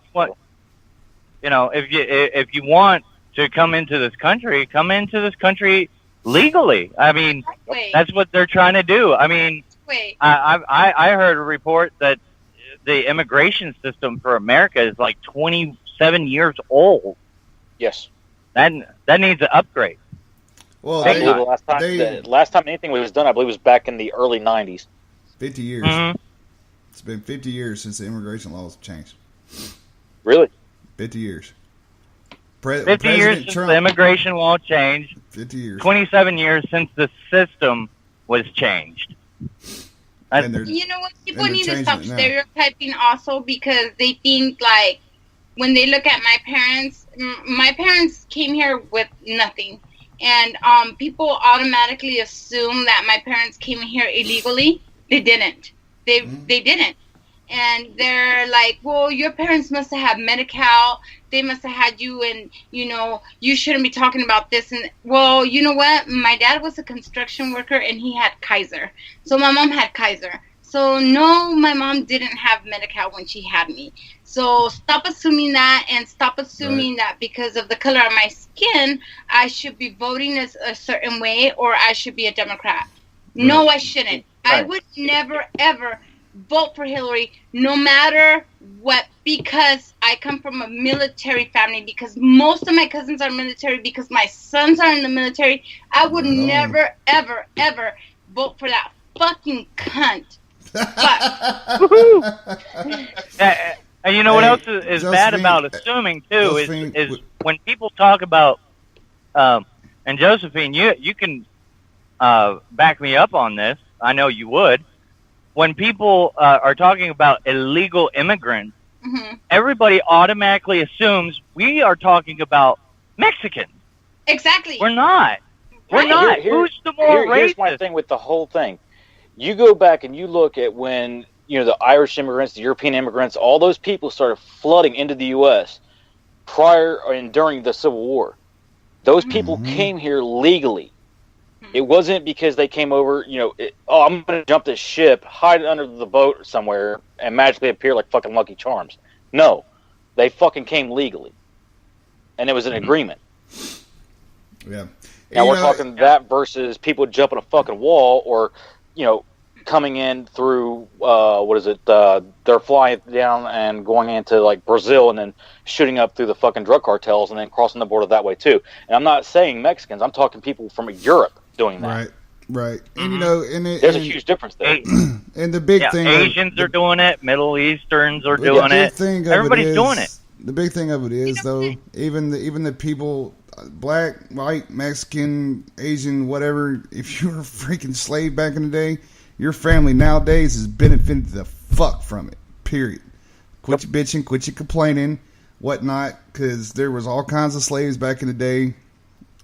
Speaker 4: you want to come into this country legally. I mean, that's what they're trying to do. I mean, I heard a report that the immigration system for America is like 27 years old.
Speaker 8: Yes.
Speaker 4: That needs an upgrade.
Speaker 3: Well,
Speaker 8: the last time anything was done, I believe, was back in the early 90s.
Speaker 3: 50 years.
Speaker 4: Mm-hmm.
Speaker 3: It's been 50 years since the immigration laws changed.
Speaker 8: Really?
Speaker 3: 50 years.
Speaker 4: 50 years since the immigration law changed.
Speaker 3: 50 years.
Speaker 4: 27 years since the system was changed.
Speaker 5: You know what? People need to stop stereotyping also, because they think, like, when they look at my parents came here with nothing. And people automatically assume that my parents came here illegally. They didn't. They didn't. And they're like, well, your parents must have had Medi-Cal. They must have had you, and, you know, you shouldn't be talking about this. And, well, you know what? My dad was a construction worker, and he had Kaiser. So my mom had Kaiser. So, no, my mom didn't have Medi-Cal when she had me. So stop assuming that, and stop assuming that because of the color of my skin, I should be voting as a certain way, or I should be a Democrat. Right. No, I shouldn't. Right. I would never, ever vote for Hillary, no matter what, because I come from a military family, because most of my cousins are military, because my sons are in the military. I would never, ever, ever vote for that fucking cunt.
Speaker 4: And you know what else is bad about assuming, too, is when people talk about, and Josephine, you can back me up on this. I know you would. When people are talking about illegal immigrants, everybody automatically assumes we are talking about Mexicans.
Speaker 5: Exactly.
Speaker 4: We're not. We're not. Who's the more racist?
Speaker 8: Here's my thing with the whole thing. You go back and you look at when, the Irish immigrants, the European immigrants, all those people started flooding into the U.S. prior and during the Civil War. Those people came here legally. It wasn't because they came over, I'm going to jump this ship, hide it under the boat somewhere, and magically appear like fucking Lucky Charms. No. They fucking came legally. And it was an agreement.
Speaker 3: Yeah.
Speaker 8: Now we're talking that versus people jumping a fucking wall or, coming in through, they're flying down and going into like Brazil and then shooting up through the fucking drug cartels and then crossing the border that way too. And I'm not saying Mexicans, I'm talking people from Europe doing that.
Speaker 3: Right. And
Speaker 8: there's a huge difference there.
Speaker 3: And the big thing,
Speaker 4: Asians are doing it, Middle Easterns are doing it. Everybody's doing it.
Speaker 3: The big thing of it is though, even the people, black, white, Mexican, Asian, whatever, if you were a freaking slave back in the day, your family nowadays has benefited the fuck from it. Period. Quit your bitching, quit your complaining, whatnot, because there was all kinds of slaves back in the day.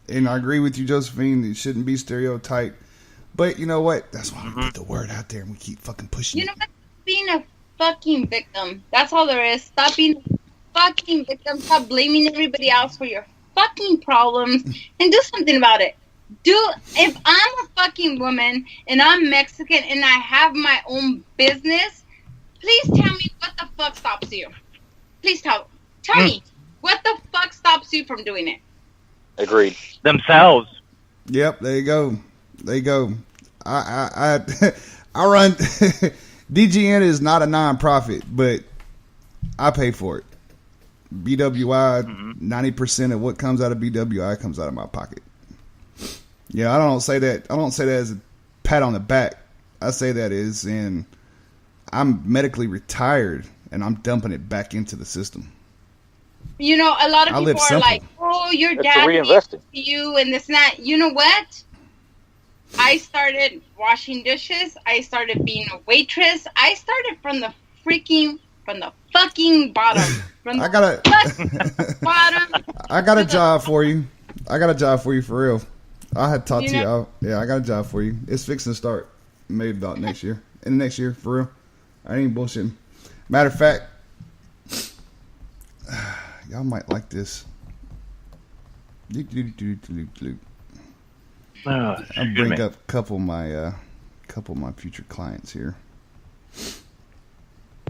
Speaker 3: And I agree with you, Josephine. It shouldn't be stereotyped. But you know what? That's why we put the word out there and we keep fucking pushing it.
Speaker 5: What? Being a fucking victim. That's all there is. Stop being a fucking victim. Stop blaming everybody else for your fucking problems and do something about it. If I'm a fucking woman and I'm Mexican and I have my own business, please tell me what the fuck stops you. Please tell me what the fuck stops you from doing it.
Speaker 8: Agreed.
Speaker 4: Themselves.
Speaker 3: Yep, there you go. I run DGN is not a non-profit, but I pay for it. BWI, 90% of what comes out of BWI comes out of my pocket. Yeah, I don't say that as a pat on the back. I say that as in I'm medically retired and I'm dumping it back into the system.
Speaker 5: A lot of people are like, "Oh, your dad needs you and this and that." You know what? I started washing dishes. I started being a waitress. I started from the fucking bottom.
Speaker 3: I got a job for you. I got a job for you for real. I had talked to you. Yeah, I got a job for you. It's fixing to start. Maybe about next year. In the next year, for real. I ain't bullshitting. Matter of fact, y'all might like this. I'll bring up a couple of my future clients here.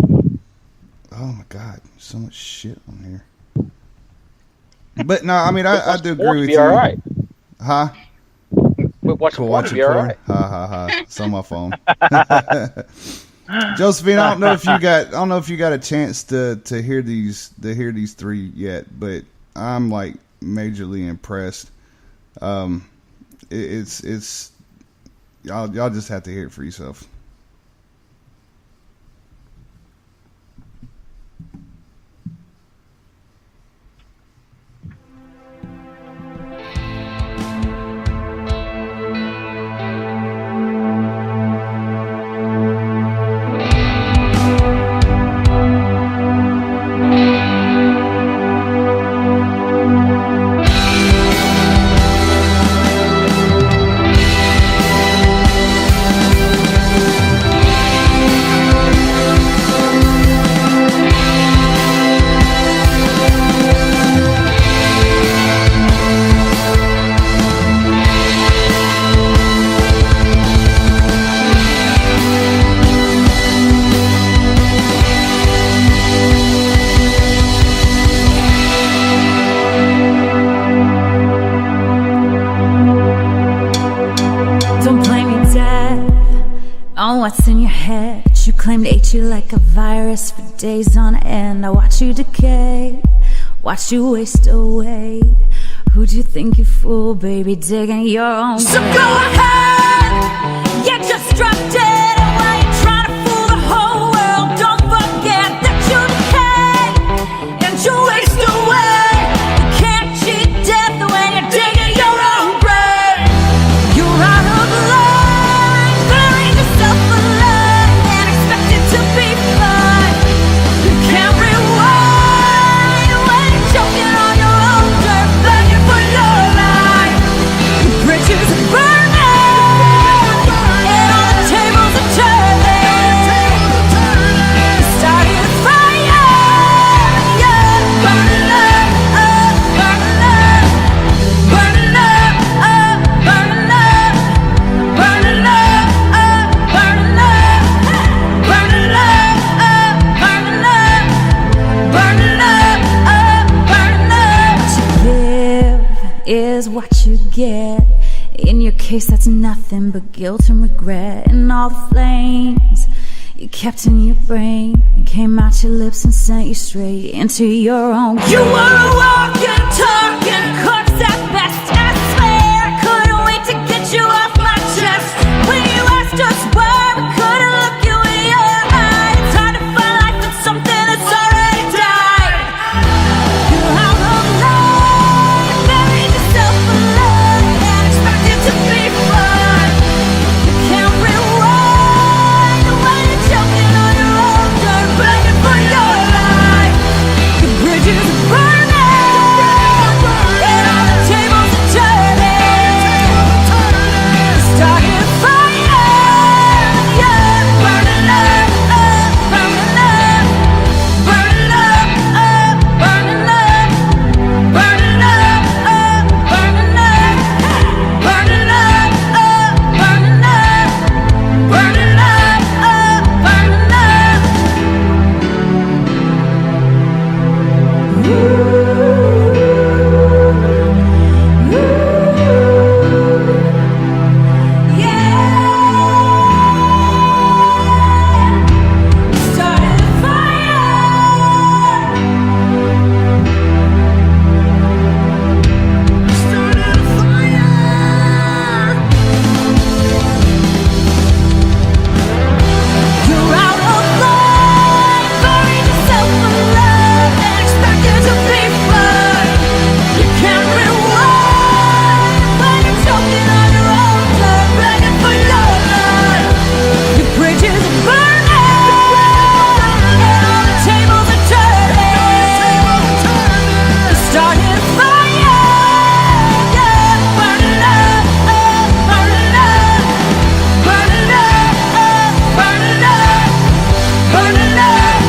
Speaker 3: Oh my god, so much shit on here. But no, I mean I do agree with you.
Speaker 8: All right.
Speaker 3: Huh?
Speaker 8: Watching porn be all right.
Speaker 3: Ha ha ha. It's on my phone. Josephine, I don't know if you got a chance to hear these three yet, but I'm like majorly impressed. It's y'all just have to hear it for yourself.
Speaker 15: What's in your head? You claimed ate you like a virus for days on end. I watch you decay, watch you waste away. Who'd you think you fool, baby, digging your own grave? So go ahead, you just dropped dead. And while you're trying to fool the whole world, don't forget that you decay and you waste away. You can't cheat death when you're digging your own grave. You're out of line, burying yourself alive and expected to be fine. You can't rewind when you're choking on your own dirt, begging for your life. The bridges are burning and all the tables forget. In your case, that's nothing but guilt and regret. And all the flames you kept in your brain came out your lips and sent you straight into your own grave. You were a walking, talking corpse at best. I swear I couldn't wait to get you off my chest. When you asked us why, we couldn't look you in your eye. It's hard to find life in something that's already died. You're out of line, buried yourself alive, and expected to be fine. You can't rewind when you're choking on your own dirt, begging for your life. Your bridges are burning, and all the tables are turning. Starting a fire, yeah, burning up, burning up, burning up, burning up, burning up, burning up, burning up, burning up, burning You're out of line, buried yourself alive, and expected to be fine. You can't rewind when you're choking on your own dirt, begging for your life. Your bridges are burning, and all the tables are turning. Starting a fire, yeah, burning up, burning up, burning up, burning up, burning up, burning up, burning up,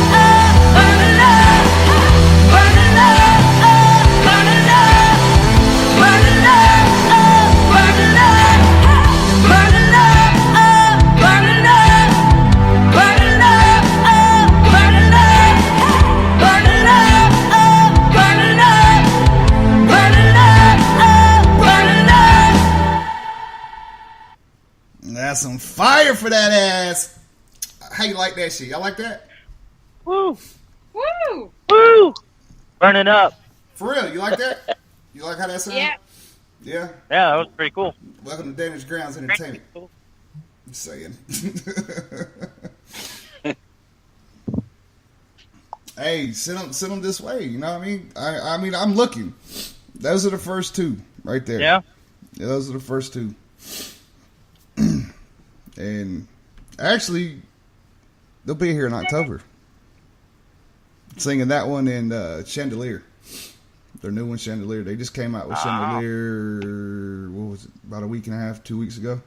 Speaker 15: burning up, burning up, burning up, burning up, burning up, burning up, burning up, burning up, burning up, burning up.
Speaker 3: That's some fire for that ass. How you like that shit? Y'all like that?
Speaker 4: Woo!
Speaker 5: Woo!
Speaker 4: Woo! Burning up.
Speaker 3: For real, you like that? You like how that sounds?
Speaker 5: Yeah.
Speaker 3: Yeah?
Speaker 4: Yeah, that was pretty cool.
Speaker 3: Welcome to Damage Grounds Entertainment. Just saying. Hey, send them this way. You know what I mean? I mean, I'm looking. Those are the first two right there.
Speaker 4: Yeah?
Speaker 3: Yeah, those are the first two. And actually, they'll be here in October. Singing that one and Chandelier. Their new one, Chandelier. They just came out with Chandelier, what was it, about a week and a half, 2 weeks ago.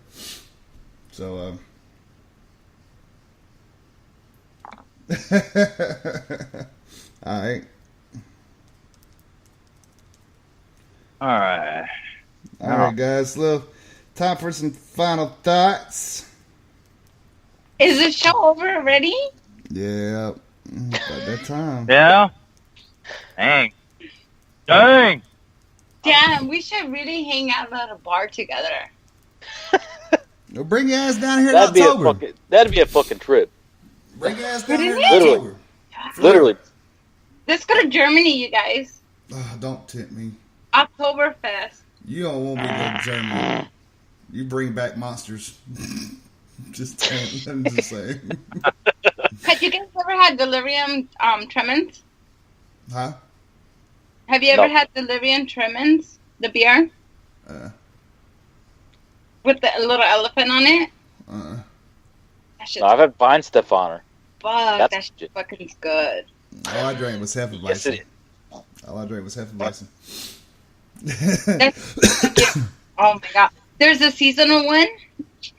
Speaker 3: So, alright.
Speaker 4: Alright.
Speaker 3: Alright, guys. Little time for some final thoughts.
Speaker 5: Is the show over already?
Speaker 3: Yeah. About that time.
Speaker 4: Yeah? Dang. Dang!
Speaker 5: Damn, we should really hang out at a bar together.
Speaker 3: Well, bring your ass down here in
Speaker 8: That'd
Speaker 3: October.
Speaker 8: That'd be a fucking trip.
Speaker 3: Bring your ass down here in
Speaker 8: Literally.
Speaker 3: October.
Speaker 8: Literally.
Speaker 5: Let's go to Germany, you guys.
Speaker 3: Don't tempt me.
Speaker 5: Oktoberfest.
Speaker 3: You don't want me to go to Germany. You bring back monsters. Just saying. I'm just saying.
Speaker 5: Have you guys ever had delirium tremens?
Speaker 3: Huh?
Speaker 5: Have you ever had delirium tremens? The beer? With the little elephant on it? That shit's
Speaker 8: No, I've had fine stuff on her.
Speaker 5: fuck.
Speaker 8: That's
Speaker 5: That shit fucking good.
Speaker 3: All I drank was Hefeweizen.
Speaker 8: Yes, it is.
Speaker 3: All I drank was Hefeweizen.
Speaker 5: Oh my god. There's a seasonal one.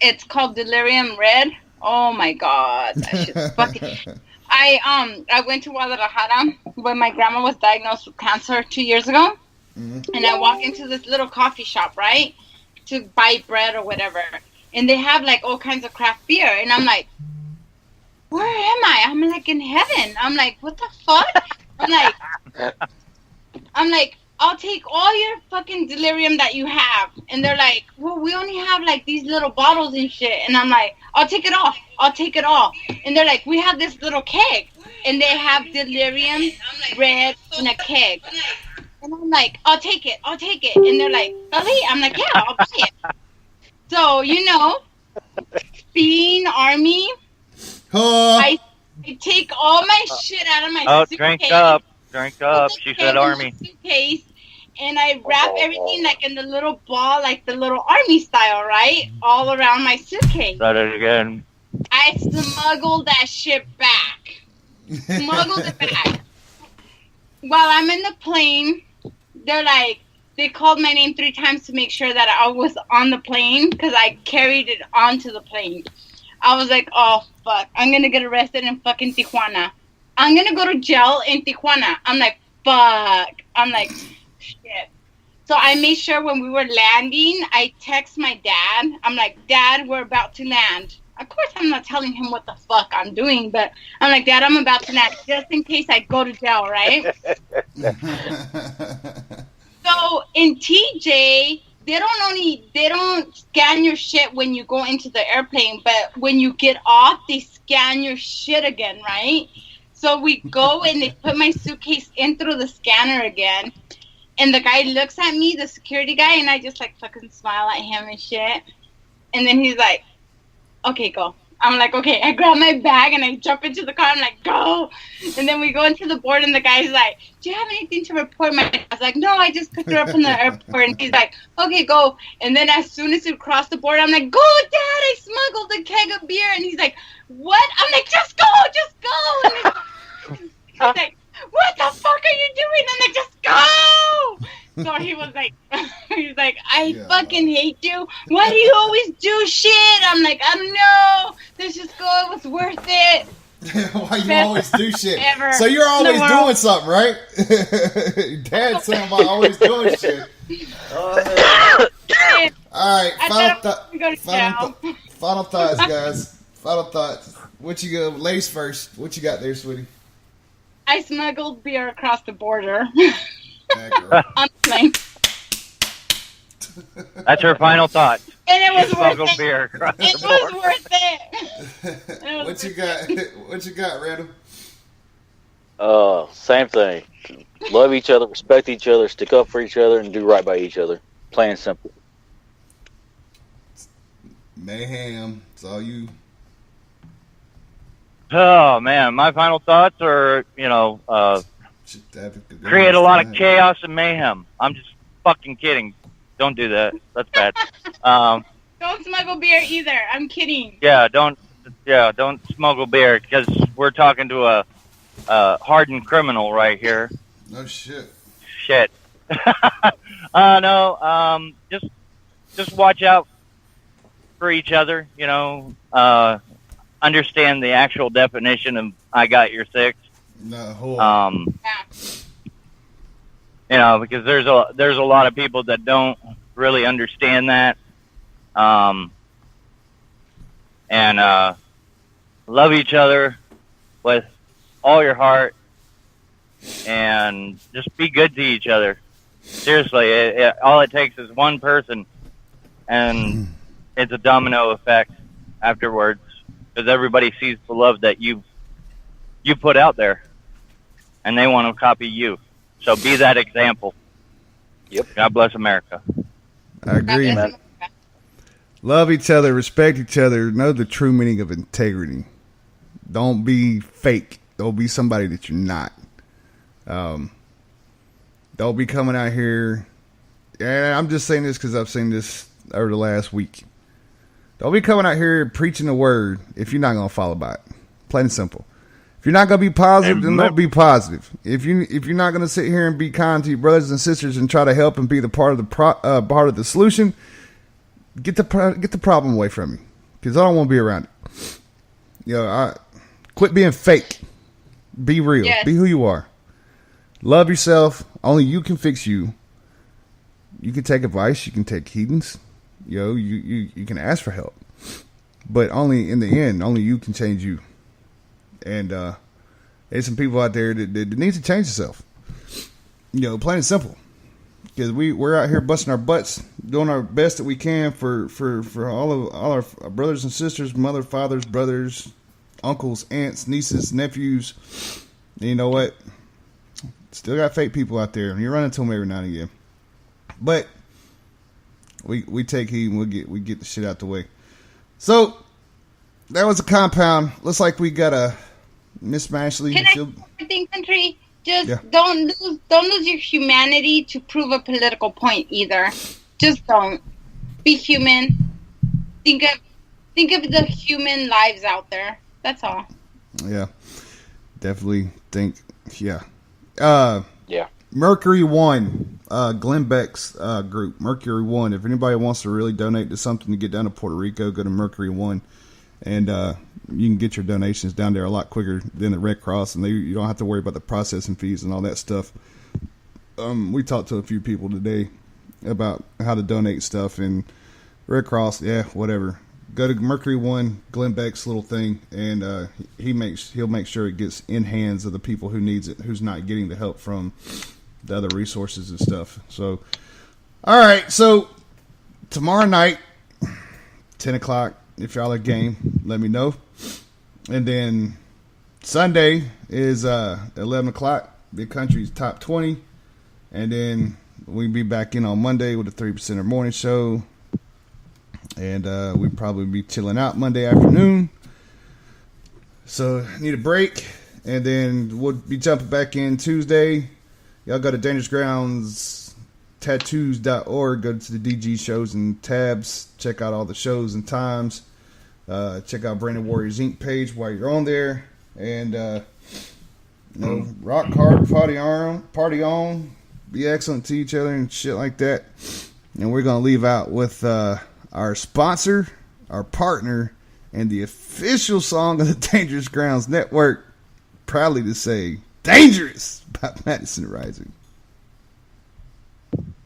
Speaker 5: It's called Delirium Red. Oh my god. That shit's fucking... I went to Guadalajara when my grandma was diagnosed with cancer 2 years ago.
Speaker 3: Mm-hmm.
Speaker 5: And I walk into this little coffee shop, right? To buy bread or whatever. And they have like all kinds of craft beer. And I'm like, where am I? I'm like in heaven. I'm like, what the fuck? I'm like, I'll take all your fucking delirium that you have. And they're like, well, we only have like these little bottles and shit. And I'm like, I'll take it all. I'll take it all. And they're like, we have this little keg. And they have delirium, red, in a keg. And I'm like, I'll take it. I'll take it. And they're like, really? I'm like, yeah, I'll buy it. So, you know, being Army, I take all my shit out of my suitcase.
Speaker 4: Drink up. Drink up. She said Army.
Speaker 5: Suitcase, and I wrap everything like in the little ball, like the little Army style, right? All around my suitcase.
Speaker 4: Said it again.
Speaker 5: I smuggled that shit back. Smuggled it back. While I'm in the plane, they're like, they called my name 3 times to make sure that I was on the plane because I carried it onto the plane. I was like, oh, fuck. I'm going to get arrested in fucking Tijuana. I'm going to go to jail in Tijuana. I'm like, fuck. I'm like, shit. So I made sure when we were landing, I text my dad. I'm like, Dad, we're about to land. Of course, I'm not telling him what the fuck I'm doing, but I'm like, Dad, I'm about to land just in case I go to jail, right? So in TJ, they don't scan your shit when you go into the airplane, but when you get off, they scan your shit again, right? So we go and they put my suitcase in through the scanner again. And the guy looks at me, the security guy, and I just like fucking smile at him and shit. And then he's like, okay, go. I'm like, okay. I grab my bag and I jump into the car. I'm like, go. And then we go into the board and the guy's like, do you have anything to report? I was like, no, I just picked her up from the airport. And he's like, okay, go. And then as soon as we cross the board, I'm like, go, Dad, I smuggled a keg of beer. And he's like, what? I'm like, just go. And he's like, what the fuck are you doing? I'm like, just go. So he was like, he's like, I fucking hate you. Why do you always do shit? I'm like, I don't know. Let's just go. It was worth it.
Speaker 3: Why you always do shit?
Speaker 5: Ever.
Speaker 3: So you're always
Speaker 5: No,
Speaker 3: doing something, right? Dad's saying about always doing shit. All right, final thoughts, guys. Final thoughts. What you got? Lace first. What you got there, sweetie?
Speaker 5: I smuggled beer across the border.
Speaker 3: On
Speaker 5: the plane.
Speaker 4: That's her final thought.
Speaker 5: And it was
Speaker 4: Smuggled
Speaker 5: worth it.
Speaker 4: beer across
Speaker 5: It
Speaker 4: the
Speaker 5: was
Speaker 4: board.
Speaker 5: worth it.
Speaker 3: What you got? What you got, Randall?
Speaker 8: Same thing. Love each other, respect each other, stick up for each other, and do right by each other. Plain and simple.
Speaker 3: Mayhem. It's all you.
Speaker 4: Oh, man. My final thoughts are, create a lot of chaos and mayhem. I'm just fucking kidding. Don't do that. That's bad.
Speaker 5: Don't smuggle beer either. I'm kidding.
Speaker 4: Don't smuggle beer because we're talking to a hardened criminal right here.
Speaker 3: No shit.
Speaker 4: Shit. No. Just watch out for each other. Understand the actual definition of "I got your six."
Speaker 3: No.
Speaker 4: Because there's a lot of people that don't really understand that. And love each other with all your heart, and just be good to each other. Seriously, all it takes is one person, and it's a domino effect afterwards, because everybody sees the love that you put out there, and they want to copy you. So be that example.
Speaker 8: Yep.
Speaker 4: God bless America.
Speaker 3: I agree, man. Love each other, respect each other, know the true meaning of integrity. Don't be fake. Don't be somebody that you're not. Don't be coming out here. And I'm just saying this because I've seen this over the last week. Don't be coming out here preaching the word if you're not going to follow by it. Plain and simple. If you're not going to be positive, then don't be positive. If you're not going to sit here and be kind to your brothers and sisters and try to help and be the part of the solution, get the problem away from me, because I don't want to be around it. Quit being fake. Be real. Yes. Be who you are. Love yourself. Only you can fix you. You can take advice. You can take heedings. You can ask for help, but only in the end, only you can change you. And there's some people out there that need to change themselves. Plain and simple. because we're out here busting our butts, doing our best that we can for all our brothers and sisters, mother, fathers, brothers, uncles, aunts, nieces, nephews. And you know what? Still got fake people out there, and you run into them every now and again. But we take heed and we get the shit out the way. So that was a compound. Looks like we got a Miss Mashley.
Speaker 5: Can I say something, Country? Just don't lose your humanity to prove a political point either. Just don't. Be human. Think of the human lives out there. That's all.
Speaker 3: Yeah, definitely think. Yeah.
Speaker 8: Yeah.
Speaker 3: Mercury One, Glenn Beck's group, Mercury One. If anybody wants to really donate to something to get down to Puerto Rico, go to Mercury One, and you can get your donations down there a lot quicker than the Red Cross, and you don't have to worry about the processing fees and all that stuff. We talked to a few people today about how to donate stuff, and Red Cross, yeah, whatever. Go to Mercury One, Glenn Beck's little thing, and he'll make sure it gets in hands of the people who needs it, who's not getting the help from the other resources and stuff. So, all right. So tomorrow night, 10 o'clock. If y'all are game, let me know. And then Sunday is 11 o'clock. Big Country's Top 20, and then we'll be back in on Monday with the 3% morning show. And we'd probably be chilling out Monday afternoon. So need a break. And then we'll be jumping back in Tuesday. Y'all go to Dangerous Grounds tattoos.org. Go to the DG shows and tabs. Check out all the shows and times. Check out Brandon Warriors Inc. page while you're on there. And rock hard, party on. Be excellent to each other and shit like that. And we're going to leave out with our sponsor, our partner, and the official song of the Dangerous Grounds Network. Proudly to say, Dangerous by Madison Rising.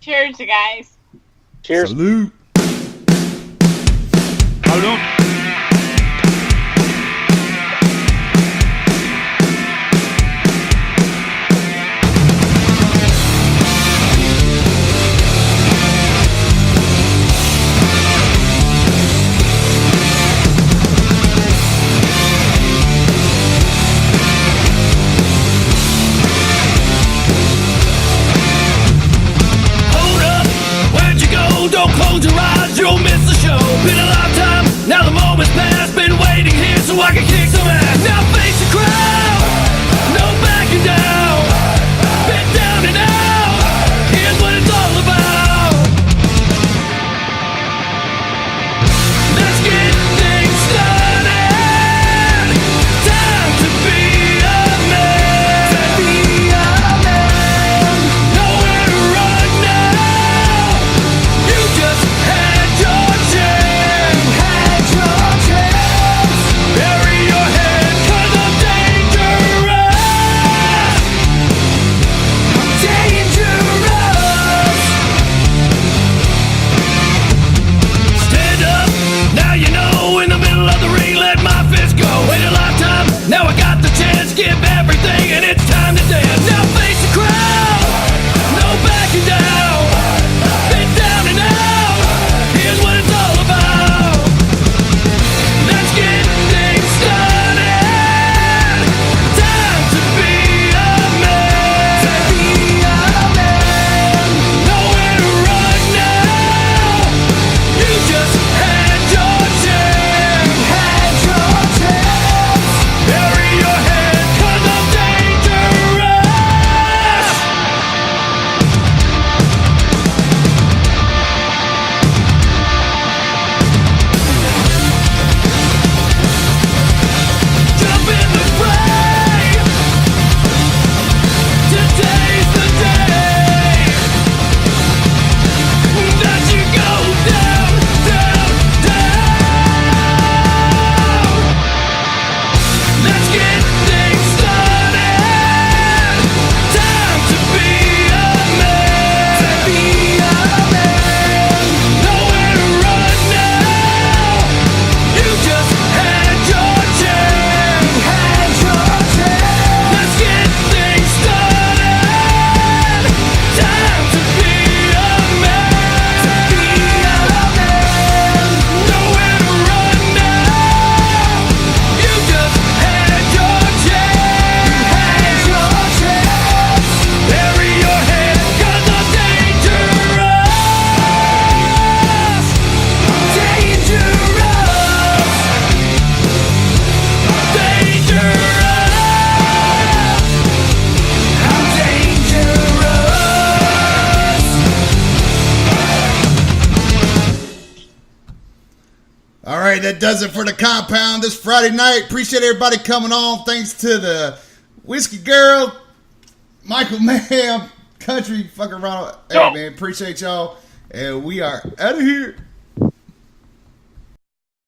Speaker 5: Cheers, you guys.
Speaker 8: Cheers.
Speaker 3: Salute.
Speaker 14: Don't close your eyes, you'll miss the show. Been a lifetime, now the moment's passed. Been waiting here so I can kick some ass. Now face the crowd, no backing down. Been down and out, here's what it's all about. Let's get things started. Time to be a man. Nowhere to run now. You just had your chance. Bury your head 'cause I'm dangerous. I'm dangerous. Stand up, now you know. In the middle of the ring, let my fist go. Wait a lifetime, now I got the chance. Give everything and it's time to dance. Now face the crowd, no backing down. Been down and out, here's what it's all about. Let's get things started. Time to be a man. Nowhere to run now. You just had your chance. Bury your head 'cause I'm dangerous.
Speaker 3: that does it for the compound this Friday night. Appreciate everybody coming on. Thanks to the Whiskey Girl, Michael Mayhem, Country fucking Ronald. Hey, man, appreciate y'all. And we are out of here.